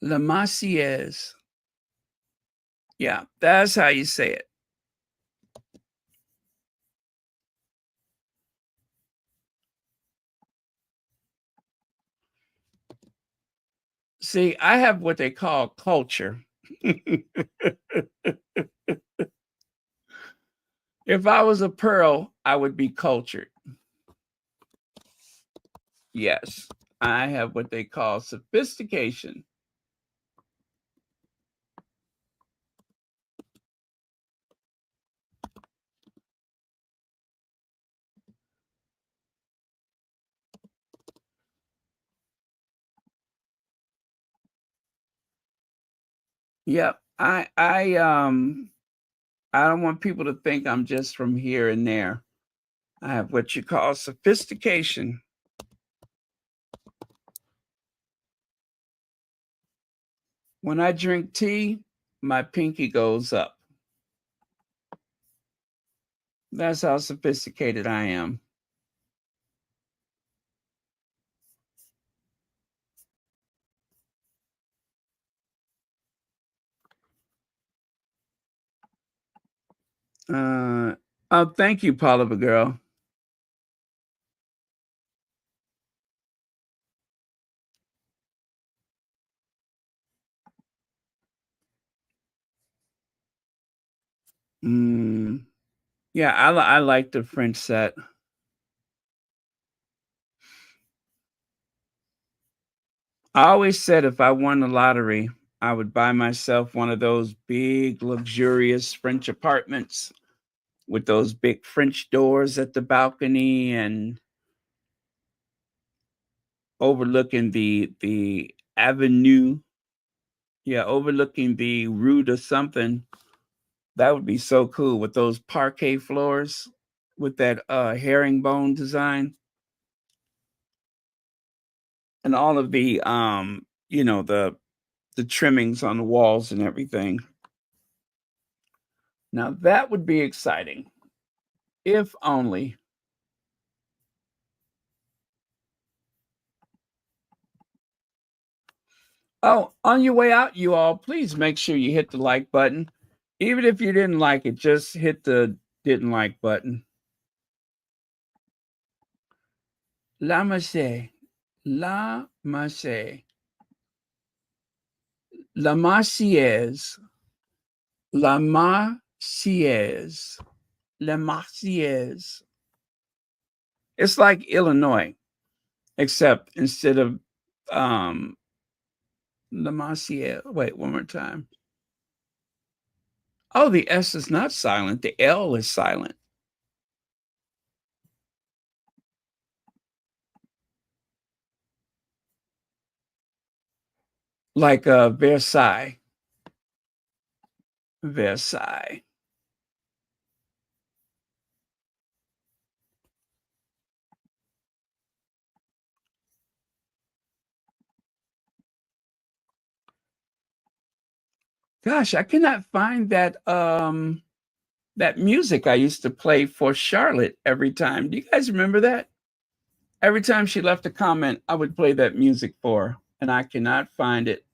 Le Marseillaise. Yeah, that's how you say it. See, I have what they call culture. If I was a pearl, I would be cultured. Yes, I have what they call sophistication. Yep. I don't want people to think I'm just from here and there. I have what you call sophistication. When I drink tea, my pinky goes up. That's how sophisticated I am. Oh, thank you, Paula girl. Yeah, I like the French set. I always said if I won the lottery, I would buy myself one of those big, luxurious French apartments with those big French doors at the balcony and overlooking the avenue. Yeah, overlooking the rue to something. That would be so cool with those parquet floors with that herringbone design and all of the the trimmings on the walls and everything. Now that would be exciting. If only. Oh, on your way out, you all, please make sure you hit the like button. Even if you didn't like it, just hit the didn't like button. La Marseille. La Marseille. La Marseillaise. La Marseillaise. La Marseillaise. It's like Illinois, except instead of La Marseillaise. Wait, one more time. Oh, the S is not silent. The L is silent. Like Versailles. Versailles. Gosh, I cannot find that that music I used to play for Charlotte every time. Do you guys remember that? Every time she left a comment, I would play that music for her, and I cannot find it.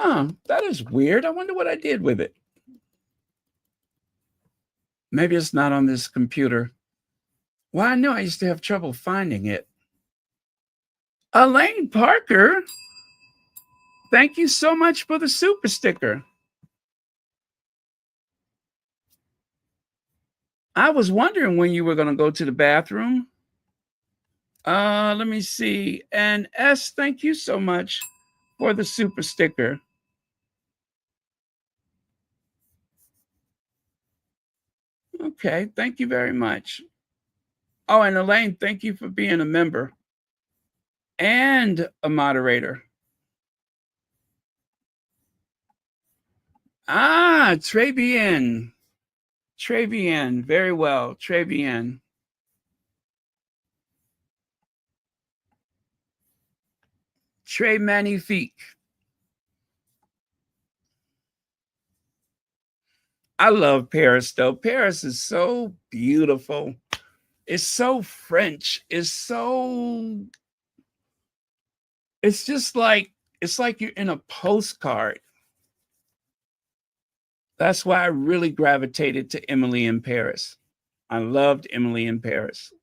Oh, that is weird. I wonder what I did with it. Maybe it's not on this computer. Well, I know I used to have trouble finding it. Elaine Parker, thank you so much for the super sticker. I was wondering when you were going to go to the bathroom. Let me see. And S, thank you so much for the super sticker. Okay, thank you very much. Oh, and Elaine, thank you for being a member and a moderator. Ah, Trebian. Trebian, very well. Trebian. Très magnifique. I love Paris though. Paris is so beautiful. It's so French. It's just like it's like you're in a postcard. That's why I really gravitated to Emily in Paris. I loved Emily in Paris.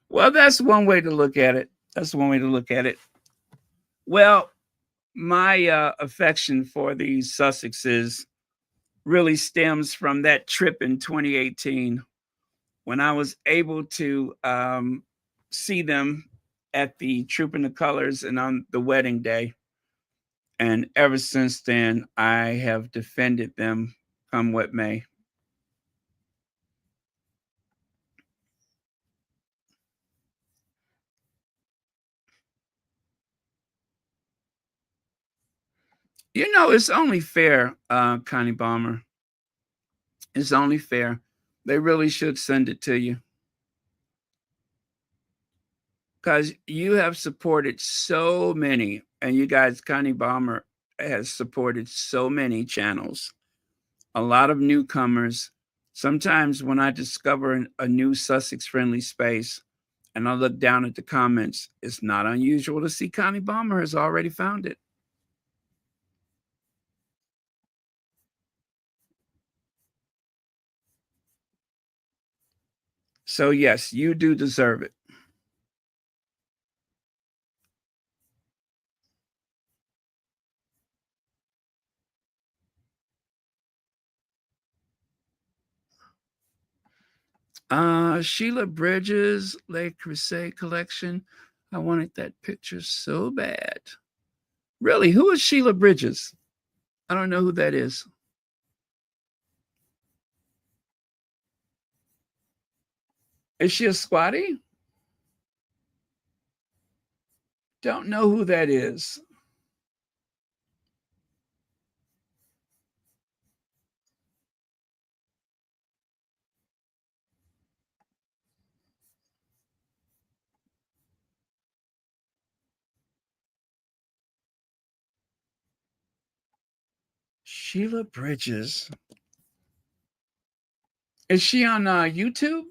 Well, that's one way to look at it. That's one way to look at it. Well, my affection for these Sussexes really stems from that trip in 2018 when I was able to see them at the Troop in the Colors and on the wedding day. And ever since then, I have defended them come what may. You know, it's only fair, Connie Bomber. It's only fair. They really should send it to you. Because you have supported so many, and you guys, Connie Bomber has supported so many channels, a lot of newcomers. Sometimes when I discover a new Sussex friendly space and I look down at the comments, it's not unusual to see Connie Bomber has already found it. So, yes, you do deserve it. Sheila Bridges, Le Creuset collection. I wanted that picture so bad. Really, who is Sheila Bridges? I don't know who that is. Is she a squatty? Don't know who that is. Sheila Bridges. Is she on YouTube?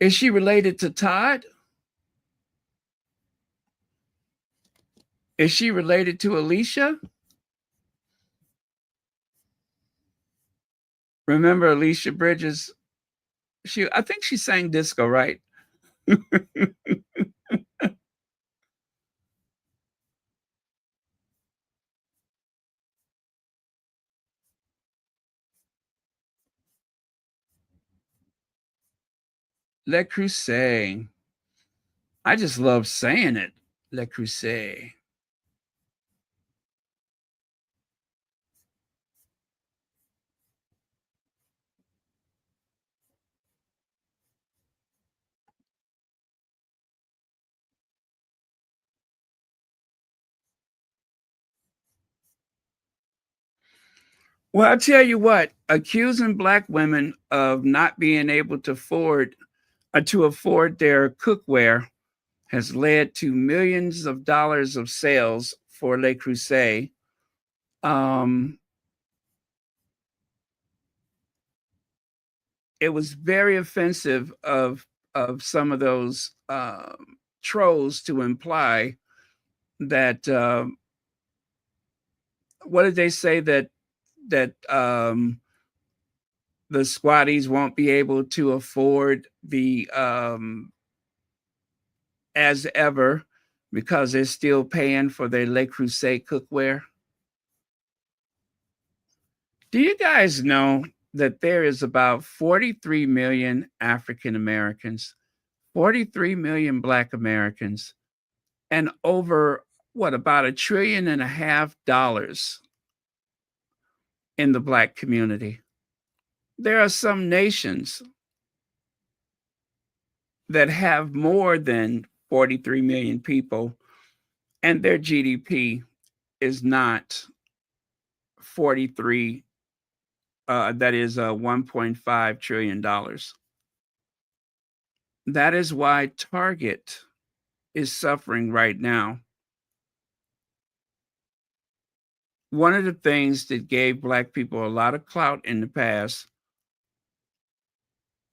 Is she related to Todd? Is she related to Alicia? Remember Alicia Bridges? I think she sang disco, right? Le Creuset. I just love saying it. Le Creuset. Well, I'll tell you what, accusing black women of not being able to afford their cookware has led to millions of dollars of sales for Le Creuset. It was very offensive of some of those trolls to imply that what did they say that the squatties won't be able to afford the as ever because they're still paying for their Le Creuset cookware. Do you guys know that there is about 43 million African Americans, 43 million Black Americans, and over about $1.5 trillion in the Black community? There are some nations that have more than 43 million people, and their GDP is not 43, that is $1.5 trillion. That is why Target is suffering right now. One of the things that gave Black people a lot of clout in the past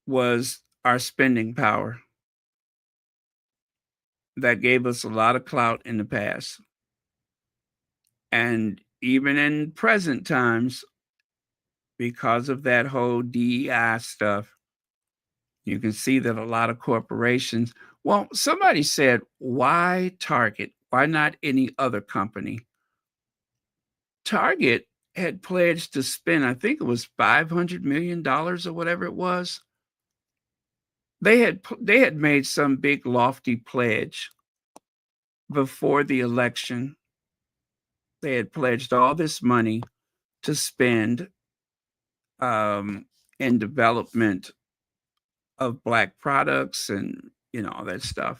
was our spending power. That gave us a lot of clout in the past. And even in present times, because of that whole DEI stuff, you can see that a lot of corporations, well, somebody said, why Target? Why not any other company? Target had pledged to spend, I think it was $500 million or whatever it was. They had made some big lofty pledge before the election. They had pledged all this money to spend in development of Black products and all that stuff.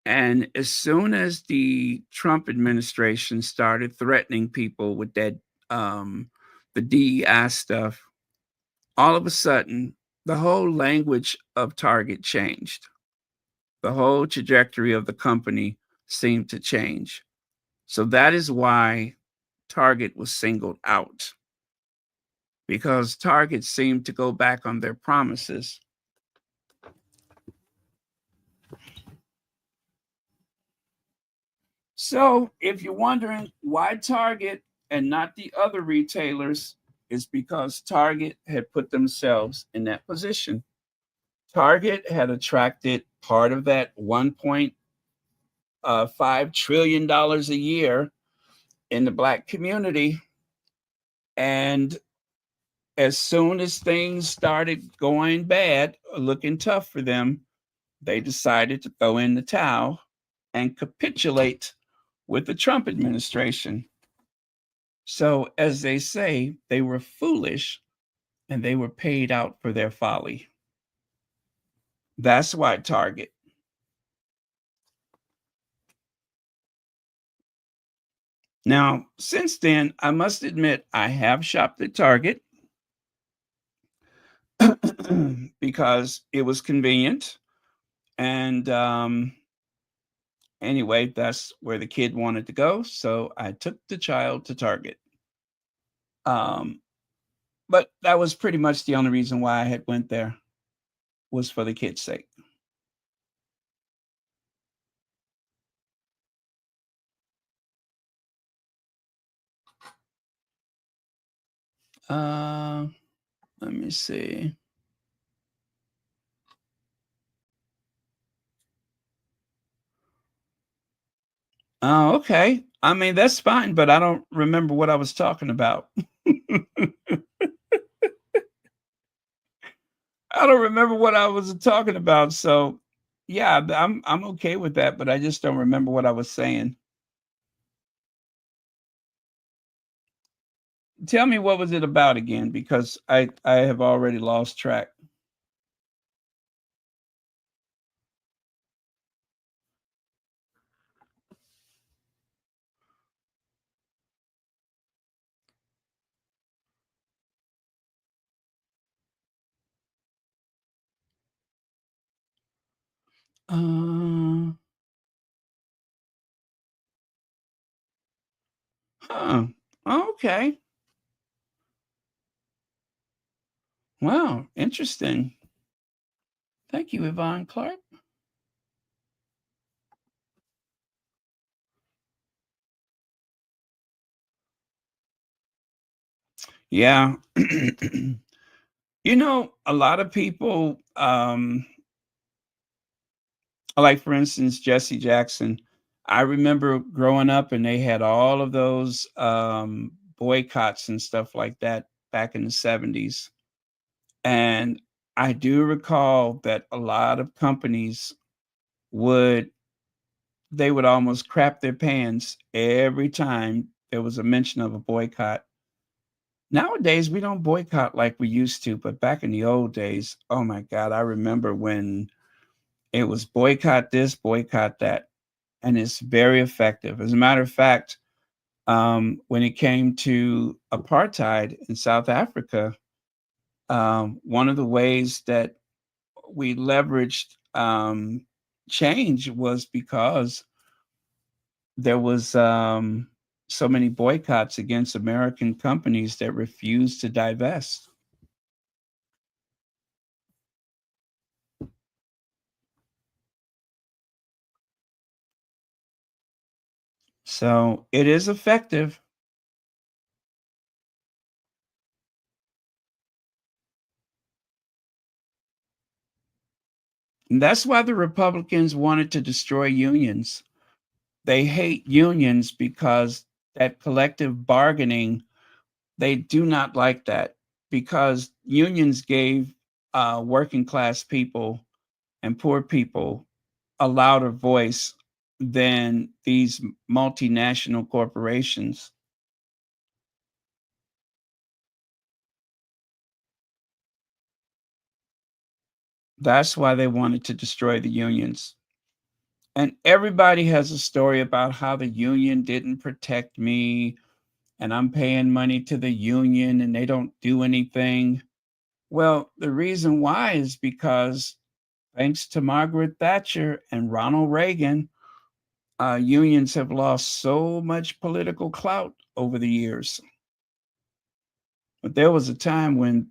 And as soon as the Trump administration started threatening people with that the DEI stuff, all of a sudden the whole language of Target changed. The whole trajectory of the company seemed to change. So that is why Target was singled out, because Target seemed to go back on their promises. So if you're wondering why Target and not the other retailers, it's because Target had put themselves in that position. Target had attracted part of that $1.5 trillion a year in the Black community. And as soon as things started going bad, looking tough for them, they decided to throw in the towel and capitulate with the Trump administration. So, as they say, they were foolish and they were paid out for their folly. That's why Target. Now, since then, I must admit, I have shopped at Target because it was convenient. And anyway, that's where the kid wanted to go. So I took the child to Target. But that was pretty much the only reason why I had went there, was for the kid's sake. Let me see. Oh, okay. I mean, that's fine, but I don't remember what I was talking about. I don't remember what I was talking about. So Yeah, I'm okay with that, but I just don't remember what I was saying. Tell me what was it about again, because I have already lost track. Uh, huh. Okay. Wow, interesting. Thank you, Yvonne Clark. Yeah. You know, a lot of people, like for instance, Jesse Jackson. I remember growing up and they had all of those boycotts and stuff like that back in the 70s. And I do recall that a lot of companies would they would almost crap their pants every time there was a mention of a boycott. Nowadays, we don't boycott like we used to, but back in the old days, oh my God, I remember when it was boycott this, boycott that, and it's very effective. As a matter of fact, when it came to apartheid in South Africa, one of the ways that we leveraged change was because there was so many boycotts against American companies that refused to divest. So it is effective. And that's why the Republicans wanted to destroy unions. They hate unions because that collective bargaining, they do not like that because unions gave working class people and poor people a louder voice than these multinational corporations. That's why they wanted to destroy the unions. And everybody has a story about how the union didn't protect me and I'm paying money to the union and they don't do anything. Well, the reason why is because thanks to Margaret Thatcher and Ronald Reagan, unions have lost so much political clout over the years. But there was a time when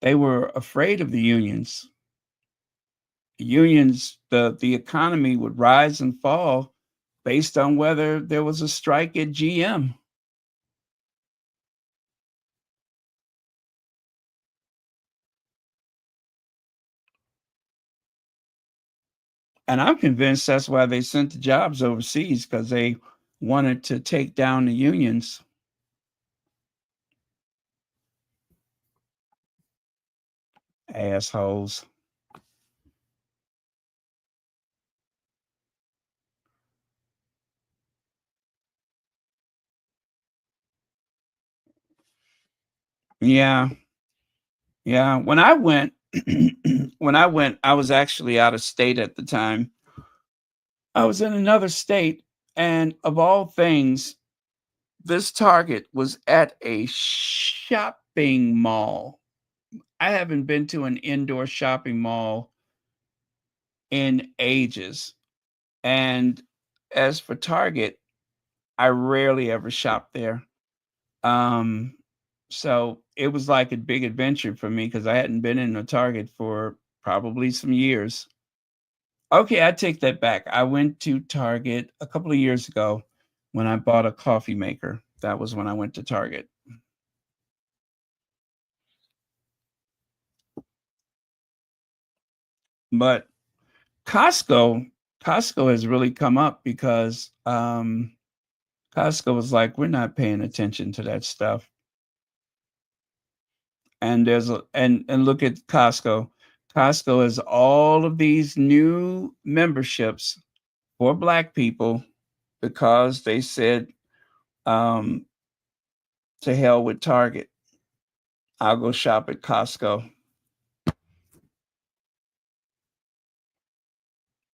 they were afraid of the unions. Unions, the economy would rise and fall based on whether there was a strike at GM. And I'm convinced that's why they sent the jobs overseas because they wanted to take down the unions. Assholes. Yeah. Yeah. When I went, I was actually out of state at the time. I was in another state, and of all things, this Target was at a shopping mall. I haven't been to an indoor shopping mall in ages. And as for Target, I rarely ever shop there. Um, so it was like a big adventure for me because I hadn't been in a Target for probably some years. Okay, I take that back. I went to Target a couple of years ago when I bought a coffee maker. That was when I went to Target. But Costco, Costco has really come up because Costco was like, we're not paying attention to that stuff. And there's a and look at Costco. Costco has all of these new memberships for Black people because they said, to hell with Target. I'll go shop at Costco.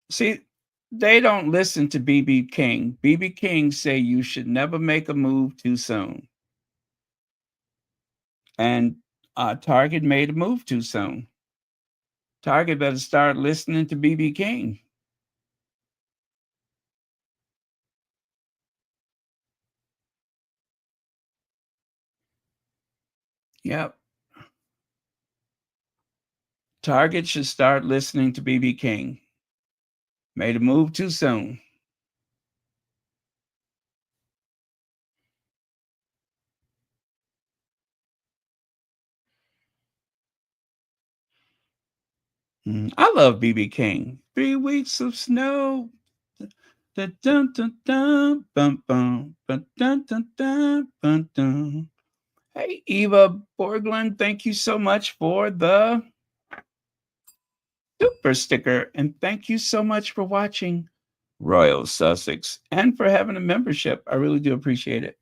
See, they don't listen to BB King. BB King say you should never make a move too soon. And Target made a move too soon. Target better start listening to BB King. Yep. Target should start listening to BB King. Made a move too soon. I love BB King. 3 weeks of snow. Dun, dun, dun, dun, bum, bum, dun, dun, dun, dun, dun, dun. Hey, Eva Borglund, thank you so much for the super sticker. And thank you so much for watching Royal Sussex and for having a membership. I really do appreciate it.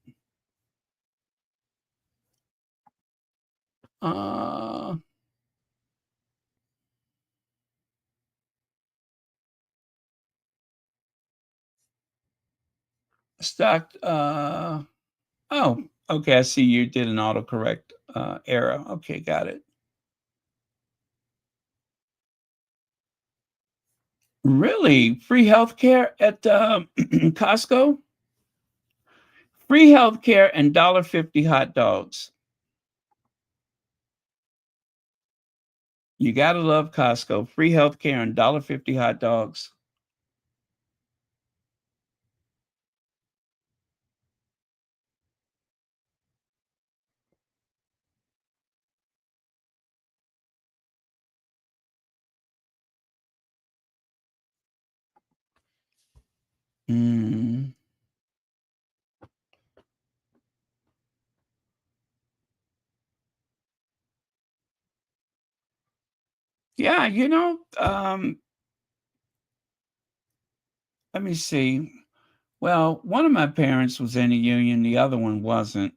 Stock. Oh, okay. I see you did an autocorrect error. Okay, got it. Really? Free healthcare at Costco? Free healthcare and $1.50 hot dogs. You gotta love Costco. Free healthcare and $1.50 hot dogs. Mm. Yeah, let me see. Well, one of my parents was in a union, the other one wasn't.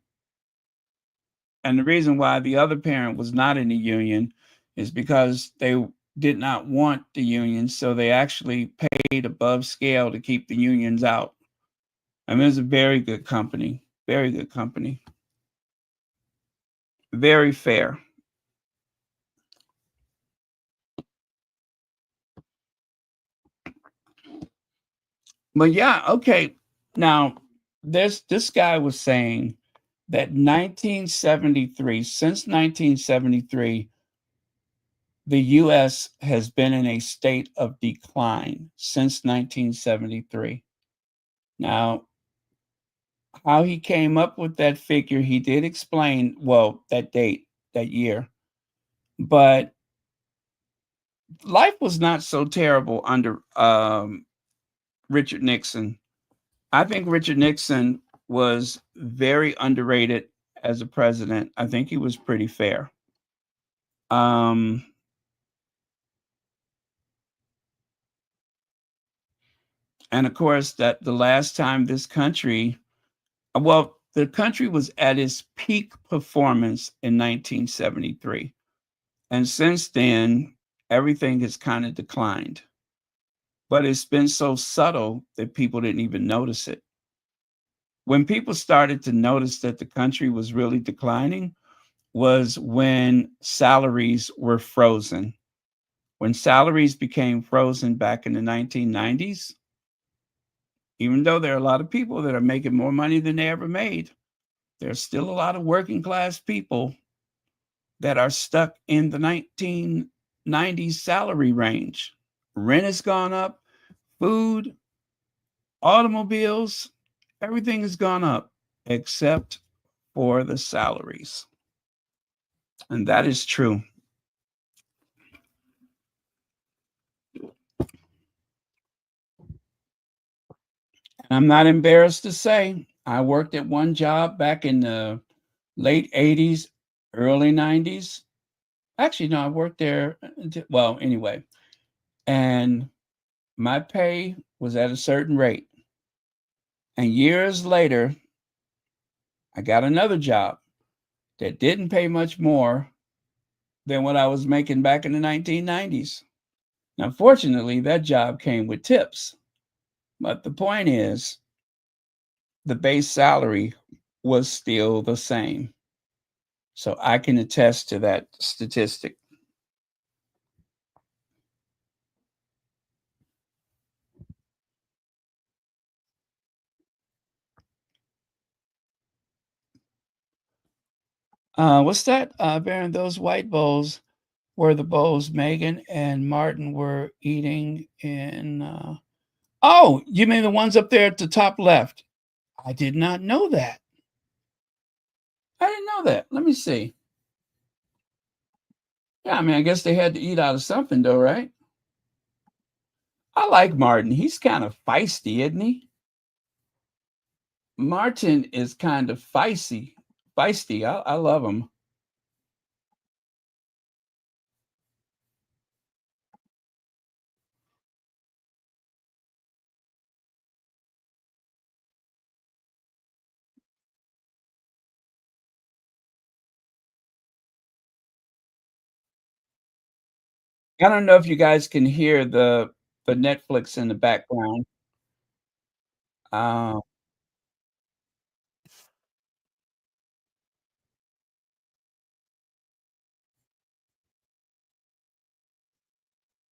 And the reason why the other parent was not in the union is because they did not want the union, so they actually paid above scale to keep the unions out. I mean, it's a very good company, very good company, very fair. But yeah, okay. Now, this guy was saying that 1973, since 1973, the US has been in a state of decline since 1973. Now, how he came up with that figure, he did explain, well, that date, that year. But life was not so terrible under Richard Nixon. I think Richard Nixon was very underrated as a president. I think he was pretty fair. And of course, that the last time this country, well, the country was at its peak performance in 1973. And since then, everything has kind of declined. But it's been so subtle that people didn't even notice it. When people started to notice that the country was really declining was when salaries were frozen. When salaries became frozen back in the 1990s, even though there are a lot of people that are making more money than they ever made, there's still a lot of working class people that are stuck in the 1990s salary range. Rent has gone up, food, automobiles, everything has gone up except for the salaries. And that is true. And I'm not embarrassed to say, I worked at one job back in the late 80s, early 90s. Actually, no, I worked there. Well, anyway, and my pay was at a certain rate. And years later, I got another job that didn't pay much more than what I was making back in the 1990s. Now, fortunately, that job came with tips. But the point is, the base salary was still the same. So I can attest to that statistic. What's that, Baron? Those white bowls were the bowls Meghan and Martin were eating in. Oh, you mean the ones up there at the top left? I did not know that. I didn't know that. Let me see. Yeah, I mean, I guess they had to eat out of something, though, right? I like Martin. He's kind of feisty, isn't he? Martin is kind of feisty. Feisty. I love him. I don't know if you guys can hear the Netflix in the background. Uh,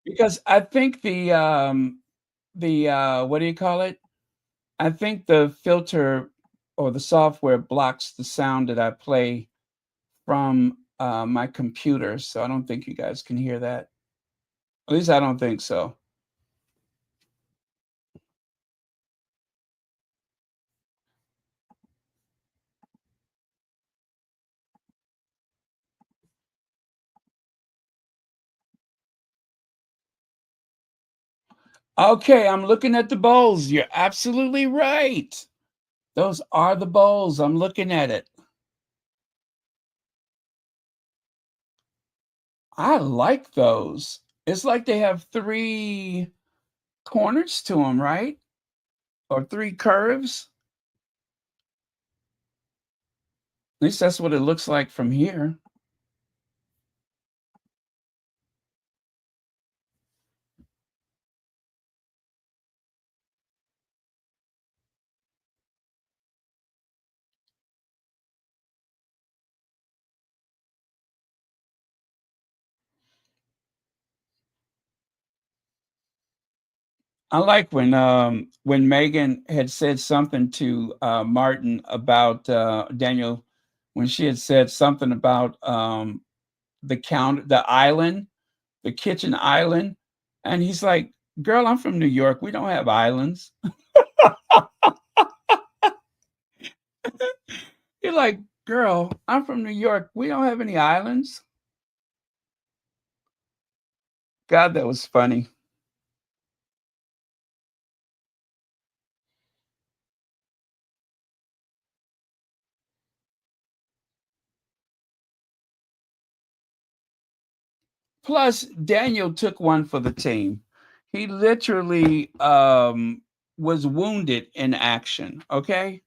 because I think the what do you call it? I think the filter or the software blocks the sound that I play from my computer, so I don't think you guys can hear that. At least I don't think so. Okay, I'm looking at the bowls. You're absolutely right. Those are the bowls. I'm looking at it. I like those. It's like they have 3 corners to them, right? Or 3 curves. At least that's what it looks like from here. I like when Meghan had said something to Martin about Daniel, when she had said something about the island, the kitchen island, and he's like, "Girl, I'm from New York. We don't have islands." You're like, "Girl, I'm from New York. We don't have any islands." God, that was funny. Plus, Daniel took one for the team. He literally was wounded in action. Okay,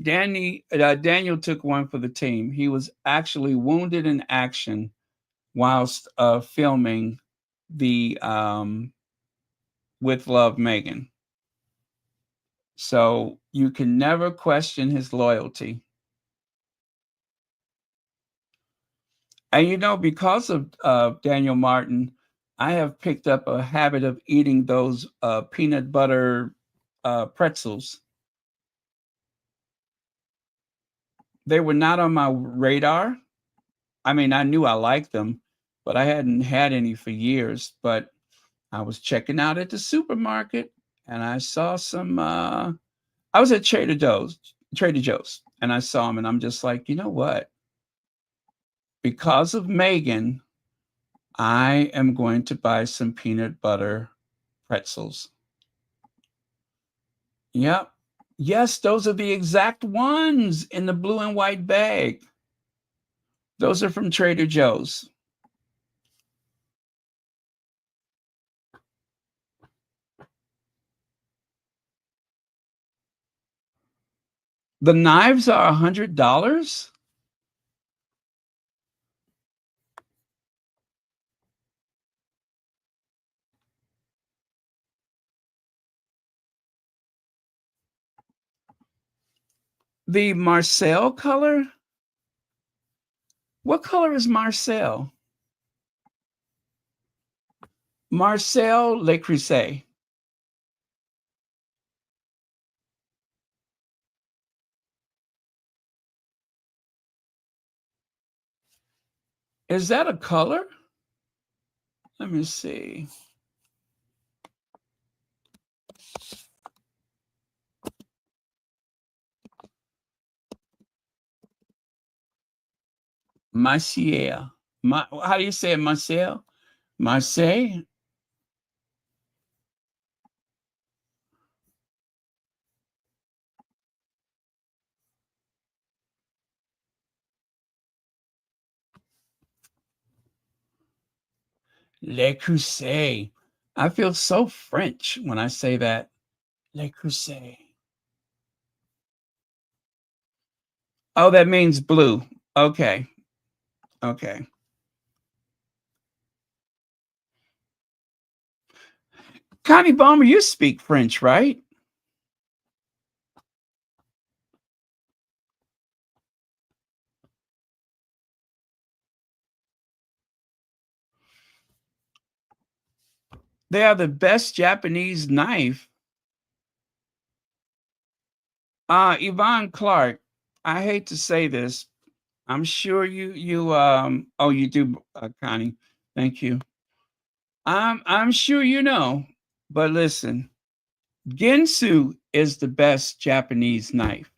Daniel took one for the team. He was actually wounded in action whilst filming the With Love Meghan. So you can never question his loyalty. And because of Daniel Martin, I have picked up a habit of eating those peanut butter pretzels. They were not on my radar. I mean, I knew I liked them, but I hadn't had any for years. But I was checking out at the supermarket and I saw some. I was at Trader Joe's, and I saw them, and I'm just like, you know what? Because of Meghan, I am going to buy some peanut butter pretzels. Yep. Yes, those are the exact ones in the blue and white bag. Those are from Trader Joe's. The knives are $100? The Marcel color? What color is Marcel? Marcel Le Creuset. Is that a color? Let me see. Marciel. How do you say it, Marcel? Marseille? Le Creuset. I feel so French when I say that. Le Creuset. Oh, that means blue. Okay. Okay. Connie Balmer, you speak French, right? They are the best Japanese knife. Yvonne Clark, I hate to say this. I'm sure oh, you do, Connie. Thank you. I'm sure you know, but listen, Ginsu is the best Japanese knife.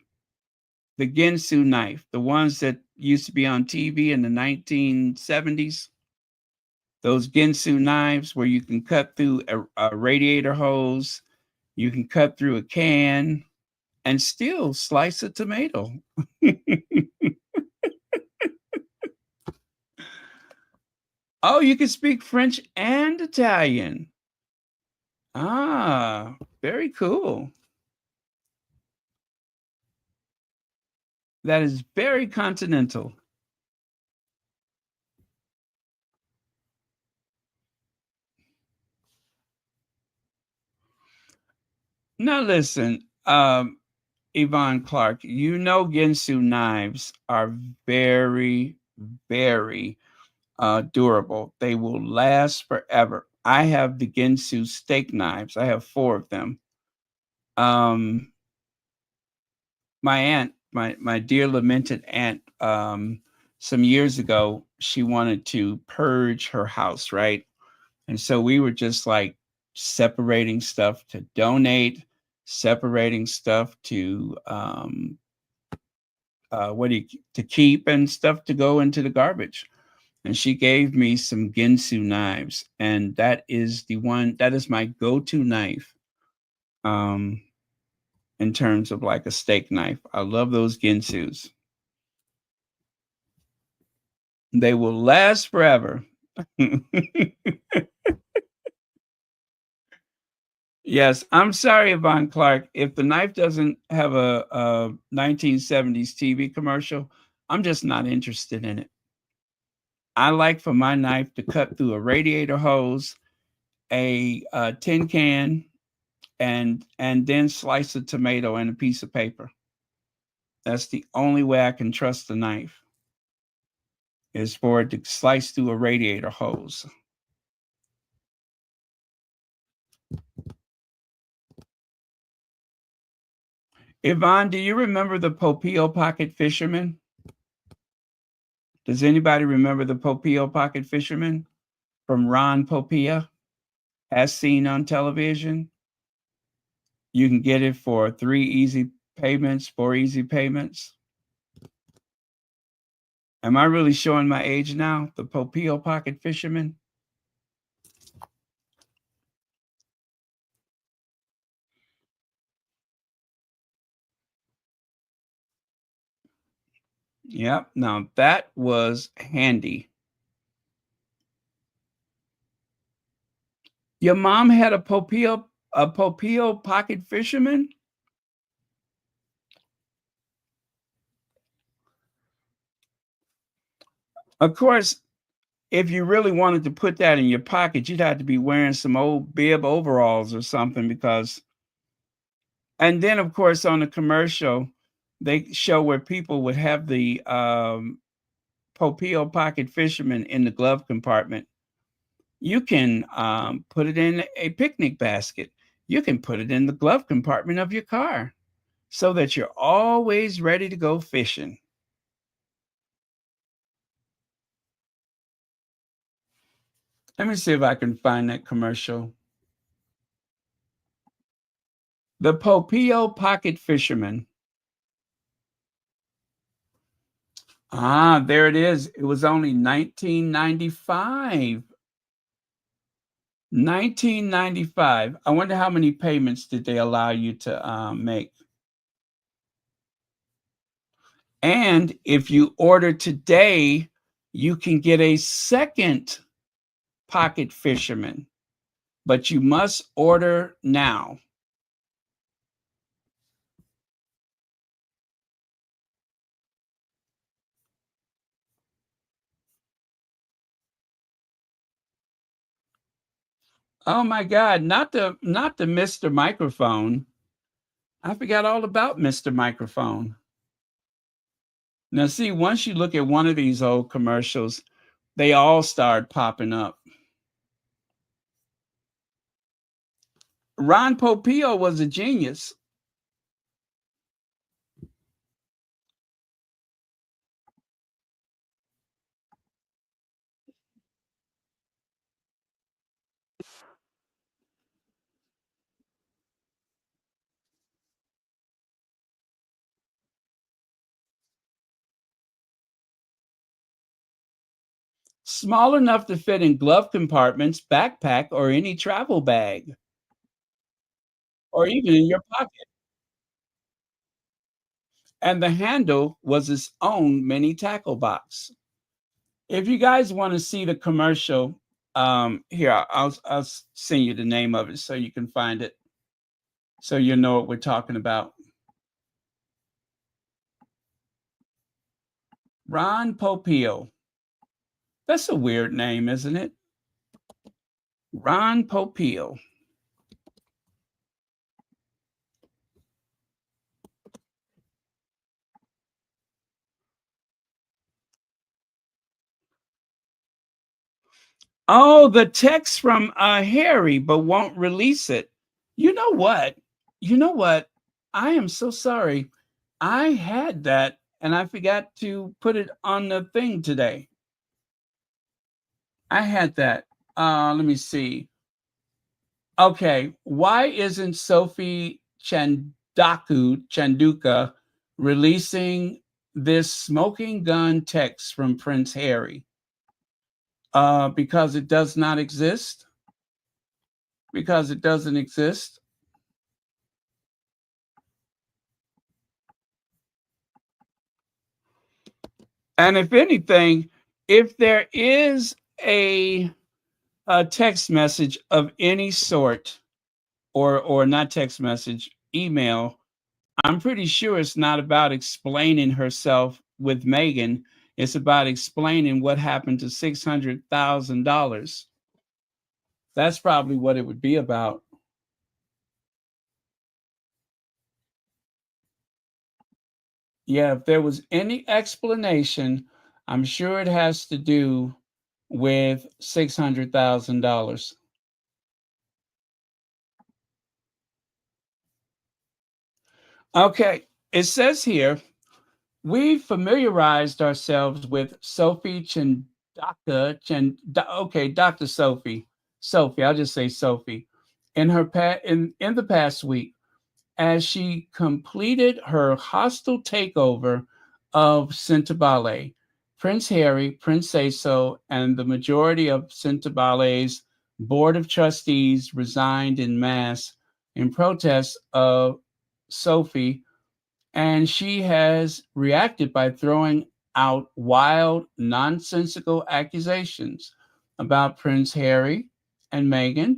The Ginsu knife, the ones that used to be on TV in the 1970s. Those Ginsu knives where you can cut through a radiator hose, you can cut through a can, and still slice a tomato. Oh, you can speak French and Italian. Ah, very cool. That is very continental. Now listen, Yvonne Clark, you know Ginsu knives are very, very durable. They will last forever. I have the Ginsu steak knives. I have 4 of them. My aunt, my dear lamented aunt, some years ago, she wanted to purge her house, right? And so we were just like separating stuff to donate, separating stuff to to keep, and stuff to go into the garbage. And she gave me some Ginsu knives, and that is my go-to knife in terms of like a steak knife. I love those Ginsus. They will last forever. Yes, I'm sorry, Yvonne Clark. If the knife doesn't have a 1970s TV commercial, I'm just not interested in it. I like for my knife to cut through a radiator hose, a tin can, and then slice a tomato and a piece of paper. That's the only way I can trust the knife, is for it to slice through a radiator hose. Yvonne, do you remember the Popio pocket fisherman? Does anybody remember the Popio pocket fisherman from Ron Popia, as seen on television? You can get it for 3 easy payments, 4 easy payments. Am I really showing my age now? The Popio pocket fisherman? Yep. Now that was handy. Your mom had a Popio pocket fisherman? Of course, if you really wanted to put that in your pocket, you'd have to be wearing some old bib overalls or something because and then, of course, on the commercial, they show where people would have the, Popeo pocket fisherman in the glove compartment. You can, put it in a picnic basket. You can put it in the glove compartment of your car so that you're always ready to go fishing. Let me see if I can find that commercial. The Popeo pocket fisherman. Ah, there it is. It was only 1995. 1995. I wonder how many payments did they allow you to make? And if you order today, you can get a second pocket fisherman, but you must order now. Oh my God, not the Mr. Microphone. I forgot all about Mr. Microphone. Now see, once you look at one of these old commercials, they all start popping up. Ron Popeil was a genius. Small enough to fit in glove compartments, backpack, or any travel bag, or even in your pocket. And the handle was its own mini tackle box. If you guys want to see the commercial, here I'll send you the name of it so you can find it, so you know what we're talking about. Ron Popeil. That's a weird name, isn't it? Ron Popeil. Oh, the text from Harry, but won't release it. You know what? You know what? I am so sorry. I had that and I forgot to put it on the thing today. I had that. Let me see. Okay, why isn't Sophie Chanduka releasing this smoking gun text from Prince Harry? Because it does not exist? Because it doesn't exist? And if anything, if there is a text message of any sort, or not text message, email, I'm pretty sure it's not about explaining herself with Meghan. It's about explaining what happened to $600,000. That's probably what it would be about. Yeah, if there was any explanation, I'm sure it has to do with $600,000. Okay, it says here, we familiarized ourselves with Sophie Chandaka, okay, Dr. Sophie, I'll just say Sophie, in the past week, as she completed her hostile takeover of Sentebale. Prince Harry, Princeso, and the majority of Centabale's board of trustees resigned en masse in protest of Sophie, and she has reacted by throwing out wild, nonsensical accusations about Prince Harry and Meghan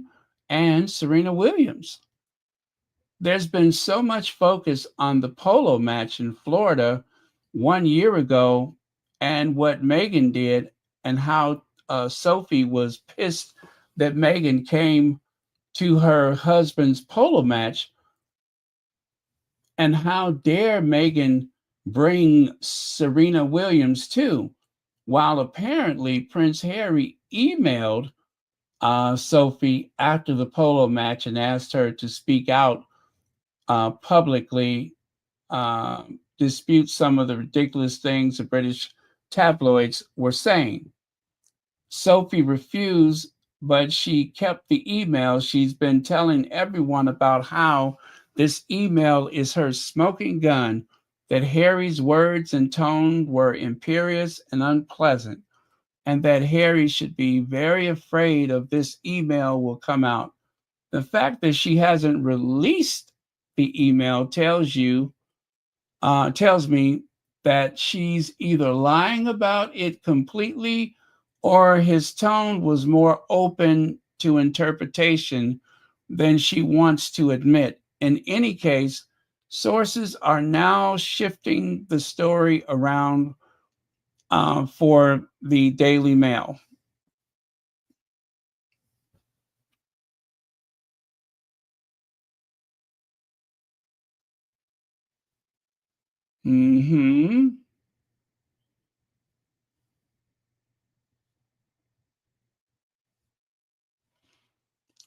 and Serena Williams. There's been so much focus on the polo match in Florida 1 year ago and what Meghan did and how Sophie was pissed that Meghan came to her husband's polo match, and how dare Meghan bring Serena Williams too, while apparently Prince Harry emailed Sophie after the polo match and asked her to speak out publicly, dispute some of the ridiculous things the British tabloids were saying. Sophie refused, but she kept the email. She's been telling everyone about how this email is her smoking gun, that Harry's words and tone were imperious and unpleasant, and that Harry should be very afraid of this email will come out. The fact that she hasn't released the email tells me that she's either lying about it completely, or his tone was more open to interpretation than she wants to admit. In any case, sources are now shifting the story around for the Daily Mail.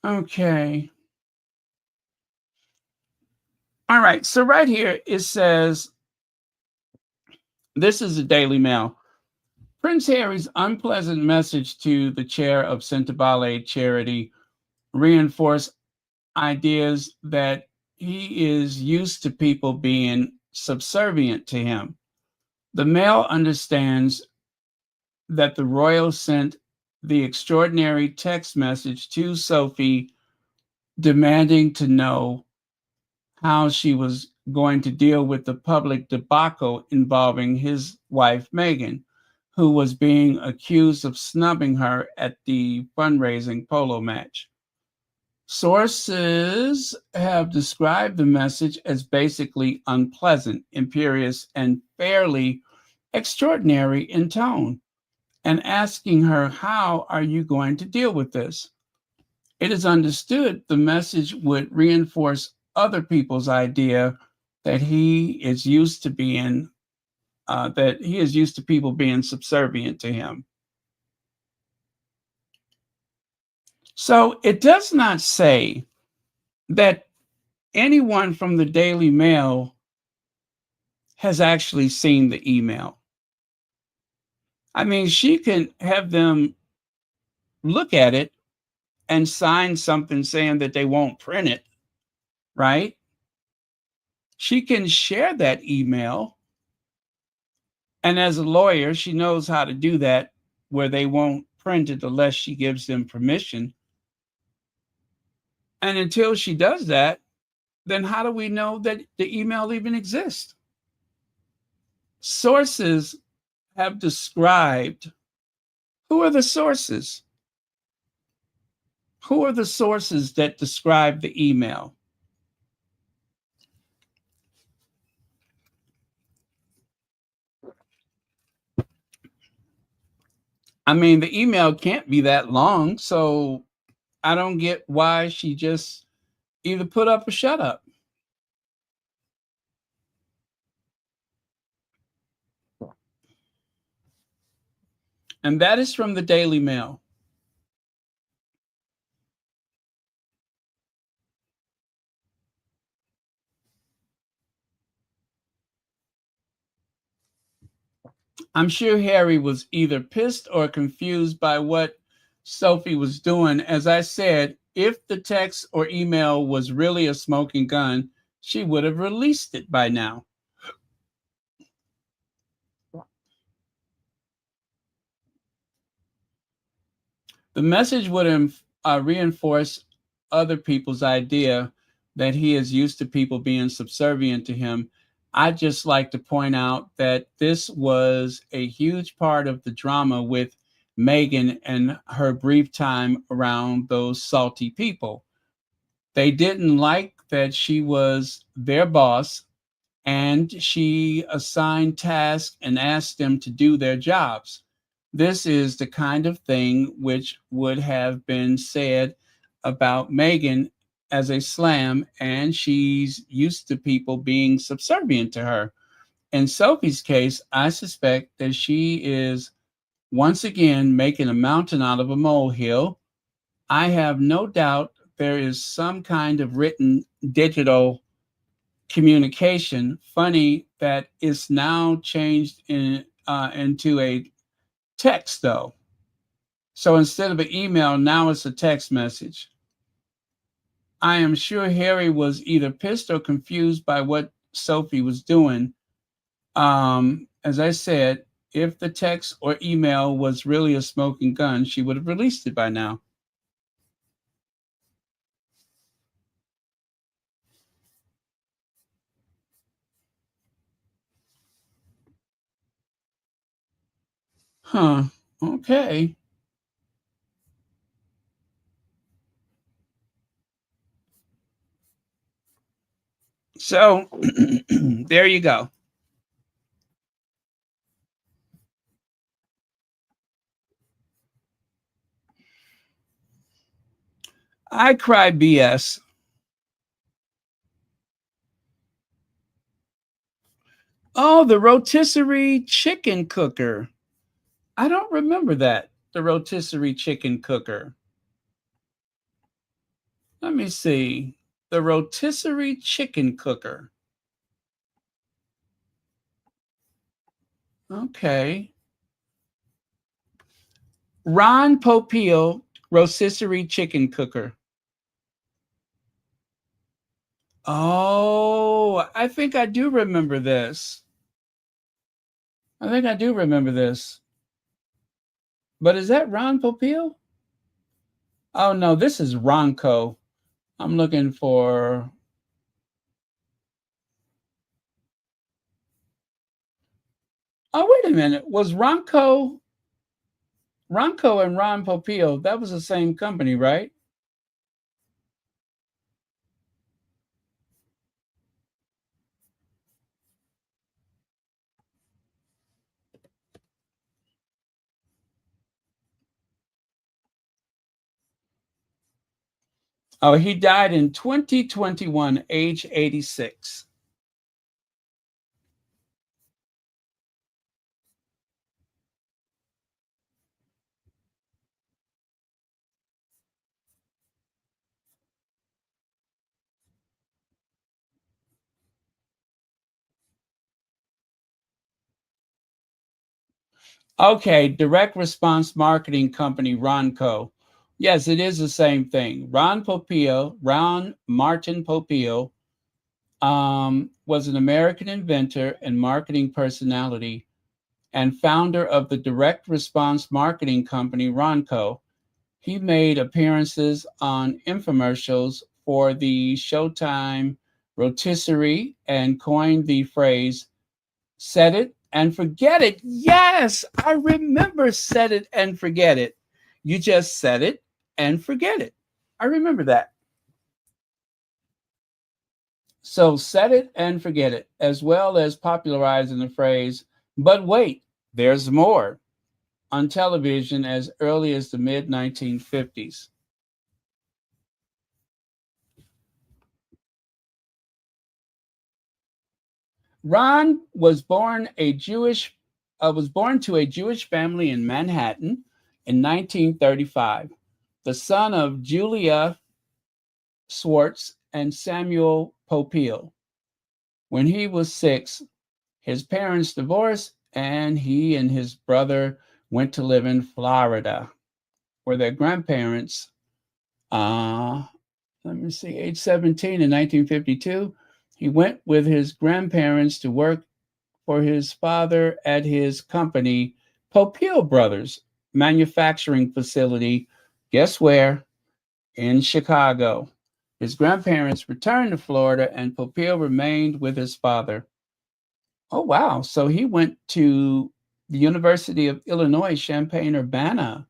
Okay. All right. So right here it says, this is the Daily Mail. Prince Harry's unpleasant message to the chair of Sentebale charity reinforced ideas that he is used to people being subservient to him. The Mail understands that the royal sent the extraordinary text message to Sophie demanding to know how she was going to deal with the public debacle involving his wife, Meghan, who was being accused of snubbing her at the fundraising polo match. Sources have described the message as basically unpleasant, imperious, and fairly extraordinary in tone, and asking her, how are you going to deal with this? It is understood the message would reinforce other people's idea that he is used to being people being subservient to him. So it does not say that anyone from the Daily Mail has actually seen the email. I mean, she can have them look at it and sign something saying that they won't print it, right? She can share that email. And as a lawyer, she knows how to do that, where they won't print it unless she gives them permission. And until she does that, then how do we know that the email even exists? Sources have described. Who are the sources? Who are the sources that describe the email? I mean, the email can't be that long, so I don't get why she just either put up or shut up. And that is from the Daily Mail. I'm sure Harry was either pissed or confused by what Sophie was doing. As I said, if the text or email was really a smoking gun, she would have released it by now. The message would reinforce other people's idea that he is used to people being subservient to him. I'd just like to point out that this was a huge part of the drama with Meghan and her brief time around those salty people. They didn't like that she was their boss, and she assigned tasks and asked them to do their jobs. This is the kind of thing which would have been said about Meghan as a slam, and she's used to people being subservient to her. In Sophie's case, I suspect that she is once again making a mountain out of a molehill. I have no doubt there is some kind of written digital communication. Funny that it's now changed into a text, though. So instead of an email, now it's a text message. I am sure Harry was either pissed or confused by what Sophie was doing. As I said, if the text or email was really a smoking gun, she would have released it by now. Huh. Okay. So there you go. I cry BS. Oh, the rotisserie chicken cooker. I don't remember that. The rotisserie chicken cooker. Let me see. The rotisserie chicken cooker. Okay. Ron Popeil rotisserie chicken cooker. Oh, I think I do remember this. I think I do remember this. But is that Ron Popeil? Oh, no, this is Ronco. I'm looking for... Oh, wait a minute. Was Ronco and Ron Popeil, that was the same company, right? Oh, he died in 2021, age 86. Okay, direct response marketing company Ronco. Yes, it is the same thing. Ron Martin Popeil, was an American inventor and marketing personality and founder of the direct response marketing company Ronco. He made appearances on infomercials for the Showtime rotisserie and coined the phrase "set it and forget it." Yes, I remember "set it and forget it." You just set it and forget it. I remember that. So set it and forget it, as well as popularizing the phrase, "but wait, there's more," on television as early as the mid 1950s. Ron was born to a Jewish family in Manhattan in 1935, the son of Julia Swartz and Samuel Popeil. When he was 6, his parents divorced, and he and his brother went to live in Florida, where their grandparents, age 17 in 1952, he went with his grandparents to work for his father at his company, Popeil Brothers manufacturing facility. Guess where? In Chicago. His grandparents returned to Florida, and Popeil remained with his father. Oh, wow. So he went to the University of Illinois, Champaign-Urbana.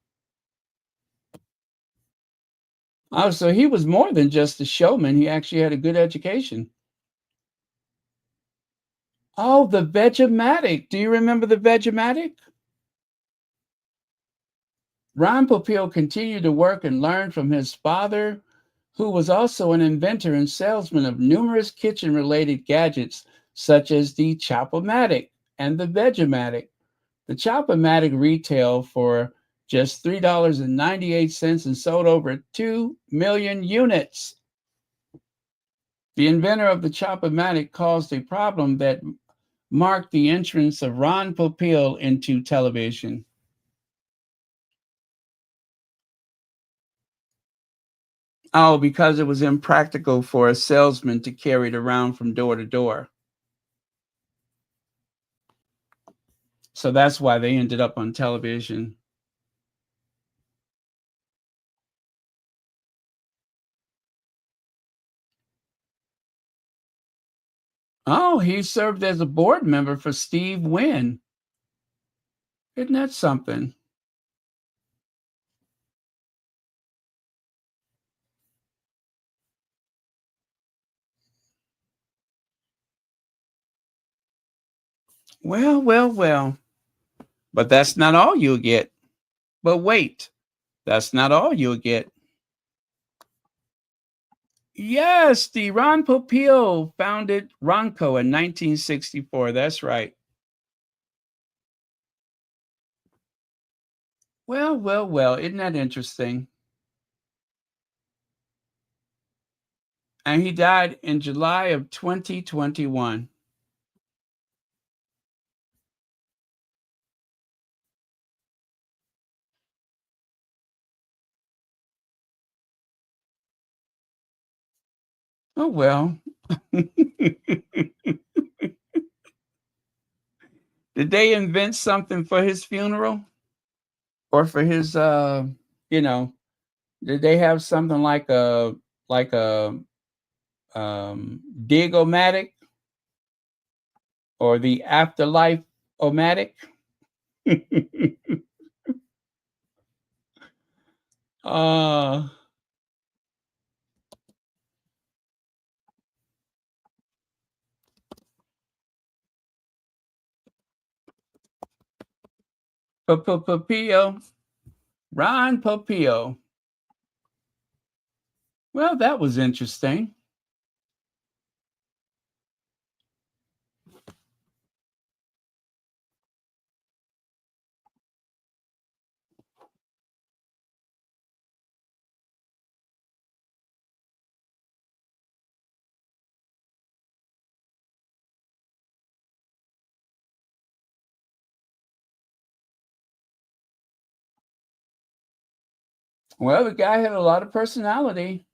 Oh, so he was more than just a showman. He actually had a good education. Oh, the Vegematic. Do you remember the Vegematic? Ron Popeil continued to work and learn from his father, who was also an inventor and salesman of numerous kitchen-related gadgets, such as the Chop-O-Matic and the Veg-O-Matic. The Chop-O-Matic retailed for just $3.98 and sold over 2 million units. The inventor of the Chop-O-Matic caused a problem that marked the entrance of Ron Popeil into television. Oh, because it was impractical for a salesman to carry it around from door to door. So that's why they ended up on television. Oh, he served as a board member for Steve Wynn. Isn't that something? Well. But that's not all you'll get. But wait, that's not all you'll get. Yes, the Ron Popeil founded Ronco in 1964. That's right. Well. Isn't that interesting? And he died in July of 2021. Oh, well. Did they invent something for his funeral? Or for his you know, did they have something like a dig-o-matic or the afterlife-o-matic? uh Popeil, Ron Popeil. Well, that was interesting. Well, the guy had a lot of personality.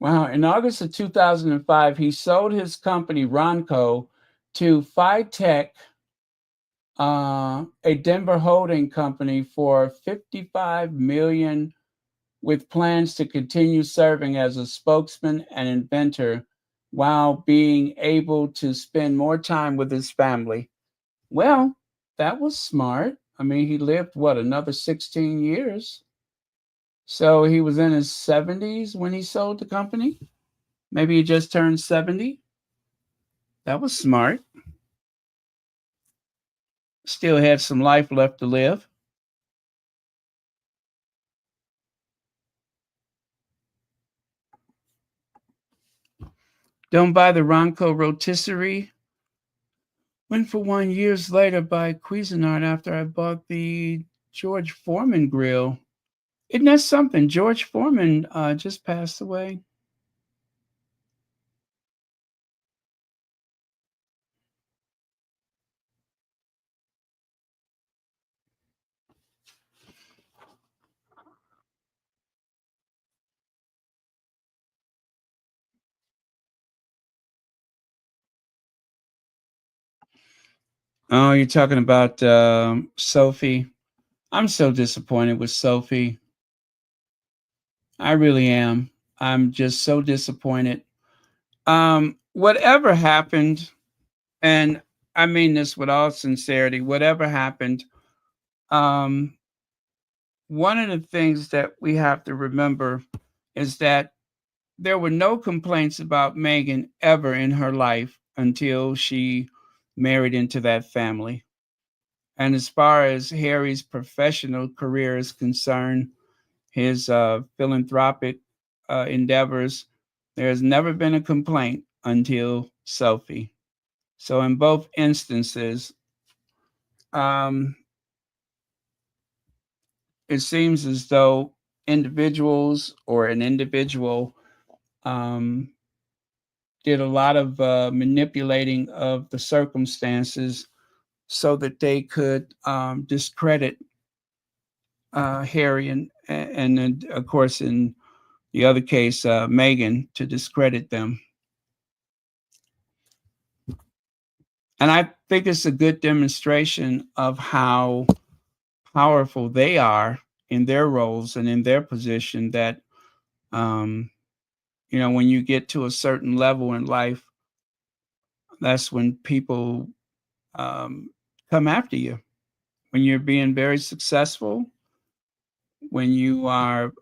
Wow. In August of 2005, he sold his company Ronco to Phytech, a Denver holding company, for 55 million, with plans to continue serving as a spokesman and inventor while being able to spend more time with his family. Well, that was smart. I mean, he lived what, another 16 years? So he was in his 70s when he sold the company. Maybe he just turned 70. That was smart. Still had some life left to live. Don't buy the Ronco rotisserie. Went for one years later by Cuisinart after I bought the George Foreman grill. Isn't that something? George Foreman just passed away. Oh, you're talking about Sophie. I'm so disappointed with Sophie. I really am. I'm just so disappointed. Whatever happened, and I mean this with all sincerity, whatever happened, um, one of the things that we have to remember is that there were no complaints about Meghan ever in her life until she married into that family. And as far as Harry's professional career is concerned, his philanthropic endeavors, there's never been a complaint until Sophie. So in both instances, um, it seems as though individuals or an individual um, did a lot of manipulating of the circumstances so that they could discredit Harry and then, of course, in the other case, Meghan, to discredit them. And I think it's a good demonstration of how powerful they are in their roles and in their position that, um, when you get to a certain level in life, that's when people um, come after you. When you're being very successful, when you are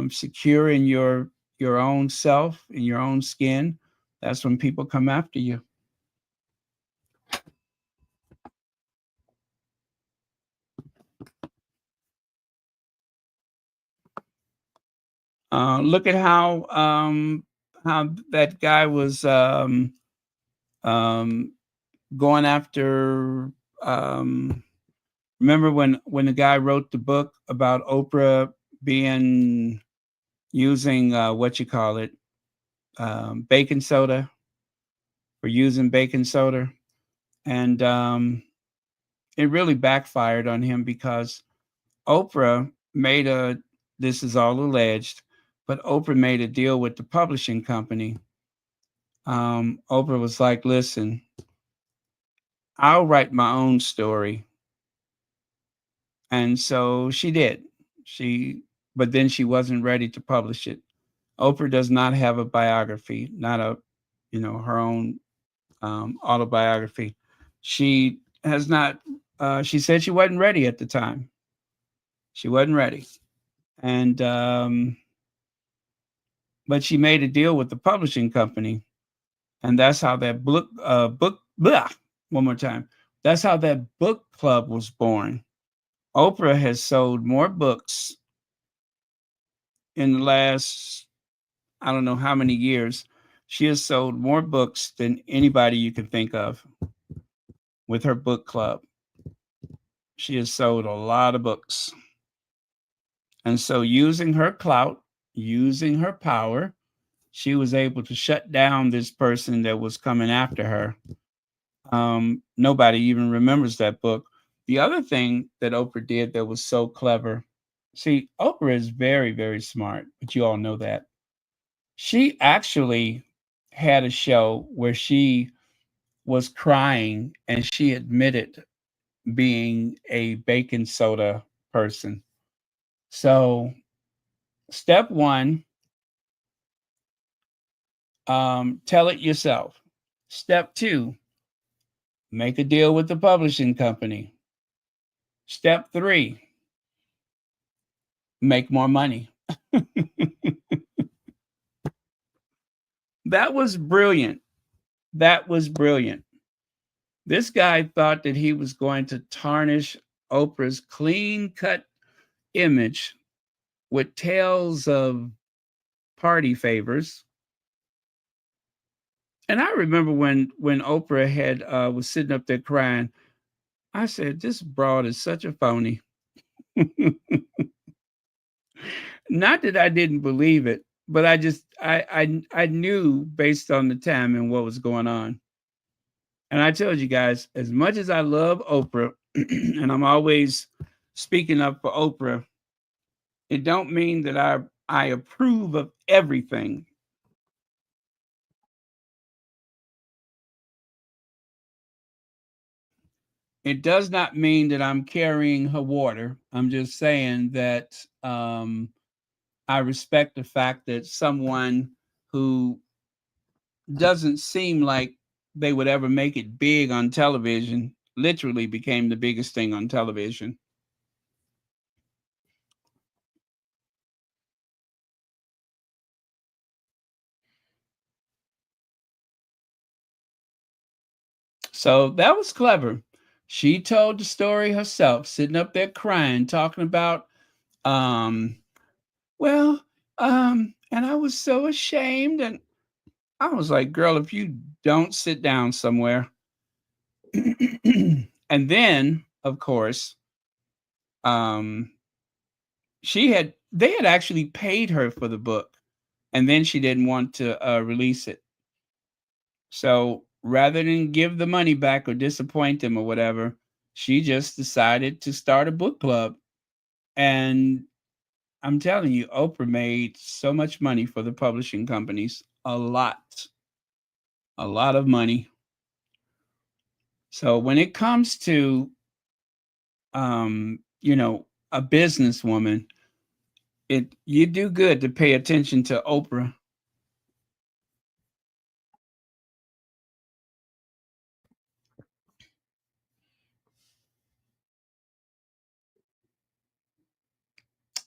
secure in your own self, in your own skin, that's when people come after you. Look at how that guy was um, going after. Remember when the guy wrote the book about Oprah being using what you call it, baking soda, for using baking soda, and it really backfired on him because Oprah made a. This is all alleged, but Oprah made a deal with the publishing company. Oprah was like, listen, I'll write my own story. And so she did. But then she wasn't ready to publish it. Oprah does not have a biography, not her own autobiography. She has not, she said she wasn't ready at the time. She wasn't ready. And, but she made a deal with the publishing company. And that's how that one more time. That's how that book club was born. Oprah has sold more books in the last, I don't know how many years. She has sold more books than anybody you can think of with her book club. She has sold a lot of books. And so, using her clout, using her power, she was able to shut down this person that was coming after her. Nobody even remembers that book. The other thing that Oprah did that was so clever. See, Oprah is very, very smart, but you all know that. She actually had a show where she was crying and she admitted being a baking soda person. So, step one, tell it yourself. Step two, make a deal with the publishing company. Step three, make more money. That was brilliant. That was brilliant. This guy thought that he was going to tarnish Oprah's clean cut image with tales of party favors. And I remember when Oprah had was sitting up there crying, I said, "This broad is such a phony." Not that I didn't believe it, but I knew based on the time and what was going on. And I told you guys, as much as I love Oprah, and I'm always speaking up for Oprah, it don't mean that I approve of everything. It does not mean that I'm carrying her water. I'm just saying that I respect the fact that someone who doesn't seem like they would ever make it big on television literally became the biggest thing on television. So that was clever. She told the story herself, sitting up there crying, talking about, um, well, and I was so ashamed. And I was like, girl, if you don't sit down somewhere. And then, of course, um, they had actually paid her for the book, and then she didn't want to release it. So rather than give the money back or disappoint them or whatever, she just decided to start a book club. And I'm telling you, Oprah made so much money for the publishing companies. A lot of money. So when it comes to, a businesswoman, you do good to pay attention to Oprah.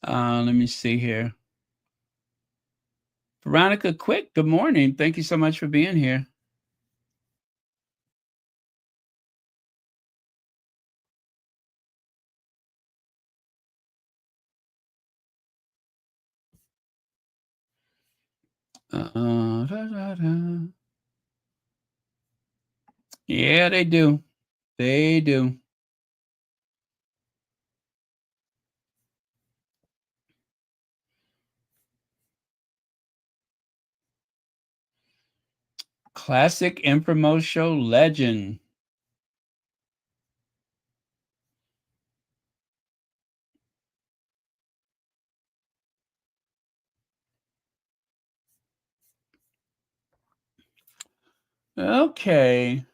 Let me see here. Veronica Quick, good morning. Thank you so much for being here. Da, da, da. Yeah, they do. They do. Classic infomercial legend. Okay.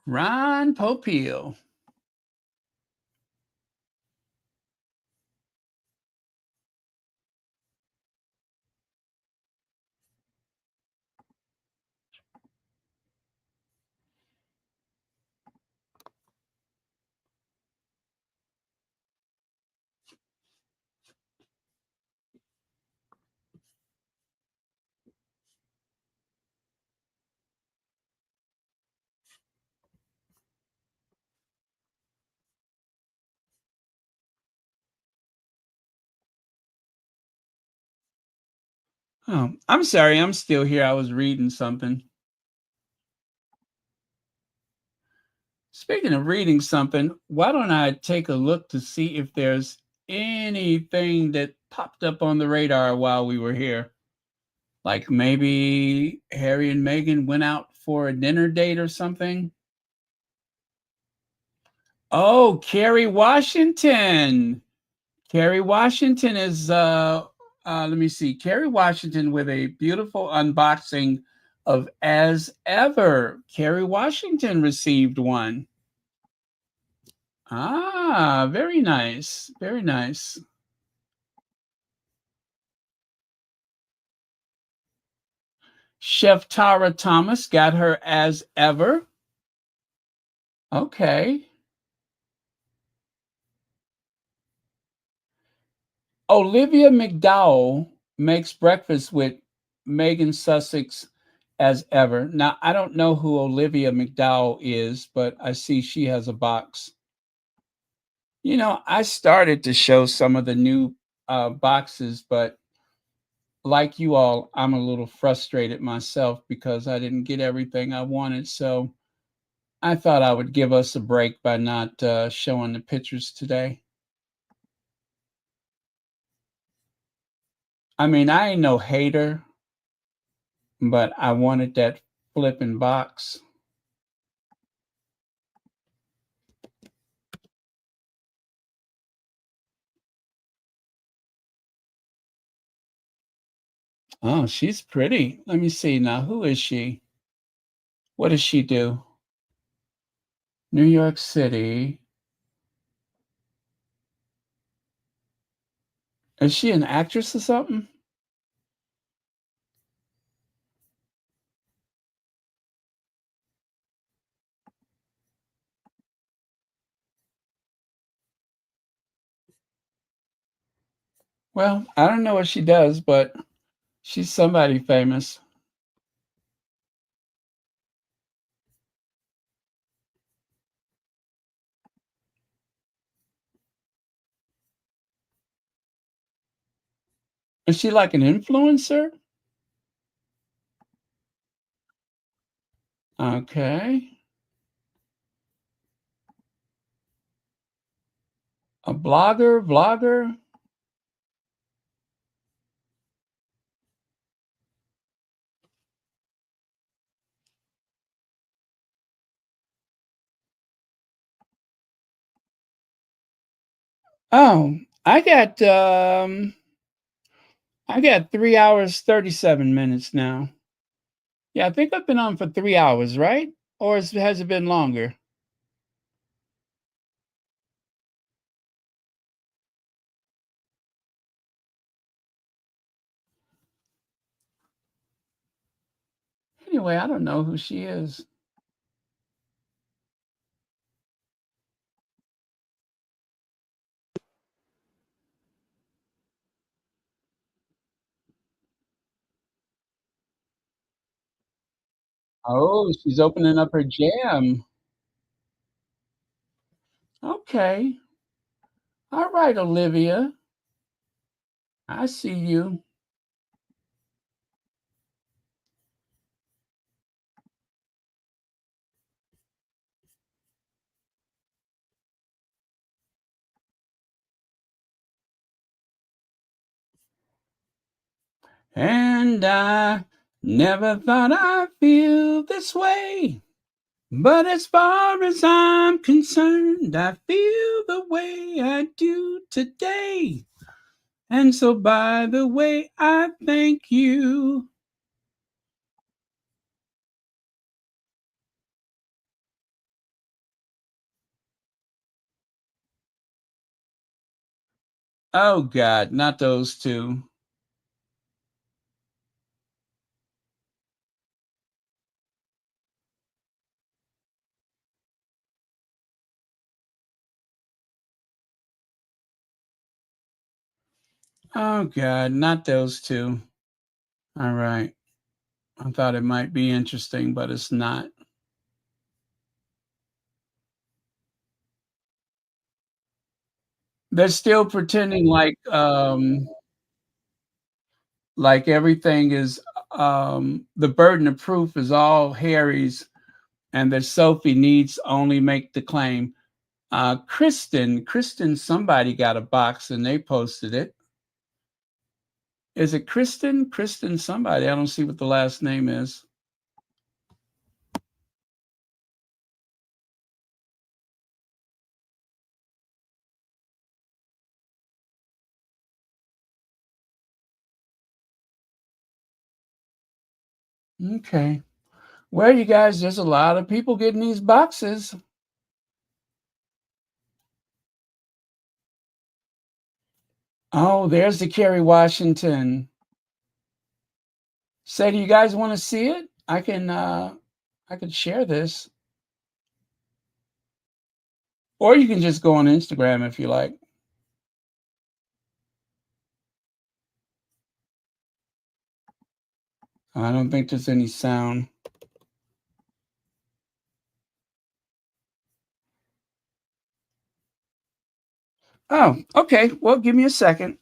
Ron Popeil. Oh, I'm sorry. I'm still here. I was reading something. Speaking of reading something, why don't I take a look to see if there's anything that popped up on the radar while we were here? Like maybe Harry and Meghan went out for a dinner date or something? Oh, Kerry Washington. Kerry Washington is let me see. Kerry Washington with a beautiful unboxing of As Ever. Kerry Washington received one. Ah, very nice. Very nice. Chef Tara Thomas got her As Ever. Okay. Olivia McDowell makes breakfast with Megan Sussex As Ever. Now, I don't know who Olivia McDowell is, but I see she has a box. I started to show some of the new boxes, but like you all, I'm a little frustrated myself because I didn't get everything I wanted. So I thought I would give us a break by not showing the pictures today. I mean, I ain't no hater, but I wanted that flipping box. Oh, she's pretty. Let me see now. Who is she? What does she do? New York City. Is she an actress or something? Well, I don't know what she does, but she's somebody famous. Is she like an influencer? Okay. A blogger, vlogger? Oh, I got 3 hours, 37 minutes now. Yeah, I think I've been on for 3 hours, right? Or has it been longer? Anyway, I don't know who she is. Oh, she's opening up her jam. Okay. All right, Olivia. I see you. And I never thought I'd feel this way. But as far as I'm concerned, I feel the way I do today. And so, by the way, I thank you. Oh, God, not those two. Oh, God, not those two. All right. I thought it might be interesting, but it's not. They're still pretending like everything is the burden of proof is all Harry's and that Sophie needs only make the claim. Kristen, somebody got a box and they posted it. Is it Kristen? Kristen, somebody. I don't see what the last name is. Okay. Well, you guys, there's a lot of people getting these boxes. Oh, there's the Kerry Washington. Say, do you guys want to see it? I can share this. Or you can just go on Instagram if you like. I don't think there's any sound. Oh, okay. Well, give me a second.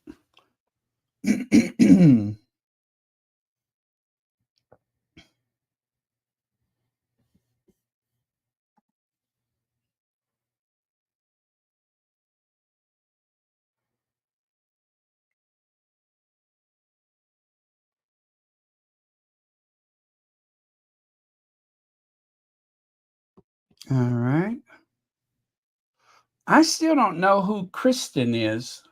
All right. I still don't know who Kristen is.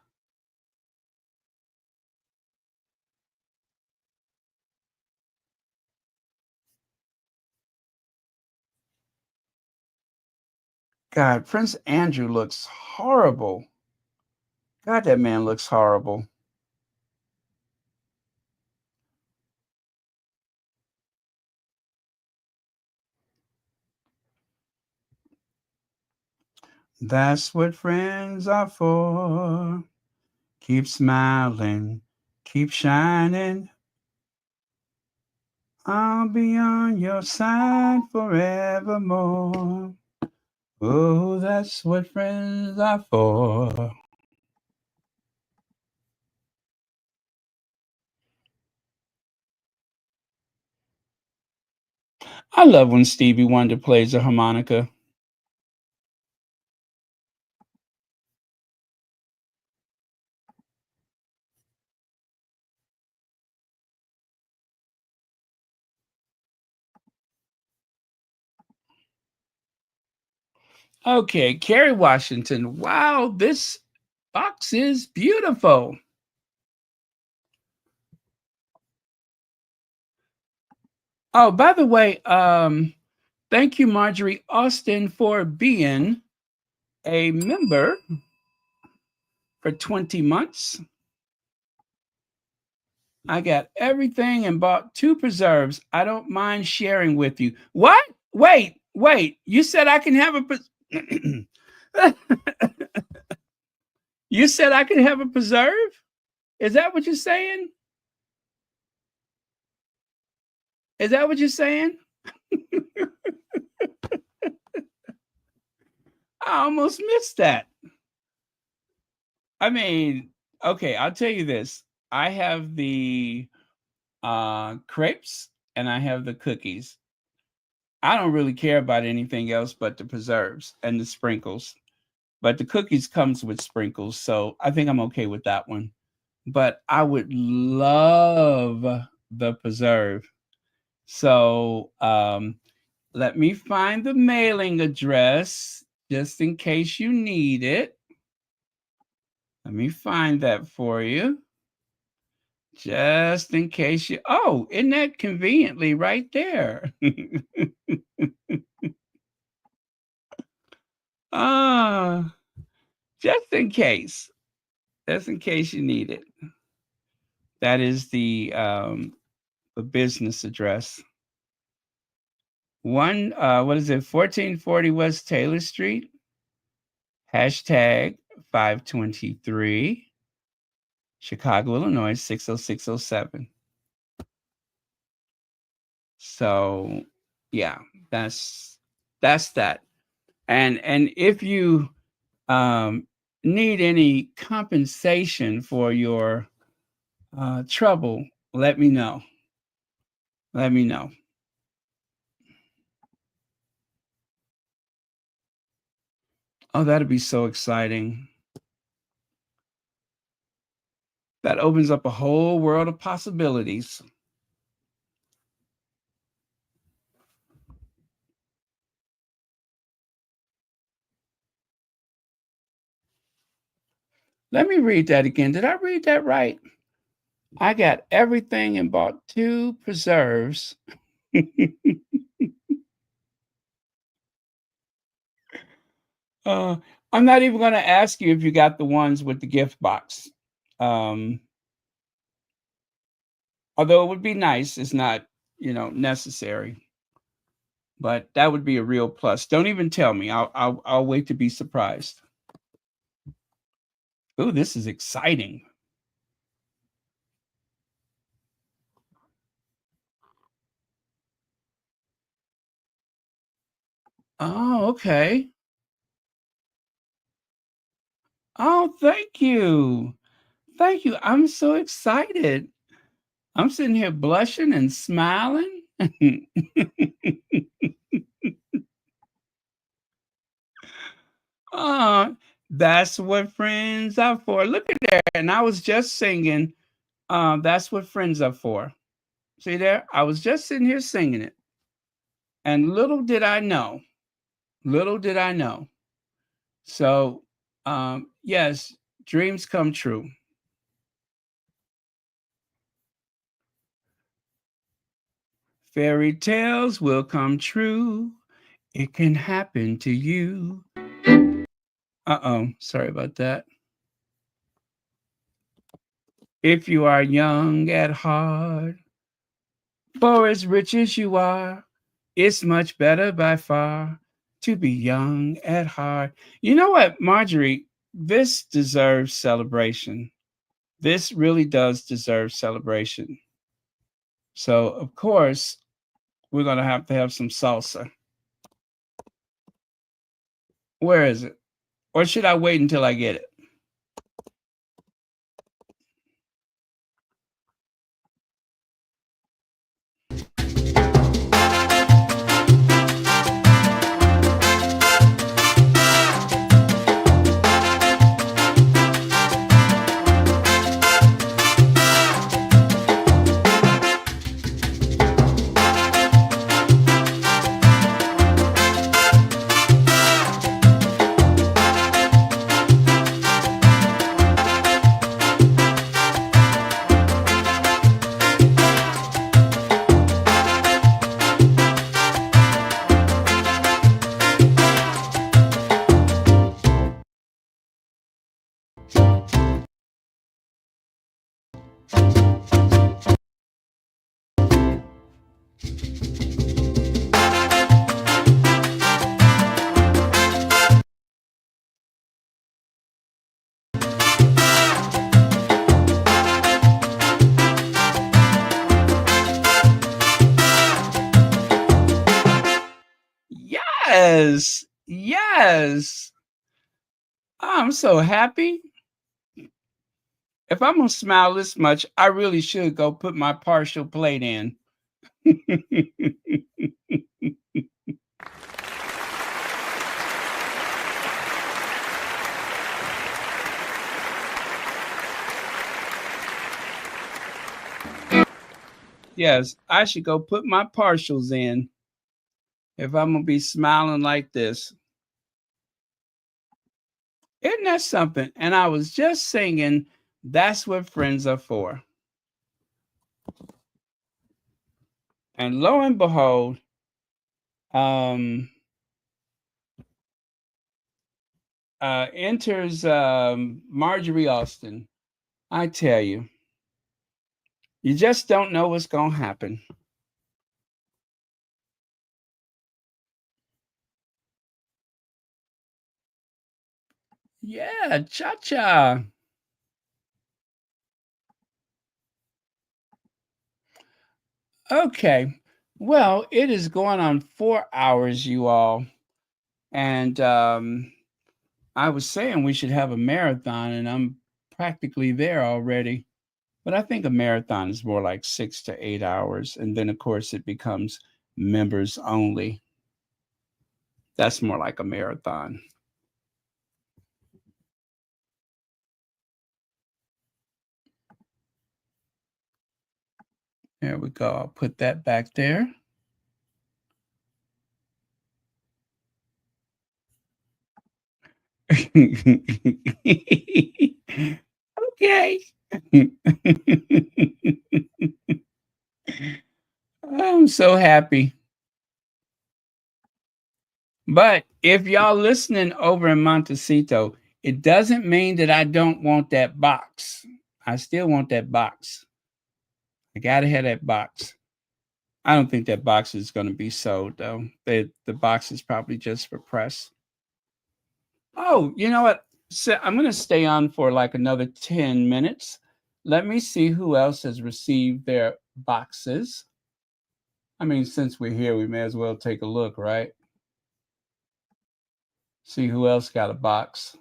God, Prince Andrew looks horrible. God, that man looks horrible. That's what friends are for. Keep smiling, keep shining. I'll be on your side forevermore. Oh, that's what friends are for. I love when Stevie Wonder plays a harmonica. Okay, Kerry Washington. Wow, this box is beautiful. Oh, by the way, thank you, Marjorie Austin, for being a member for 20 months. I got everything and bought 2 preserves. I don't mind sharing with you. What? Wait. You said I can have a You said I can have a preserve? Is that what you're saying? Is that what you're saying? I almost missed that. I mean, okay, I'll tell you this. I have the crepes and I have the cookies. I don't really care about anything else but the preserves and the sprinkles. But the cookies comes with sprinkles, so I think I'm okay with that one. But I would love the preserve. So let me find the mailing address just in case you need it. Let me find that for you. Just in case you, oh, isn't that conveniently right there? Ah, just in case you need it. That is the business address. What is it? 1440 West Taylor Street. Hashtag 523. Chicago, Illinois, 60607. So yeah, that's that. And if you need any compensation for your trouble, let me know. Let me know. Oh, that'd be so exciting. That opens up a whole world of possibilities. Let me read that again. Did I read that right? I got everything and bought 2 preserves. I'm not even going to ask you if you got the ones with the gift box. Although it would be nice, it's not, necessary. But that would be a real plus. Don't even tell me. I'll wait to be surprised. Oh, this is exciting. Oh, okay. Oh, thank you. Thank you. I'm so excited. I'm sitting here blushing and smiling. Oh, that's what friends are for. Look at that. And I was just singing, that's what friends are for. See there? I was just sitting here singing it. And little did I know. So, yes, dreams come true. Fairy tales will come true. It can happen to you. Sorry about that. If you are young at heart, for as rich as you are, it's much better by far to be young at heart. You know what, Marjorie? This deserves celebration. This really does deserve celebration. So, of course, we're going to have some salsa. Where is it? Or should I wait until I get it? Yes. Yes. I'm so happy. If I'm going to smile this much, I really should go put my partial plate in. Yes, I should go put my partials in if I'm going to be smiling like this. Isn't that something? And I was just singing, That's What Friends Are For. And lo and behold, enters Marjorie Austin. I tell you, you just don't know what's going to happen. Yeah, cha-cha. Okay. Well, it is going on 4 hours, you all. And I was saying we should have a marathon, and I'm practically there already. But I think a marathon is more like 6 to 8 hours. And then, of course, it becomes members only. That's more like a marathon. There we go. I'll put that back there. Okay. I'm so happy. But if y'all listening over in Montecito, it doesn't mean that I don't want that box. I still want that box. I gotta have that box. I don't think that box is going to be sold though. The box is probably just for press. Oh, you know what? So I'm going to stay on for like another 10 minutes. Let me see who else has received their boxes. I mean, since we're here, we may as well take a look, right? See who else got a box.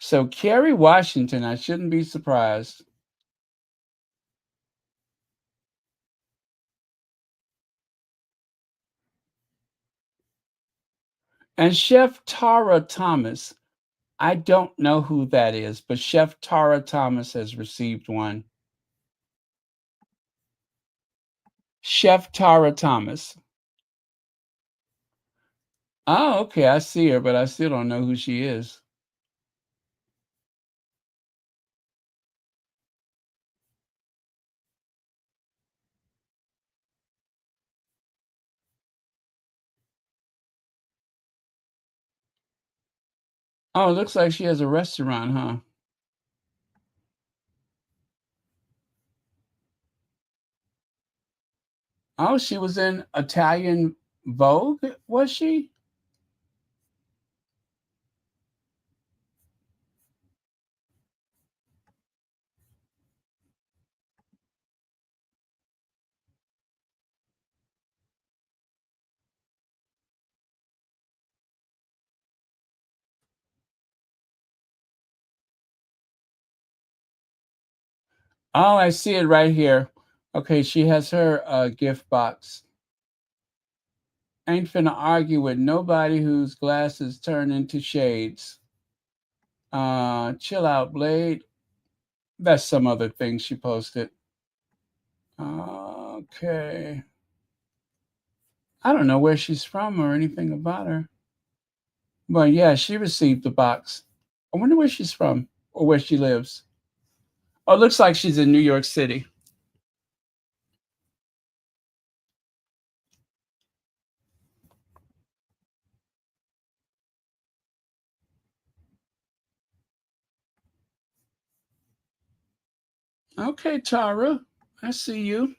So Kerry Washington, I shouldn't be surprised. And Chef Tara Thomas, I don't know who that is, but Chef Tara Thomas has received one. Chef Tara Thomas. Oh, okay, I see her, but I still don't know who she is. Oh, it looks like she has a restaurant, huh? Oh, she was in Italian Vogue, was she? Oh, I see it right here. Okay, she has her gift box. Ain't finna argue with nobody whose glasses turn into shades. Chill out, Blade. That's some other thing she posted. Okay. I don't know where she's from or anything about her. But yeah, she received the box. I wonder where she's from or where she lives. Oh, it looks like she's in New York City. Okay, Tara, I see you.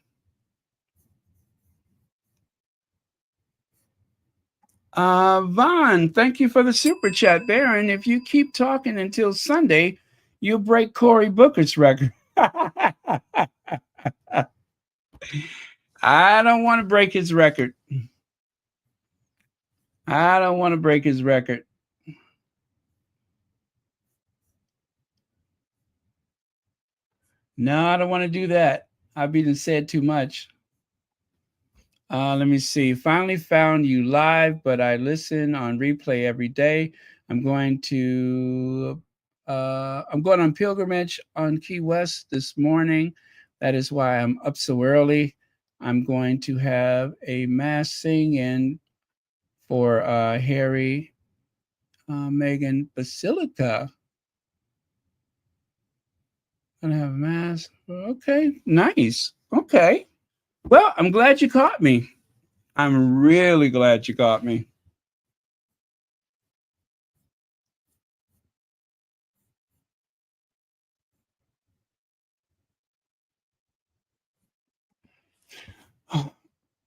Vaughn, thank you for the super chat there. And if you keep talking until Sunday, you'll break Cory Booker's record. I don't want to break his record. I don't want to break his record. No, I don't want to do that. I've been said too much. Let me see. Finally found you live, but I listen on replay every day. I'm going on pilgrimage on Key West this morning. That is why I'm up so early. I'm going to have a mass sing-in for Harry, Meghan Basilica. Gonna have a mass. Okay, nice. Okay. Well, I'm glad you caught me. I'm really glad you caught me.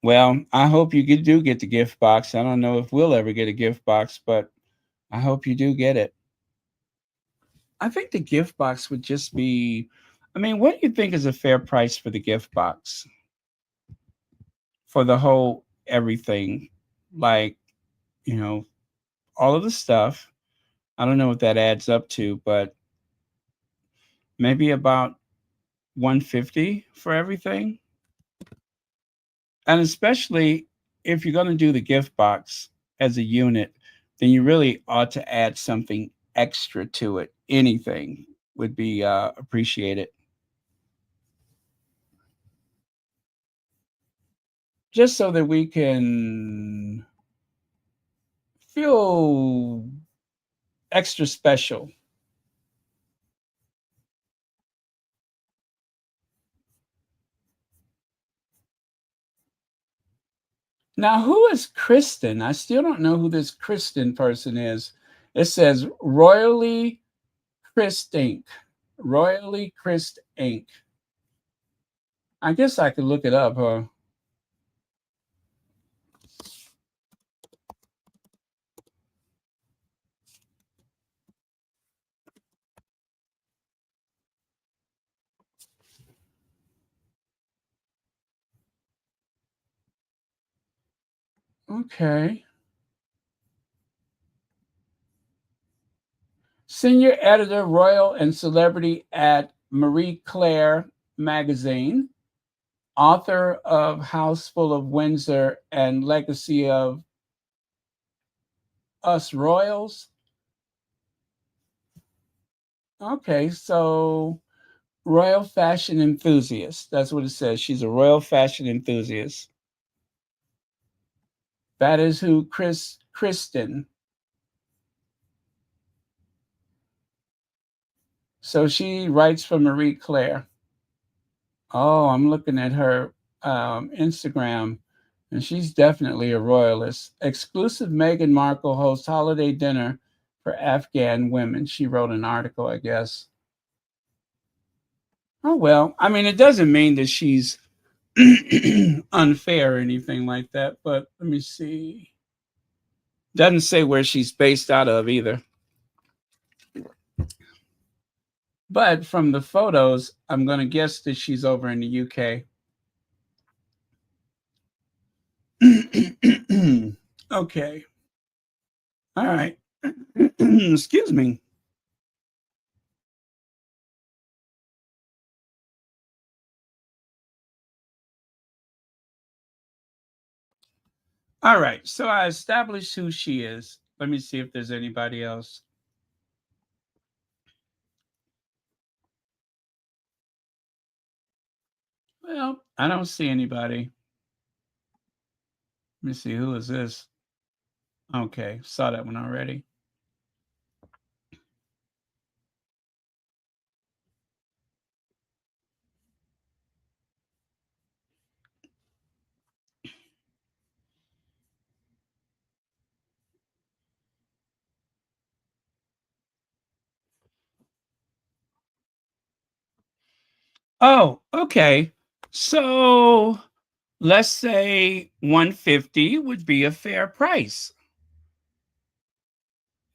Well, I hope you do get the gift box. I don't know if we'll ever get a gift box, but I hope you do get it. I think the gift box would just be, I mean, what do you think is a fair price for the gift box? For the whole everything, like, you know, all of the stuff. I don't know what that adds up to, but maybe about 150 for everything. And especially if you're going to do the gift box as a unit, then you really ought to add something extra to it. Anything would be appreciated. Just so that we can feel extra special. Now, who is Kristen? I still don't know who this Kristen person is. It says Royally Chris Inc. Royally Chris Inc. I guess I could look it up, huh? Okay. Senior editor, royal and celebrity at Marie Claire magazine, author of House Full of Windsor and Legacy of Us Royals. Okay, so royal fashion enthusiast. That's what it says. She's a royal fashion enthusiast. That is who Kristen. So she writes for Marie Claire. Oh, I'm looking at her Instagram, and she's definitely a royalist. Exclusive Meghan Markle hosts holiday dinner for Afghan women. She wrote an article, I guess. Oh, well, I mean, it doesn't mean that she's unfair or anything like that, but let me see. Doesn't say where she's based out of either. But from the photos, I'm going to guess that she's over in the UK. Okay. All right. Excuse me. All right. So I established who she is. Let me see if there's anybody else. Well, I don't see anybody. Let me see. Who is this? Okay. Saw that one already. Oh, okay. So let's say 150 would be a fair price.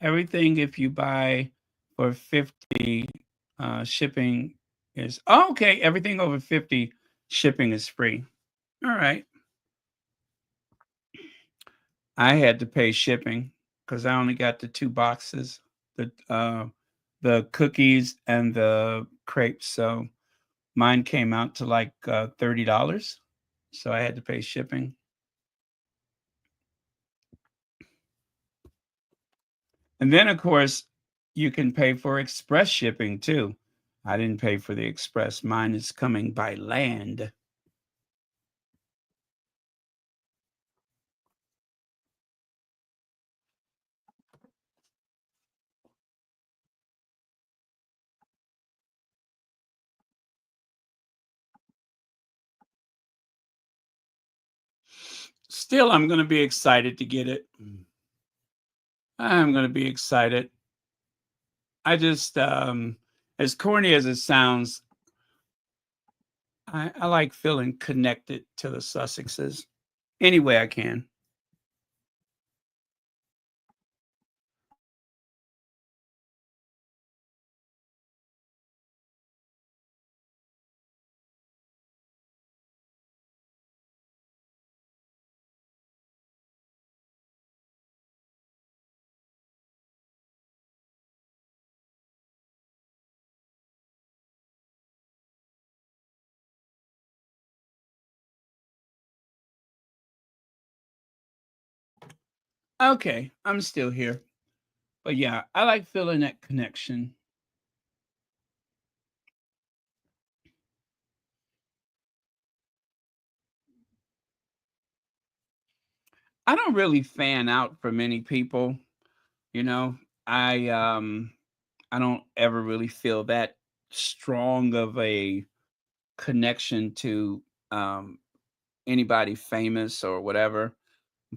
Everything if you buy for 50, shipping is okay. Everything over 50, shipping is free. All right. I had to pay shipping because I only got the 2 boxes, the cookies and the crepes. So mine came out to like $30. So I had to pay shipping. And then, of course, you can pay for express shipping too. I didn't pay for the express. Mine is coming by land. Still, I'm going to be excited to get it. I'm going to be excited. I just, as corny as it sounds, I like feeling connected to the Sussexes any way I can. Okay, I'm still here. But yeah, I like feeling that connection. I don't really fan out for many people, you know. I um I don't ever really feel that strong of a connection to anybody famous or whatever,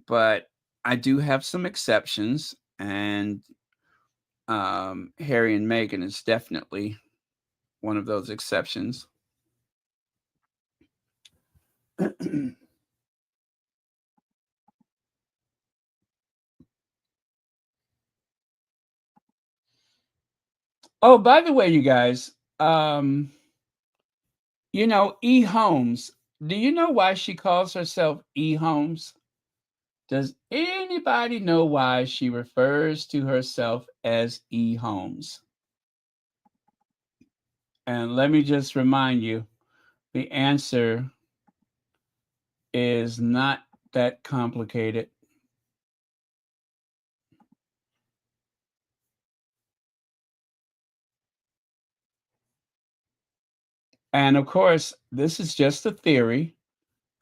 but I do have some exceptions, and Harry and Meghan is definitely one of those exceptions. Oh, by the way, you guys, E Holmes. Do you know why she calls herself E Holmes? Does anybody know why she refers to herself as E Holmes? And let me just remind you, the answer is not that complicated. And of course, this is just a theory.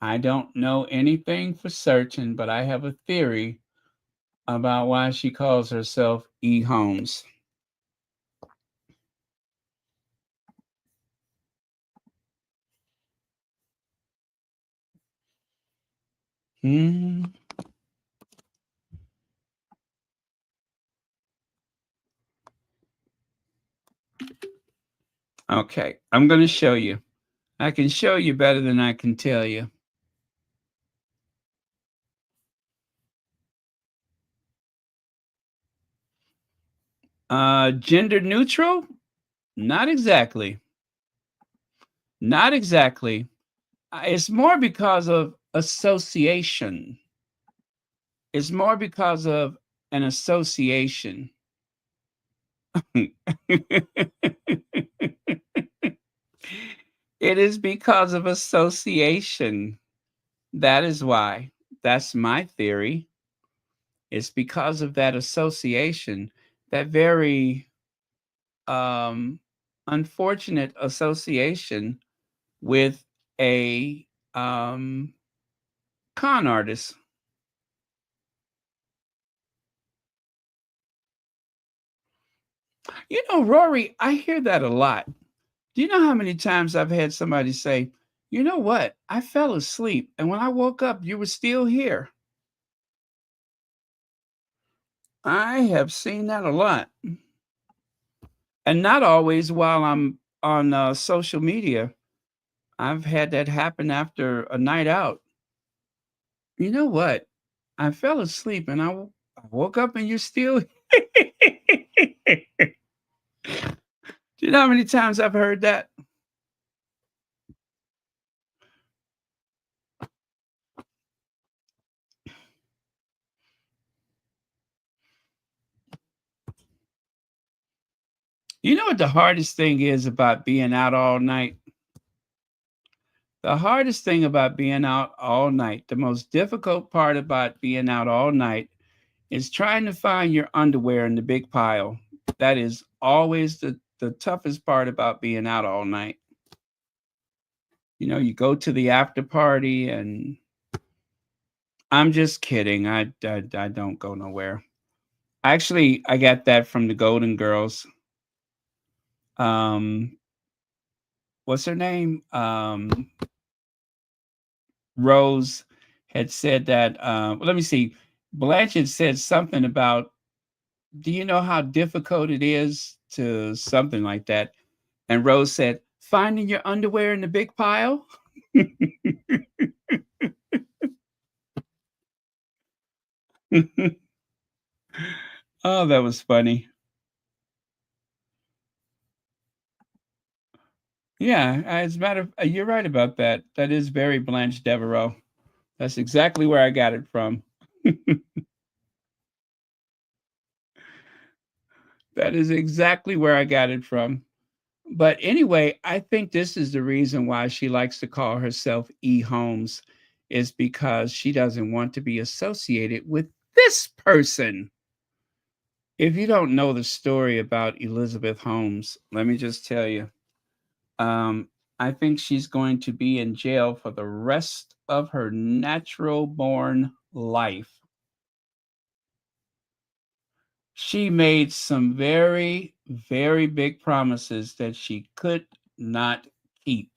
I don't know anything for certain, but I have a theory about why she calls herself E. Holmes. Hmm. Okay, I'm going to show you. I can show you better than I can tell you. Gender neutral? Not exactly. Not exactly. It's more because of association. It's more because of an association. It is because of association. That is why. That's my theory. It's because of that association, that very unfortunate association with a con artist. You know, Rory, I hear that a lot. Do you know how many times I've had somebody say, you know what? I fell asleep, and when I woke up, you were still here. I have seen that a lot. And not always while I'm on social media. I've had that happen after a night out. You know what? I fell asleep and I woke up and you're still. Do you know how many times I've heard that? You know what the hardest thing is about being out all night? The hardest thing about being out all night, the most difficult part about being out all night is trying to find your underwear in the big pile. That is always the toughest part about being out all night. You know, you go to the after party and I'm just kidding. I don't go nowhere. Actually, I got that from the Golden Girls. What's her name? Rose had said that. Well, let me see. Blanche had said something about, do you know how difficult it is to something like that? And Rose said, finding your underwear in the big pile. Oh, that was funny. Yeah, as a matter of, you're right about that. That is very Blanche Devereaux. That's exactly where I got it from. That is exactly where I got it from. But anyway, I think this is the reason why she likes to call herself E. Holmes, is because she doesn't want to be associated with this person. If you don't know the story about Elizabeth Holmes, let me just tell you. I think she's going to be in jail for the rest of her natural born life. She made some very, very big promises that she could not keep.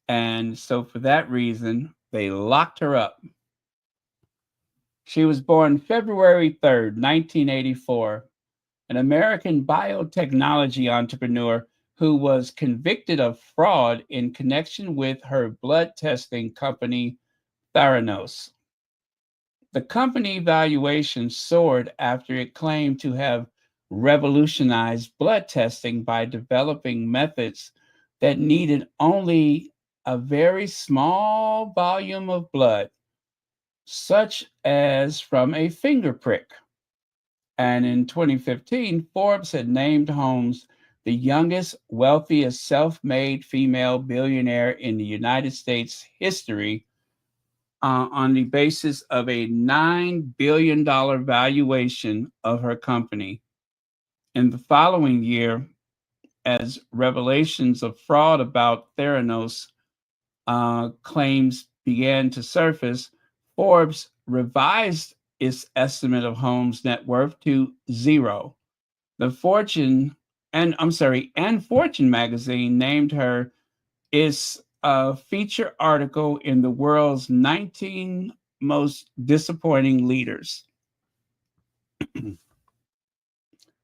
And so, for that reason, they locked her up. She was born February 3rd, 1984, an American biotechnology entrepreneur who was convicted of fraud in connection with her blood testing company, Theranos. The company valuation soared after it claimed to have revolutionized blood testing by developing methods that needed only a very small volume of blood, such as from a finger prick. And in 2015, Forbes had named Holmes the youngest, wealthiest self made female billionaire in the United States history on the basis of a $9 billion valuation of her company. In the following year, as revelations of fraud about Theranos claims began to surface, Forbes revised its estimate of Holmes' net worth to zero. The Fortune and Fortune magazine named her its feature article in the world's 19 most disappointing leaders.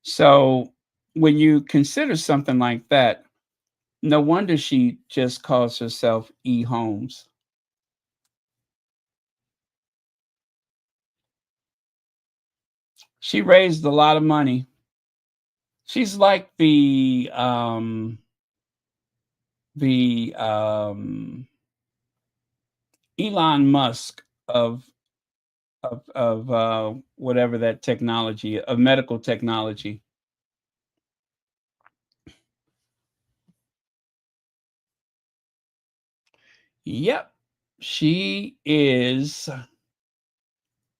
So when you consider something like that, no wonder she just calls herself E. Holmes. She raised a lot of money. She's like the Elon Musk of whatever that technology of medical technology. Yep, she is.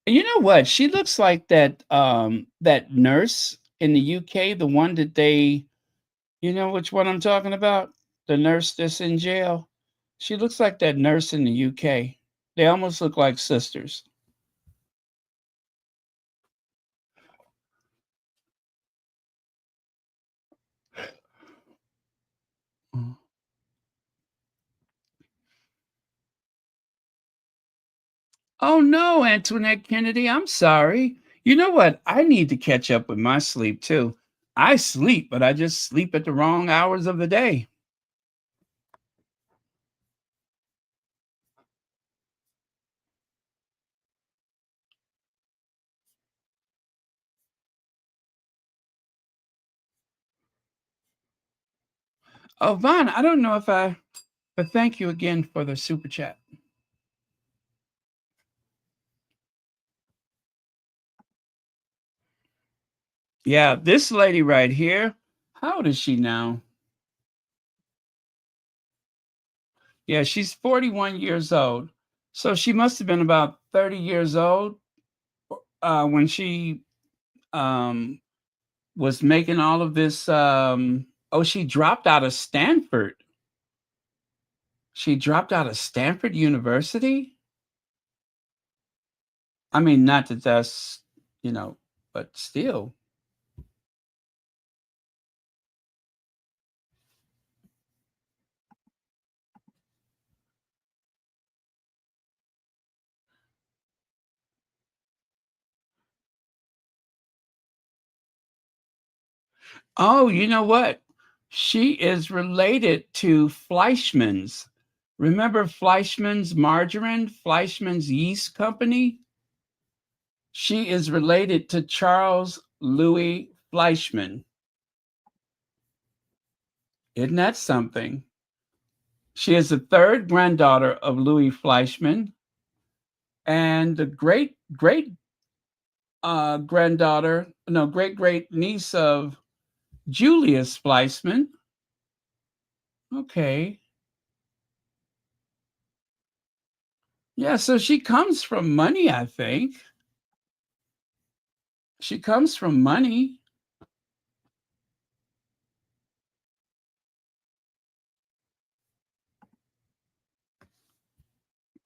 You know what? She looks like that nurse in the UK, the one that they, you know which one I'm talking about? The nurse that's in jail. She looks like that nurse in the UK. They almost look like sisters. Mm. Oh no, Antoinette Kennedy, I'm sorry. You know what? I need to catch up with my sleep too. I sleep, but I just sleep at the wrong hours of the day. Oh, Vaughn, I don't know if but thank you again for the super chat. Yeah, this lady right here, how old is she now? Yeah, she's 41 years old. So she must have been about 30 years old when she um, was making all of this. Oh, she dropped out of Stanford. She dropped out of Stanford University. I mean, not that that's, you know, but still. Oh, you know what? She is related to Fleischmann's. Remember Fleischmann's margarine, Fleischmann's yeast company? She is related to Charles Louis Fleischmann. Isn't that something? She is the third granddaughter of Louis Fleischmann and the great granddaughter, no, great niece of Julius Fleischmann. Okay. Yeah, so she comes from money, I think. She comes from money.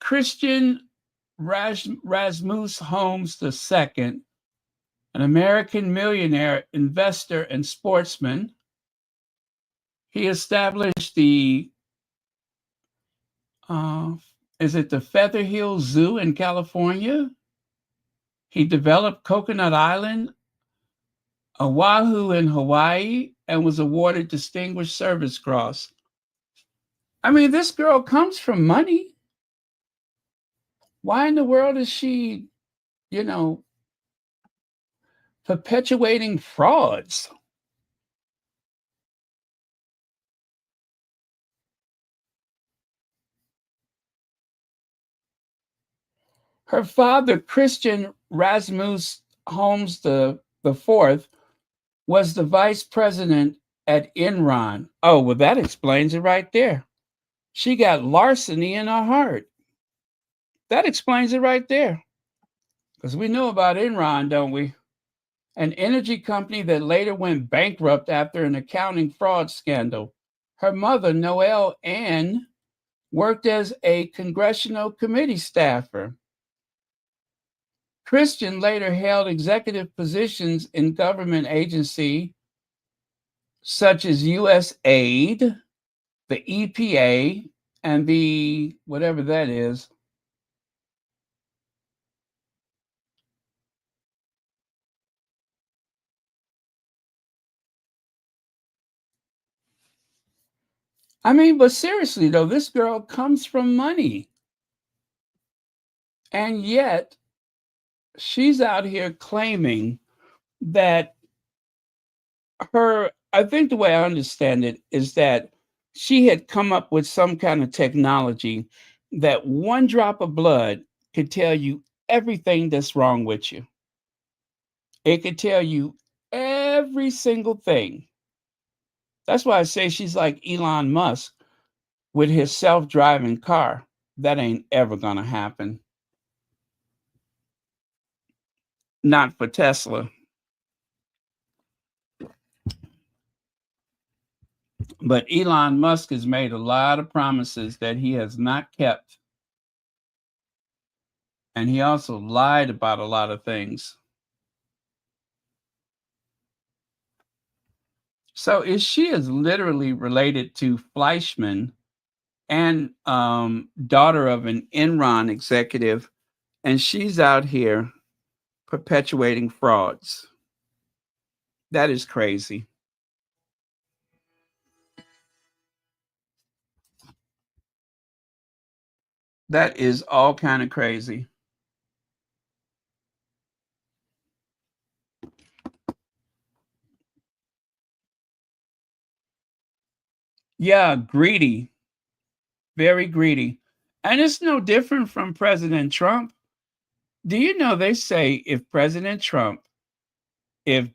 Christian Rasmus Holmes II, an American millionaire, investor, and sportsman. He established the, uh, is it the Feather Hill Zoo in California? He developed Coconut Island, Oahu in Hawaii, and was awarded Distinguished Service Cross. I mean, this girl comes from money. Why in the world is she, you know, perpetuating frauds? Her father, Christian Rasmus Holmes the fourth, was the vice president at Enron. Oh, well, that explains it right there. She got larceny in her heart. That explains it right there. Because we know about Enron, don't we? An energy company that later went bankrupt after an accounting fraud scandal. Her mother, Noelle Ann, worked as a congressional committee staffer. Christian later held executive positions in government agencies such as USAID, the EPA, and the whatever that is. I mean, but seriously though, this girl comes from money. And yet she's out here claiming that I think the way I understand it is that she had come up with some kind of technology that one drop of blood could tell you everything that's wrong with you. It could tell you every single thing. That's why I say she's like Elon Musk with his self-driving car. That ain't ever gonna happen. Not for Tesla. But Elon Musk has made a lot of promises that he has not kept. And he also lied about a lot of things. So she is literally related to Fleischman and daughter of an Enron executive, and she's out here perpetuating frauds. That is crazy. That is all kind of crazy. Yeah, greedy, very greedy. And it's no different from President Trump. Do you know they say if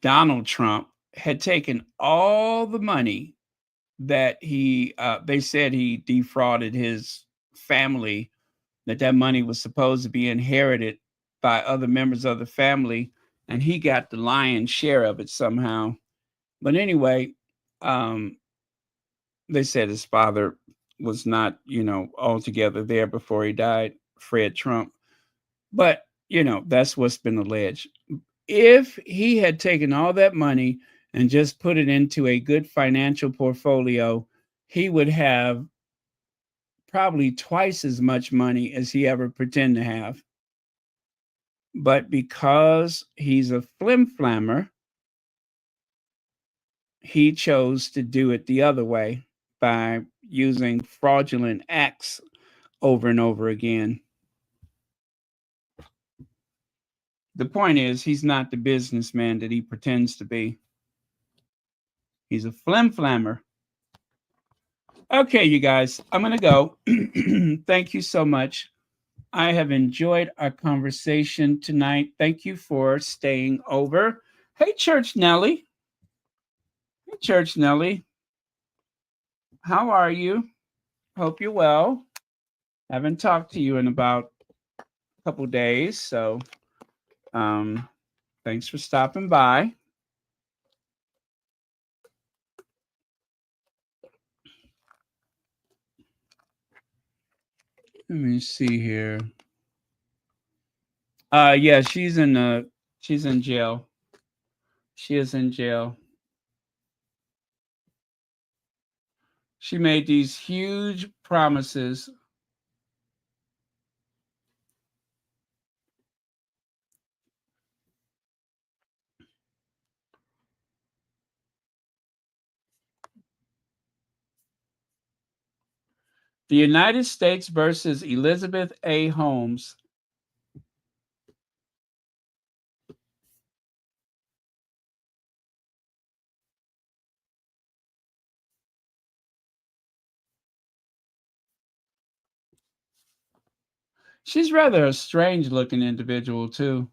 Donald Trump had taken all the money that they said he defrauded his family, that money was supposed to be inherited by other members of the family, and he got the lion's share of it somehow. But anyway, they said his father was not, altogether there before he died, Fred Trump. But, that's what's been alleged. If he had taken all that money and just put it into a good financial portfolio, he would have probably twice as much money as he ever pretended to have. But because he's a flim-flammer, he chose to do it the other way by using fraudulent acts over and over again. The point is, he's not the businessman that he pretends to be. He's a flim-flammer. Okay, you guys, I'm going to go. Thank you so much. I have enjoyed our conversation tonight. Thank you for staying over. Hey, Church Nelly. Hey, Church Nelly. How are you? Hope you're well. Haven't talked to you in about a couple days, so thanks for stopping by. Let me see here. Yeah, she's in jail. She is in jail. She made these huge promises. The United States versus Elizabeth A. Holmes. She's rather a strange looking individual, too.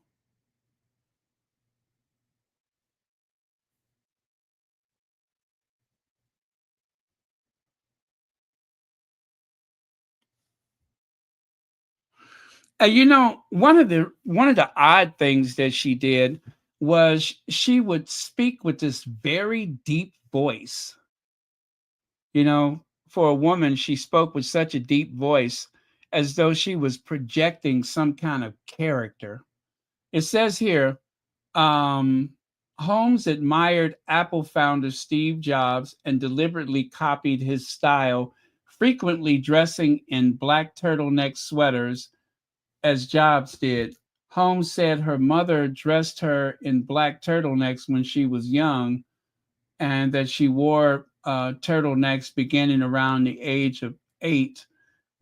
One of the odd things that she did was she would speak with this very deep voice. For a woman, she spoke with such a deep voice as though she was projecting some kind of character. It says here, Holmes admired Apple founder Steve Jobs and deliberately copied his style, frequently dressing in black turtleneck sweaters as Jobs did. Holmes said her mother dressed her in black turtlenecks when she was young, and that she wore turtlenecks beginning around the age of 8,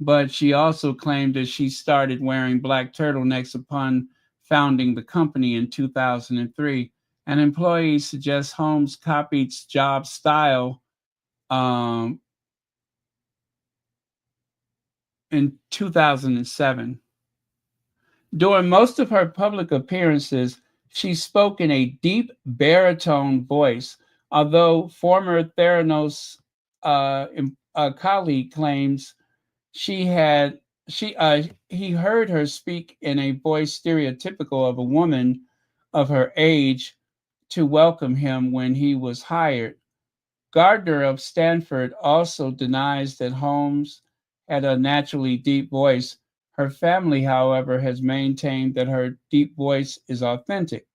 but she also claimed that she started wearing black turtlenecks upon founding the company in 2003. And employees suggest Holmes copied job style in 2007. During most of her public appearances, she spoke in a deep baritone voice, although former Theranos colleague claims he heard her speak in a voice stereotypical of a woman of her age to welcome him when he was hired. Gardner of Stanford also denies that Holmes had a naturally deep voice. Her family, however, has maintained that her deep voice is authentic.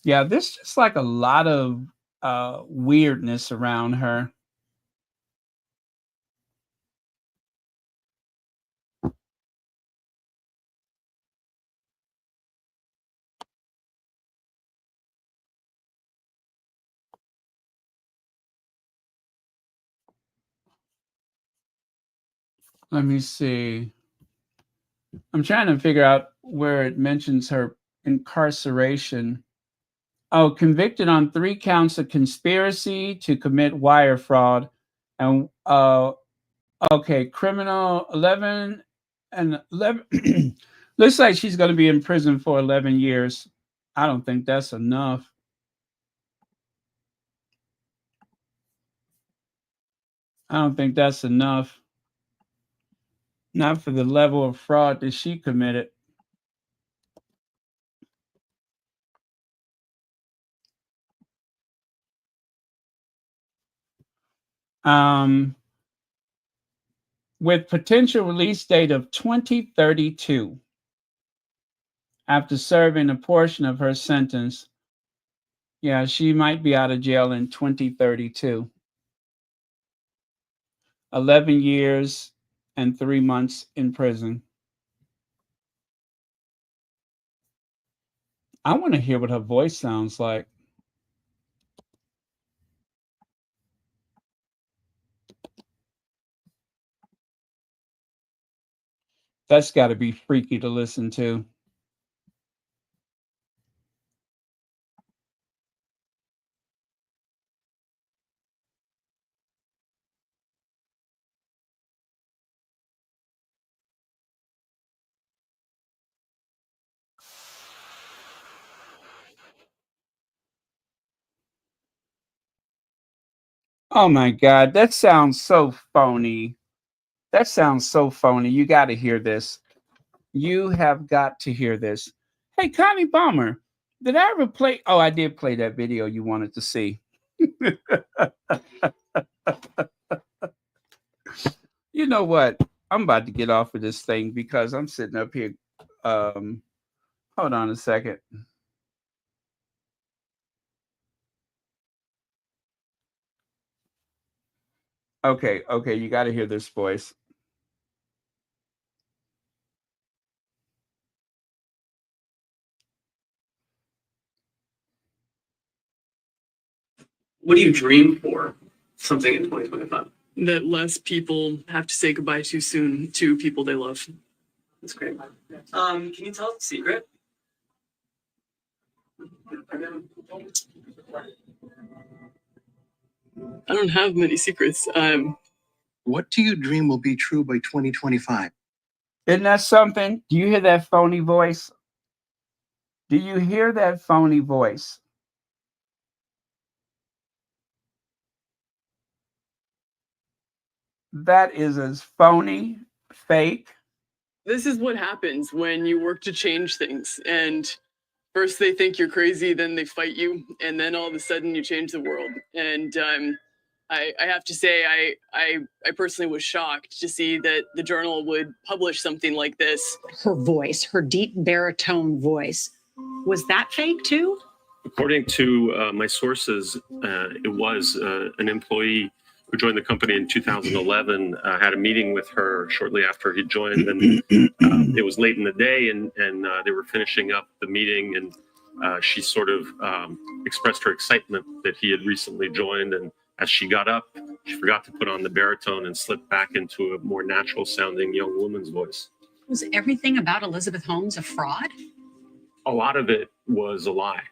Yeah, there's just like a lot of weirdness around her. Let me see. I'm trying to figure out where it mentions her incarceration. Oh, convicted on 3 counts of conspiracy to commit wire fraud. And okay, criminal 11 and 11. Looks like she's going to be in prison for 11 years. I don't think that's enough. I don't think that's enough. Not for the level of fraud that she committed. With potential release date of 2032. After serving a portion of her sentence. Yeah, she might be out of jail in 2032. 11 years and 3 months in prison. I want to hear what her voice sounds like. That's got to be freaky to listen to. Oh my God, that sounds so phony. That sounds so phony. You got to hear this. You have got to hear this. Hey, Connie Bomber, did I ever play? Oh, I did play that video you wanted to see. You know what? I'm about to get off of this thing because I'm sitting up here. Hold on a second. Okay, you got to hear this voice. What do you dream for? Something in 2025. That less people have to say goodbye too soon to people they love. That's great. Can you tell us a secret? I don't have many secrets. What do you dream will be true by 2025? Isn't that something? Do you hear that phony voice? Do you hear that phony voice? That is as phony, fake. This is what happens when you work to change things. And first they think you're crazy, then they fight you, and then all of a sudden you change the world. And I have to say, I personally was shocked to see that the Journal would publish something like this. Her voice, her deep baritone voice, was that fake too? According to my sources, it was an employee who joined the company in 2011, had a meeting with her shortly after he joined, and it was late in the day, and they were finishing up the meeting, and she sort of expressed her excitement that he had recently joined, and As she got up, she forgot to put on the baritone and slipped back into a more natural sounding young woman's voice. Was everything about Elizabeth Holmes a fraud? A lot of it was a lie.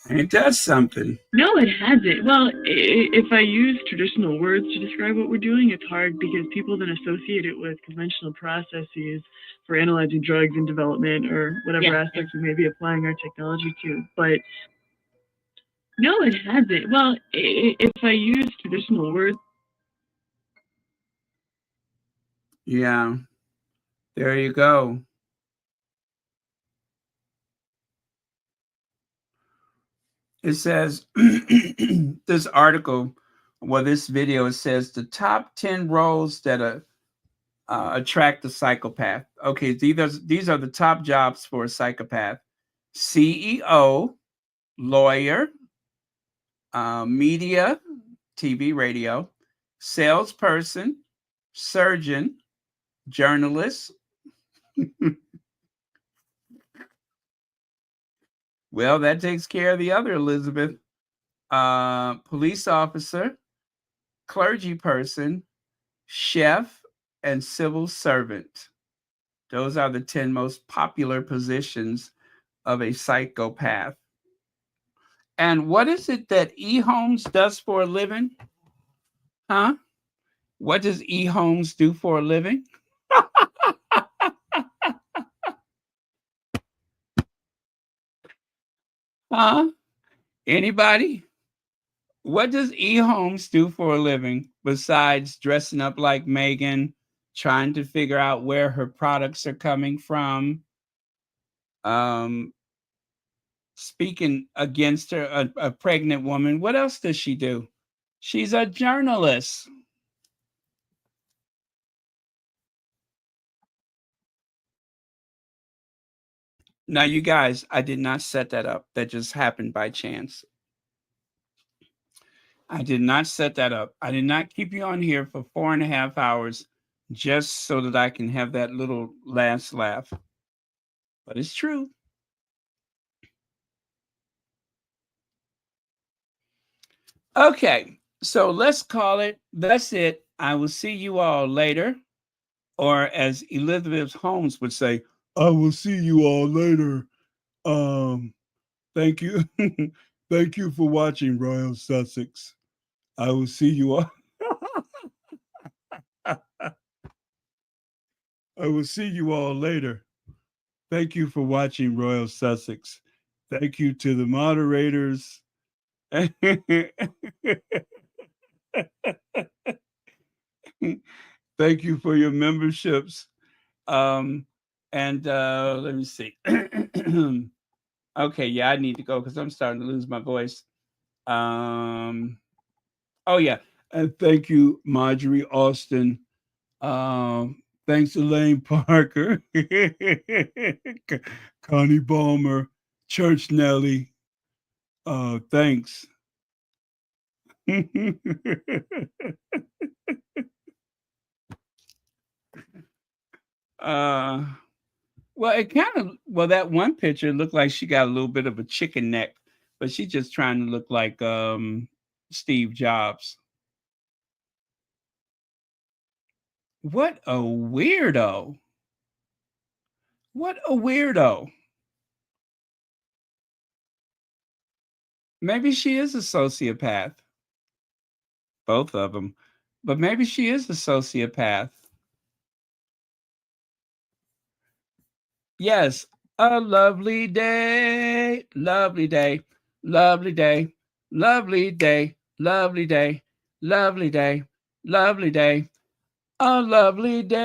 Ain't that something? No, it hasn't. Well, if I use traditional words to describe what we're doing, it's hard because people then associate it with conventional processes for analyzing drugs in development or whatever aspects we may be applying our technology to. But no, it hasn't. Well, if I use traditional words. Yeah, there you go. It says, this article, well, this video, it says the top 10 roles that attract a psychopath. Okay, these are the top jobs for a psychopath: CEO, lawyer, media, TV, radio, salesperson, surgeon, journalist. Well, that takes care of the other Elizabeth. Police officer, clergy person, chef, and civil servant. Those are the 10 most popular positions of a psychopath. And what is it that E. Holmes does for a living? Huh? What does E. Holmes do for a living? Huh? Anybody? What does E. Holmes do for a living besides dressing up like Meghan, trying to figure out where her products are coming from, speaking against her, a pregnant woman? What else does she do? She's a journalist. Now, you guys, I did not set that up. That just happened by chance. I did not set that up. I did not keep you on here for 4.5 hours just so that I can have that little last laugh. But it's true. Okay, so let's call it. That's it. I will see you all later. Or as Elizabeth Holmes would say, I will see you all later. Thank you. Thank you for watching Royal Sussex. I will see you all. I will see you all later. Thank you for watching Royal Sussex. Thank you to the moderators. Thank you for your memberships. And let me see. Okay, yeah, I need to go because I'm starting to lose my voice. Oh yeah, and thank you, Marjorie Austin. Thanks, Elaine Parker, Connie Balmer, Church Nelly. Thanks. Well, that one picture looked like she got a little bit of a chicken neck, but she's just trying to look like Steve Jobs. What a weirdo. What a weirdo. Maybe she is a sociopath. Both of them. But maybe she is a sociopath. Yes, a lovely day, lovely day, lovely day, lovely day, lovely day, lovely day, lovely day, a lovely day.